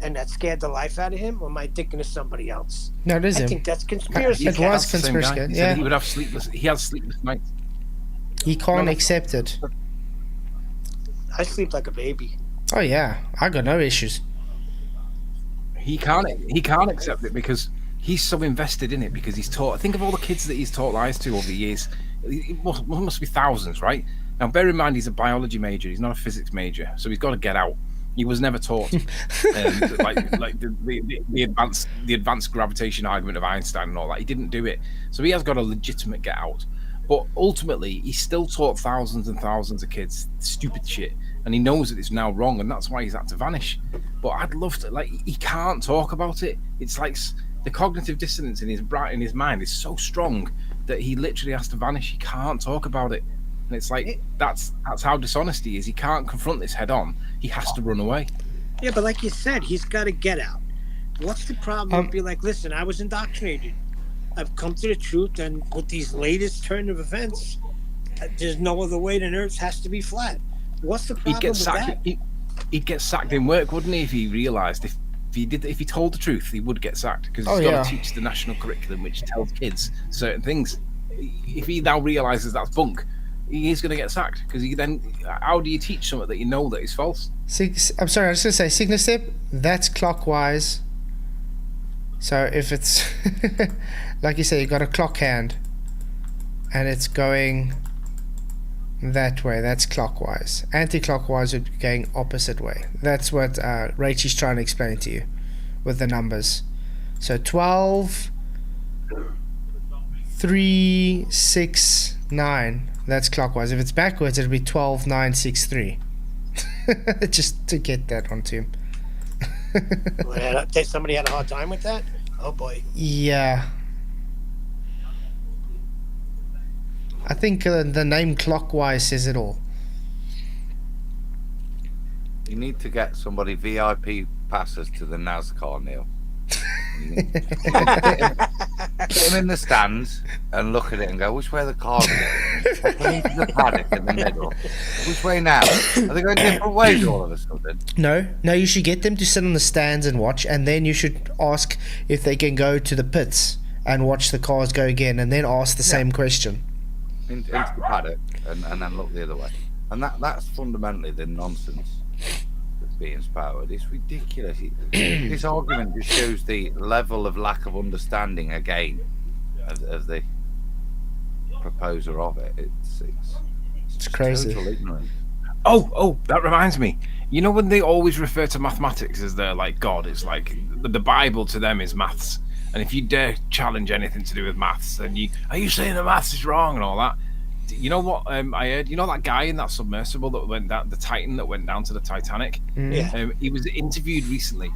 And that scared the life out of him, or am I thinking of somebody else? No, it is him. I think that's conspiracy. It was conspiracy. He Yeah. said he would have sleepless. He has sleepless nights. He can't accept it. I sleep like a baby. Oh yeah, I got no issues. He can't accept it because he's so invested in it, because he's taught. Think of all the kids that he's taught lies to over the years. It must be thousands, right? Now, bear in mind, he's a biology major. He's not a physics major, so he's got to get out. He was never taught like the advanced gravitation argument of Einstein and all that. He didn't do it, so he has got a legitimate get out. But ultimately, he still taught thousands and thousands of kids stupid shit, and he knows that it's now wrong, and that's why he's had to vanish. But I'd love to, he can't talk about it. It's like the cognitive dissonance in his mind is so strong that he literally has to vanish. He can't talk about it. And it's like, that's how dishonest he is. He can't confront this head on. He has to run away. Yeah, but like you said, he's got to get out. What's the problem? Be like, listen, I was indoctrinated. I've come to the truth, and with these latest turn of events, there's no other way than Earth has to be flat. What's the He'd problem get with sacked. that? He'd get sacked in work, wouldn't he? If he realised if he told the truth, he would get sacked because he's got to teach the national curriculum, which tells kids certain things. If he now realises that's bunk, he is going to get sacked because how do you teach something that you know that is false? I'm sorry, I was going to say signal step. That's clockwise. So if it's like you say, you got a clock hand, and it's going that way, that's clockwise. Anti-clockwise would be going opposite way. That's what Raichis trying to explain to you with the numbers. So 12, 3, 6, 9. That's clockwise. If it's backwards, it'll be 12, 9, 6, 3. Just to get that onto him. Somebody had a hard time with that? Oh boy. Yeah. I think the name clockwise says it all. You need to get somebody VIP passes to the NASCAR, Neil. Get him in the stands and look at it and go, which way are the cars going? Take him into the paddock in the middle. Which way now? Are they going different ways all of a sudden? No, you should get them to sit on the stands and watch, and then you should ask if they can go to the pits and watch the cars go again, and then ask the same question. Into the paddock and then look the other way. And that's fundamentally the nonsense that's being spouted. It's ridiculous. This argument just shows the level of lack of understanding again of the proposer of it. It's crazy. Total ignorance. Oh, that reminds me. You know when they always refer to mathematics as their like God, it's like the Bible to them is maths. And if you dare challenge anything to do with maths, then are you saying the maths is wrong and all that? You know what I heard? You know that guy in that submersible that went down, the Titan that went down to the Titanic? Yeah. He was interviewed recently,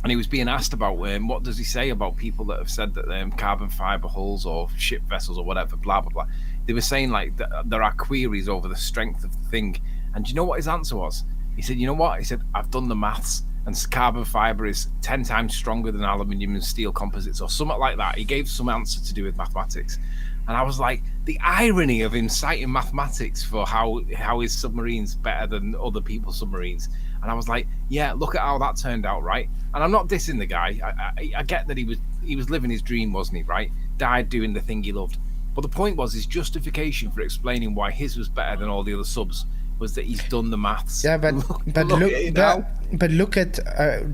and he was being asked about what does he say about people that have said that carbon fiber hulls or ship vessels or whatever, blah blah blah. They were saying like there are queries over the strength of the thing, and do you know what his answer was? He said, "You know what?" He said, "I've done the maths, and carbon fiber is 10 times stronger than aluminium and steel composites," or something like that. He gave some answer to do with mathematics. And I was like, the irony of him citing mathematics for how his submarine's better than other people's submarines. And I was like, yeah, look at how that turned out, right? And I'm not dissing the guy. I get that he was living his dream, wasn't he, right? Died doing the thing he loved. But the point was, his justification for explaining why his was better than all the other subs was that he's done the maths. Yeah, but look at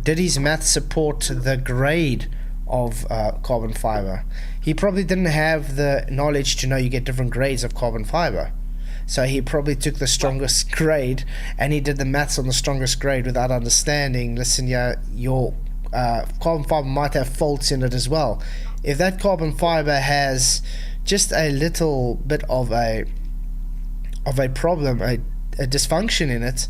did his maths support the grade of carbon fiber? He probably didn't have the knowledge to know you get different grades of carbon fiber, so he probably took the strongest grade and he did the maths on the strongest grade without understanding. Listen, yeah, your carbon fiber might have faults in it as well. If that carbon fiber has just a little bit of a problem, a dysfunction in it,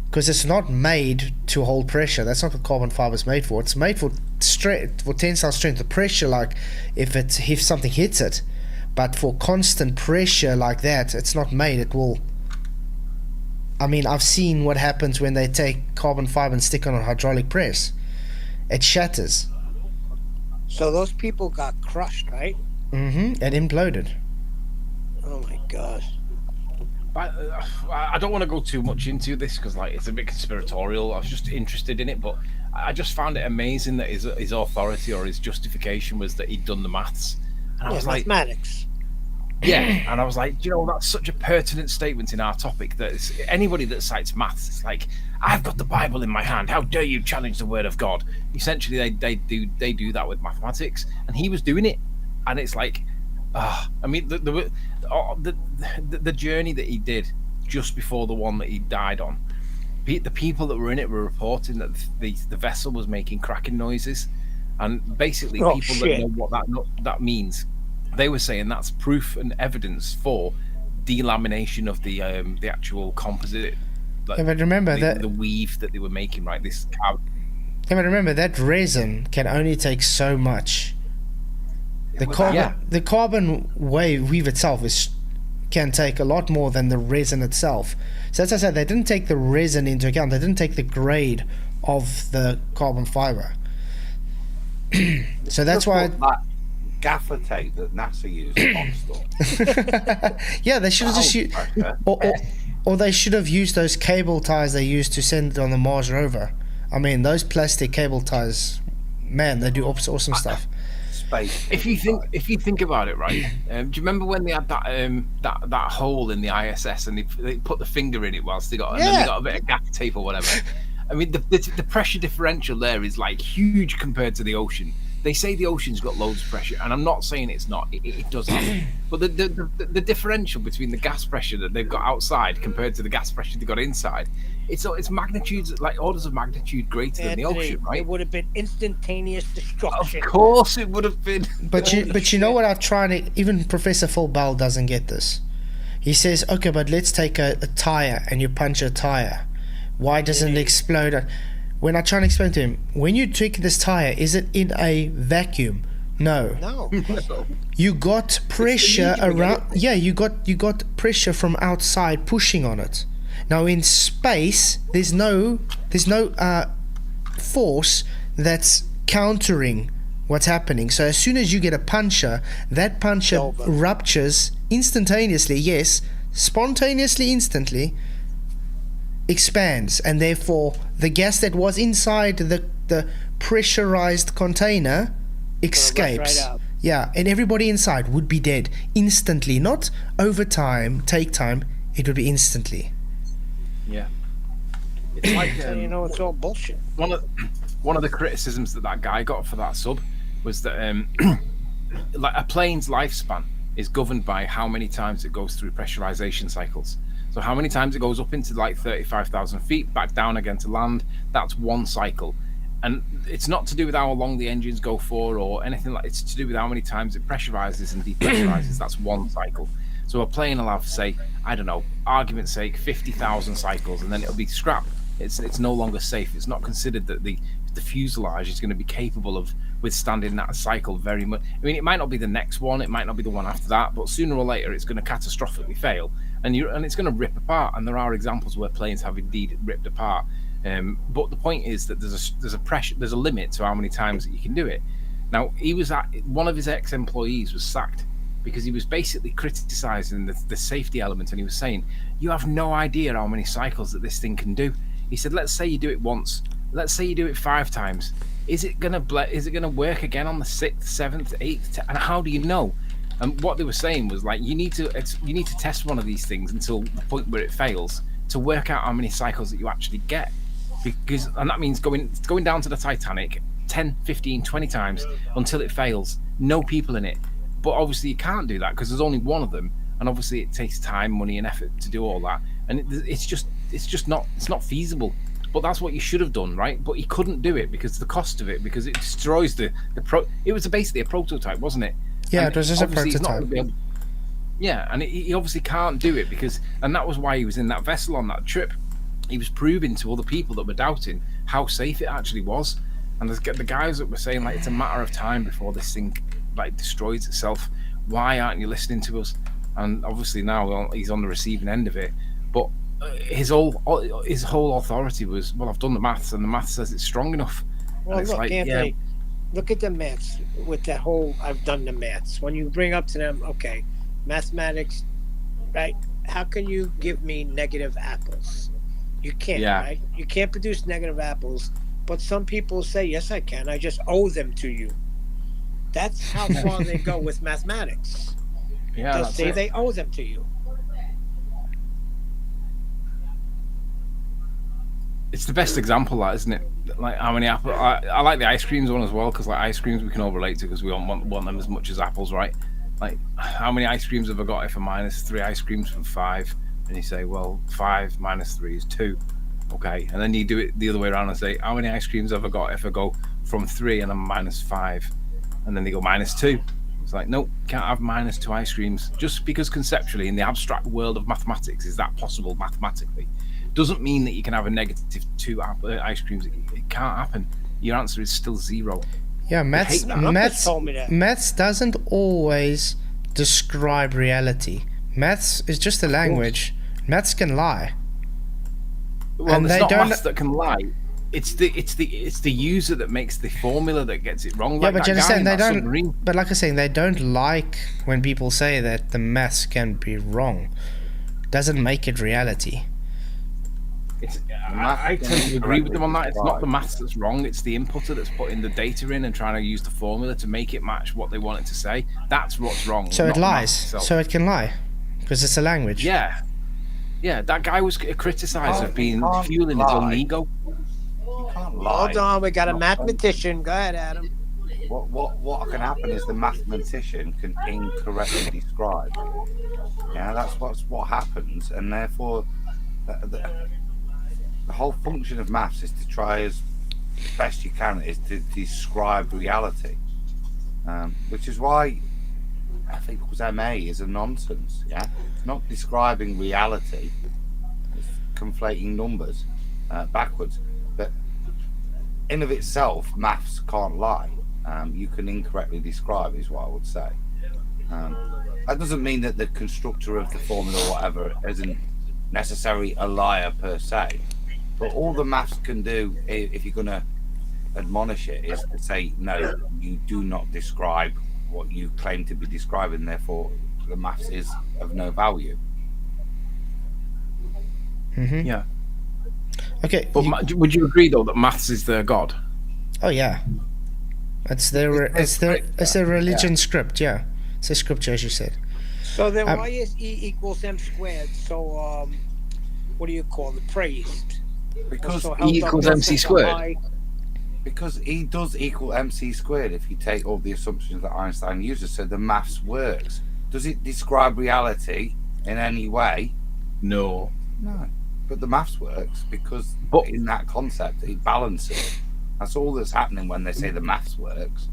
because it's not made to hold pressure. That's not what carbon fiber is made for. It's made for tensile strength, the pressure, like if something hits it. But for constant pressure like that, it's not made. It will. I mean, I've seen what happens when they take carbon fiber and stick on a hydraulic press. It shatters. So those people got crushed, right? Mm-hmm. It imploded. Oh my gosh. I don't want to go too much into this because like it's a bit conspiratorial. I was just interested in it, but I just found it amazing that his authority or his justification was that he'd done the maths. And I was like, mathematics. Yeah, and I was like, that's such a pertinent statement in our topic that anybody that cites maths, it's like, I've got the Bible in my hand. How dare you challenge the word of God? Essentially, they do that with mathematics, and he was doing it, and it's like, I mean, the journey that he did just before the one that he died on, the people that were in it were reporting that the vessel was making cracking noises, and basically people that know what that means, they were saying that's proof and evidence for delamination of the actual composite. Like, yeah, but remember the weave that they were making, right? This. Yeah, but remember that resin can only take so much. The carbon weave itself can take a lot more than the resin itself. So as I said, they didn't take the resin into account. They didn't take the grade of the carbon fiber. So that's why. That gaffer tape that NASA used on stuff. Yeah, they should have just used. Or they should have used those cable ties they used to send it on the Mars rover. I mean, those plastic cable ties, man, they do awesome stuff. Space. If you think about it, right? Do you remember when they had that hole in the ISS and they put the finger in it whilst and then they got a bit of gaff tape or whatever? I mean, the pressure differential there is like huge compared to the ocean. They say the ocean's got loads of pressure, and I'm not saying it's not. It does have. But the differential between the gas pressure that they've got outside compared to the gas pressure they've got inside, it's magnitudes, like orders of magnitude greater than the ocean, right? It would have been instantaneous destruction. Of course it would have been. But you know what I'm trying to... Even Professor Phil Bell doesn't get this. He says, okay, but let's take a tire and you punch a tire. Why doesn't it explode? When I try to explain to him, when you take this tire, is it in a vacuum? No. No. You got pressure around. Yeah, you got pressure from outside pushing on it. Now in space, there's no force that's countering what's happening. So as soon as you get a puncture, that puncture ruptures instantaneously. Yes, spontaneously, instantly. Expands, and therefore the gas that was inside the pressurized container escapes. Right out. Yeah, and everybody inside would be dead instantly, not over time, take time. It would be instantly. Yeah, it's like it's all bullshit. One of the criticisms that guy got for that sub was that like a plane's lifespan is governed by how many times it goes through pressurization cycles. So how many times it goes up into like 35,000 feet, back down again to land, that's one cycle. And it's not to do with how long the engines go for or anything like it's to do with how many times it pressurizes and depressurizes. That's one cycle. So a plane will have, say, I don't know, argument's sake, 50,000 cycles, and then it'll be scrapped. It's no longer safe. It's not considered that the fuselage is going to be capable of withstanding that cycle very much. I mean, it might not be the next one, it might not be the one after that, but sooner or later it's going to catastrophically fail. And it's going to rip apart, and there are examples where planes have indeed ripped apart. But the point is that there's a limit to how many times that you can do it. Now, one of his ex-employees was sacked because he was basically criticizing the safety element, and he was saying, "You have no idea how many cycles that this thing can do." He said, "Let's say you do it once. Let's say you do it 5 times. Is it gonna work again on the 6th, 7th, 8th? And how do you know?" And what they were saying was like, you need to test one of these things until the point where it fails to work out how many cycles that you actually get. And that means going down to the Titanic 10, 15, 20 times until it fails. No people in it. But obviously you can't do that because there's only one of them. And obviously it takes time, money and effort to do all that. And it's not feasible. But that's what you should have done, right? But he couldn't do it because the cost of it, because it destroys it was basically a prototype, wasn't it? Yeah, and it was just a prototype. Yeah, and he obviously can't do it and that was why he was in that vessel on that trip. He was proving to other people that were doubting how safe it actually was. And the guys that were saying like it's a matter of time before this thing like destroys itself. Why aren't you listening to us? And obviously now he's on the receiving end of it. But his whole authority was, well, I've done the maths, and the maths says it's strong enough. Well, and it's look, like, Anthony, look at the maths with that whole, I've done the maths. When you bring up to them, okay, mathematics, right? How can you give me negative apples? You can't, right? You can't produce negative apples, but some people say, yes, I can. I just owe them to you. That's how far they go with mathematics. Yeah, they'll say they owe them to you. It's the best example, that, isn't it? Like how many apples? I like the ice creams one as well, because like ice creams we can all relate to because we want them as much as apples, right? Like how many ice creams have I got if I minus 3 ice creams from 5? And you say, well, 5 minus 3 is 2. Okay, and then you do it the other way around and say, how many ice creams have I got if I go from 3 and I'm minus 5? And then they go minus 2. It's like, nope, can't have minus 2 ice creams. Just because conceptually in the abstract world of mathematics is that possible mathematically doesn't mean that you can have a negative 2 ice creams. It can't happen. Your answer is still 0. Yeah, maths doesn't always describe reality. Maths is just a language. Maths can lie. Well, and it's not maths that can lie. It's the user that makes the formula that gets it wrong. Yeah, like but you understand they don't. submarine. But like I was saying, they don't like when people say that the maths can be wrong. doesn't make it reality. I tend to agree with them on that. It's not the maths that's wrong, it's the inputter that's putting the data in and trying to use the formula to make it match what they want it to say. That's what's wrong. So it not the lies. maths itself. So it can lie. Because it's a language. Yeah. Yeah, that guy was criticised of being can't fueling his own lie. ego. You can't lie. Hold on, we got a Not mathematician. Go ahead, Adam. What can happen is the mathematician can incorrectly describe. Yeah, that's what happens, and therefore the whole function of maths is to try as best you can is to describe reality, which is why I think MA is a nonsense. Yeah, it's not describing reality; it's conflating numbers backwards. But in of itself, maths can't lie. You can incorrectly describe, is what I would say. That doesn't mean that the constructor of the formula or whatever isn't necessarily a liar per se. But all the maths can do, if you're going to admonish it, is to say, no, you do not describe what you claim to be describing, therefore the maths is of no value. Mm-hmm. Yeah. Okay. But would you agree, though, that maths is their god? Oh, yeah. It's their religion script, yeah. It's a scripture, as you said. So then why is E equals M squared so, what do you call it, praised? Because So E equals MC squared. Because E does equal MC squared if you take all the assumptions that Einstein uses, so the maths works. Does it describe reality in any way? No. No. But the maths works because in that concept it balances. That's all that's happening when they say the maths works.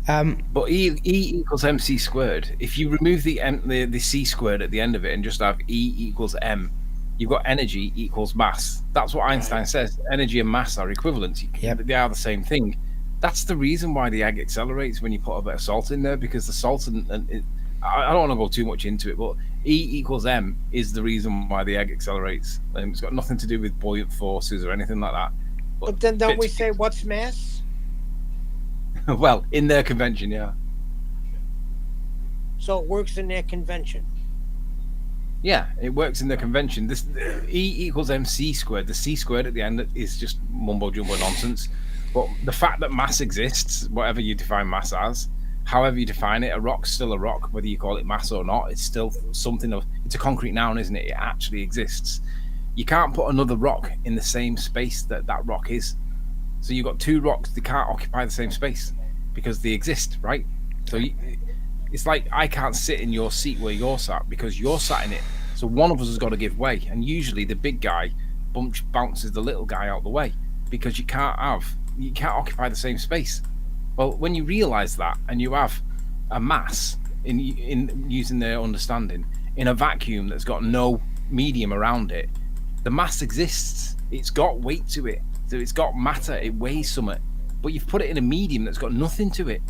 But E equals MC squared. If you remove the C squared at the end of it and just have E equals M, you've got energy equals mass. That's what Einstein says. Energy and mass are equivalent. They are the same thing. That's the reason why the egg accelerates when you put a bit of salt in there, because the salt I don't want to go too much into it, but E equals M is the reason why the egg accelerates. It's got nothing to do with buoyant forces or anything like that. But then don't we say what's mass? Well, in their convention, yeah. So it works in their convention. Yeah, it works in their convention. This E equals MC squared. The C squared at the end is just mumbo jumbo nonsense. But the fact that mass exists, whatever you define mass as, however you define it, a rock's still a rock, whether you call it mass or not. It's still something of. It's a concrete noun, isn't it? It actually exists. You can't put another rock in the same space that rock is. So you've got two rocks, they can't occupy the same space because they exist, right? So it's like I can't sit in your seat where you're sat because you're sat in it. So one of us has got to give way. And usually the big guy bounces the little guy out the way because you can't occupy the same space. Well, when you realize that and you have a mass in using their understanding in a vacuum that's got no medium around it, the mass exists. It's got weight to it. So it's got matter. It weighs something. But you've put it in a medium that's got nothing to it.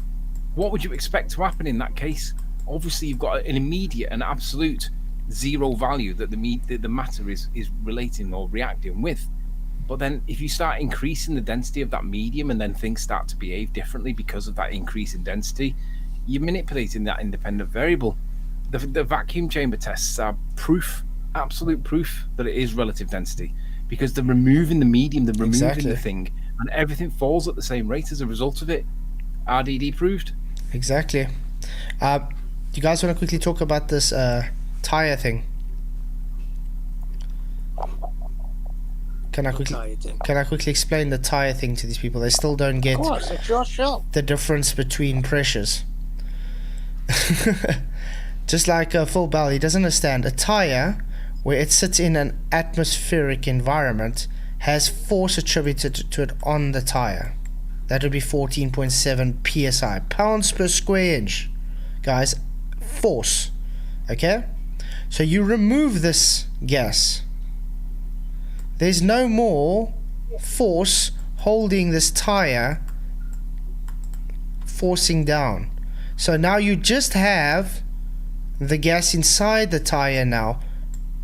What would you expect to happen in that case? Obviously, you've got an immediate and absolute zero value that the matter is relating or reacting with. But then if you start increasing the density of that medium and then things start to behave differently because of that increase in density, you're manipulating that independent variable. The vacuum chamber tests are proof, absolute proof that it is relative density, because they're removing the medium, they're removing the thing, and everything falls at the same rate as a result of it. RDD proved. Exactly. Do you guys want to quickly talk about this tire thing? Can I quickly explain the tire thing to these people? They still don't get Of course, it's your show. the difference between pressures. Just like Phil Bell, he doesn't understand. A tire, where it sits in an atmospheric environment, has force attributed to it on the tire. That would be 14.7 psi, pounds per square inch. Guys, force. Okay? So you remove this gas. There's no more force holding this tire forcing down. So now you just have the gas inside the tire now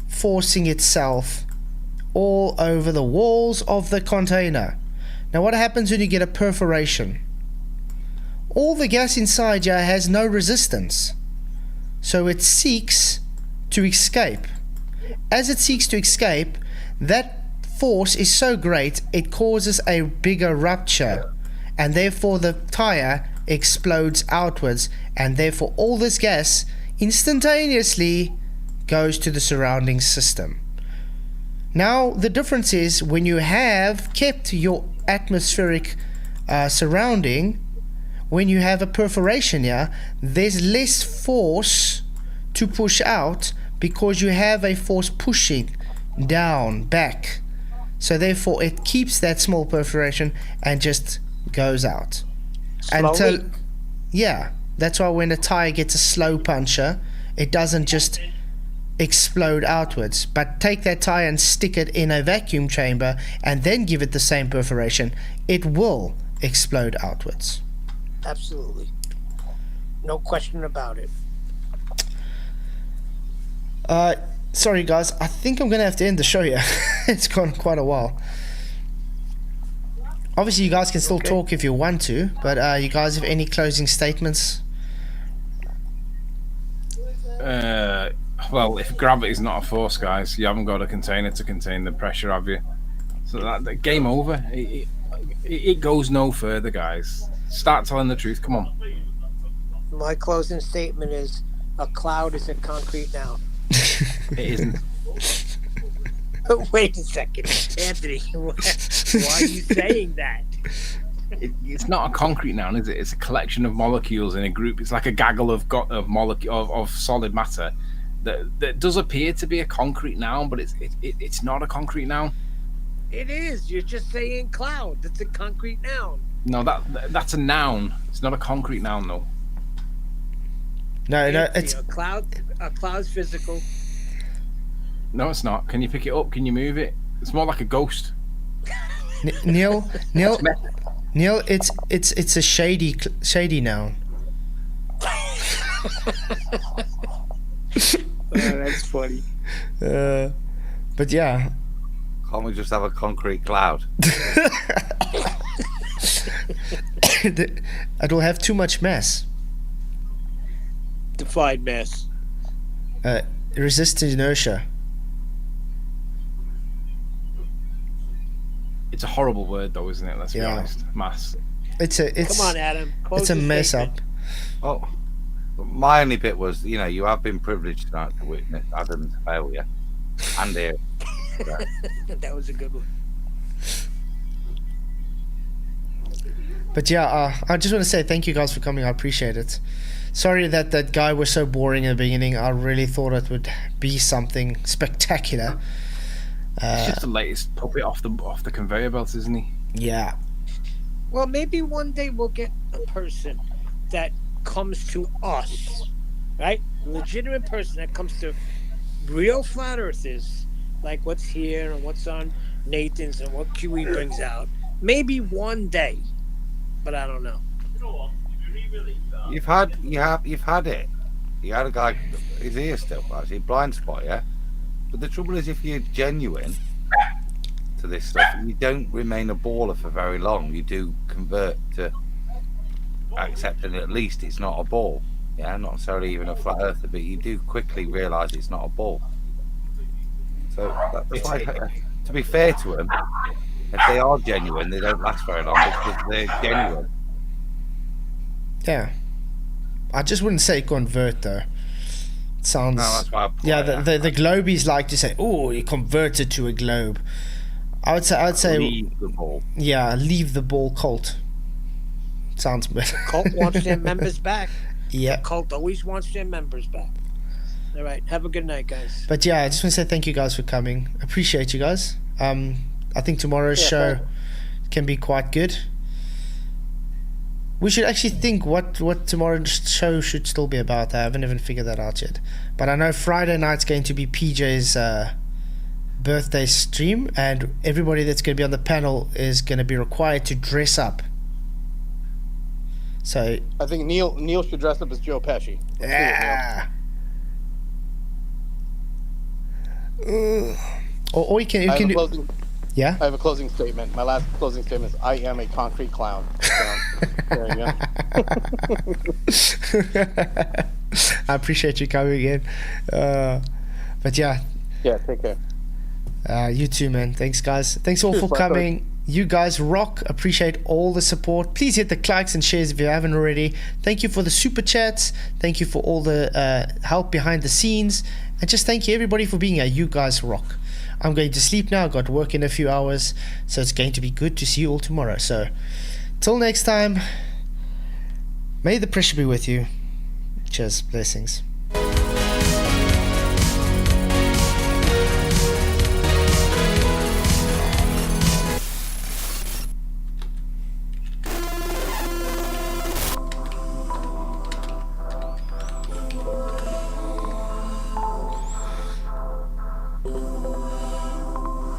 forcing itself all over the walls of the container. Now what happens when you get a perforation? All the gas inside here has no resistance, so it seeks to escape. as it seeks to escape, that force is so great it causes a bigger rupture, and therefore the tire explodes outwards, and therefore all this gas instantaneously goes to the surrounding system. Now the difference is when you have kept your atmospheric surrounding, when you have a perforation here, there's less force to push out because you have a force pushing down, back. So therefore it keeps that small perforation and just goes out. Slowly? Yeah, that's why when a tire gets a slow puncture, it doesn't just explode outwards. But take that tire and stick it in a vacuum chamber and then give it the same perforation, it will explode outwards. Absolutely. No question about it. Sorry guys, I think I'm gonna have to end the show here. It's gone quite a while. Obviously you guys can still talk if you want to, but you guys have any closing statements? Well, if gravity's not a force, guys, you haven't got a container to contain the pressure, have you? So that game over. It goes no further, guys. Start telling the truth. Come on. My closing statement is a cloud is a concrete noun. It isn't. Wait a second, Anthony. Why are you saying that? It's not a concrete noun, is it? It's a collection of molecules in a group. It's like a gaggle of solid matter that does appear to be a concrete noun, but it's not a concrete noun. It is. You're just saying cloud. That's a concrete noun. No, that's a noun. It's not a concrete noun, though. No, Anthony, it's a cloud's physical. No, it's not. Can you pick it up? Can you move it? It's more like a ghost. Neil, it's a shady noun. That's funny. But yeah. Can't we just have a concrete cloud? It'll have too much mass. Define mass. Resist inertia. It's a horrible word, though, isn't it? Let's be honest. Mass. Come on, Adam. It's a mess up. Oh, my only bit was, you have been privileged tonight to witness Adam's failure, and here. That was a good one. But yeah, I just want to say thank you guys for coming. I appreciate it. Sorry that guy was so boring in the beginning. I really thought it would be something spectacular. He's just the latest puppet off the conveyor belt, isn't he? Yeah. Well, maybe one day we'll get a person that comes to us, right? A legitimate person that comes to real flat earthers, like what's here and what's on Nathan's and what QE brings out. Maybe one day, but I don't know. You've had it. You had a guy, his ear still, actually, blind spot, yeah? But the trouble is, if you're genuine to this stuff, you don't remain a baller for very long. You do convert to accepting at least it's not a ball. Yeah, not necessarily even a flat earther, but you do quickly realise it's not a ball. So that's why, to be fair to them, if they are genuine, they don't last very long because they're genuine. Yeah. I just wouldn't say convert though. It sounds. No, that's why the globies like to say, "Oh, you converted to a globe." I would say leave the ball. Yeah, leave the ball cult. Sounds better. Cult wants their members back. Yeah. Cult always wants their members back. All right. Have a good night, guys. But yeah, I just want to say thank you guys for coming. Appreciate you guys. I think tomorrow's show can be quite good. We should actually think what tomorrow's show should still be about. I haven't even figured that out yet. But I know Friday night's going to be PJ's birthday stream, and everybody that's going to be on the panel is going to be required to dress up. So I think Neil should dress up as Joe Pesci. Yeah. Or you can do. Yeah. I have a closing statement. My last closing statement is I am a concrete clown. So, there you go. I appreciate you coming in. But yeah, Yeah, take care. You too, man. Thanks, guys. Thanks all Cheers, for Flatzoid. coming. You guys rock. Appreciate all the support. Please hit the likes and shares if you haven't already. Thank you for the super chats. Thank you for all the help behind the scenes. And just thank you everybody for being here. You guys rock. I'm going to sleep now. I've got work in a few hours. So it's going to be good to see you all tomorrow. So till next time, may the pressure be with you. Cheers. Blessings.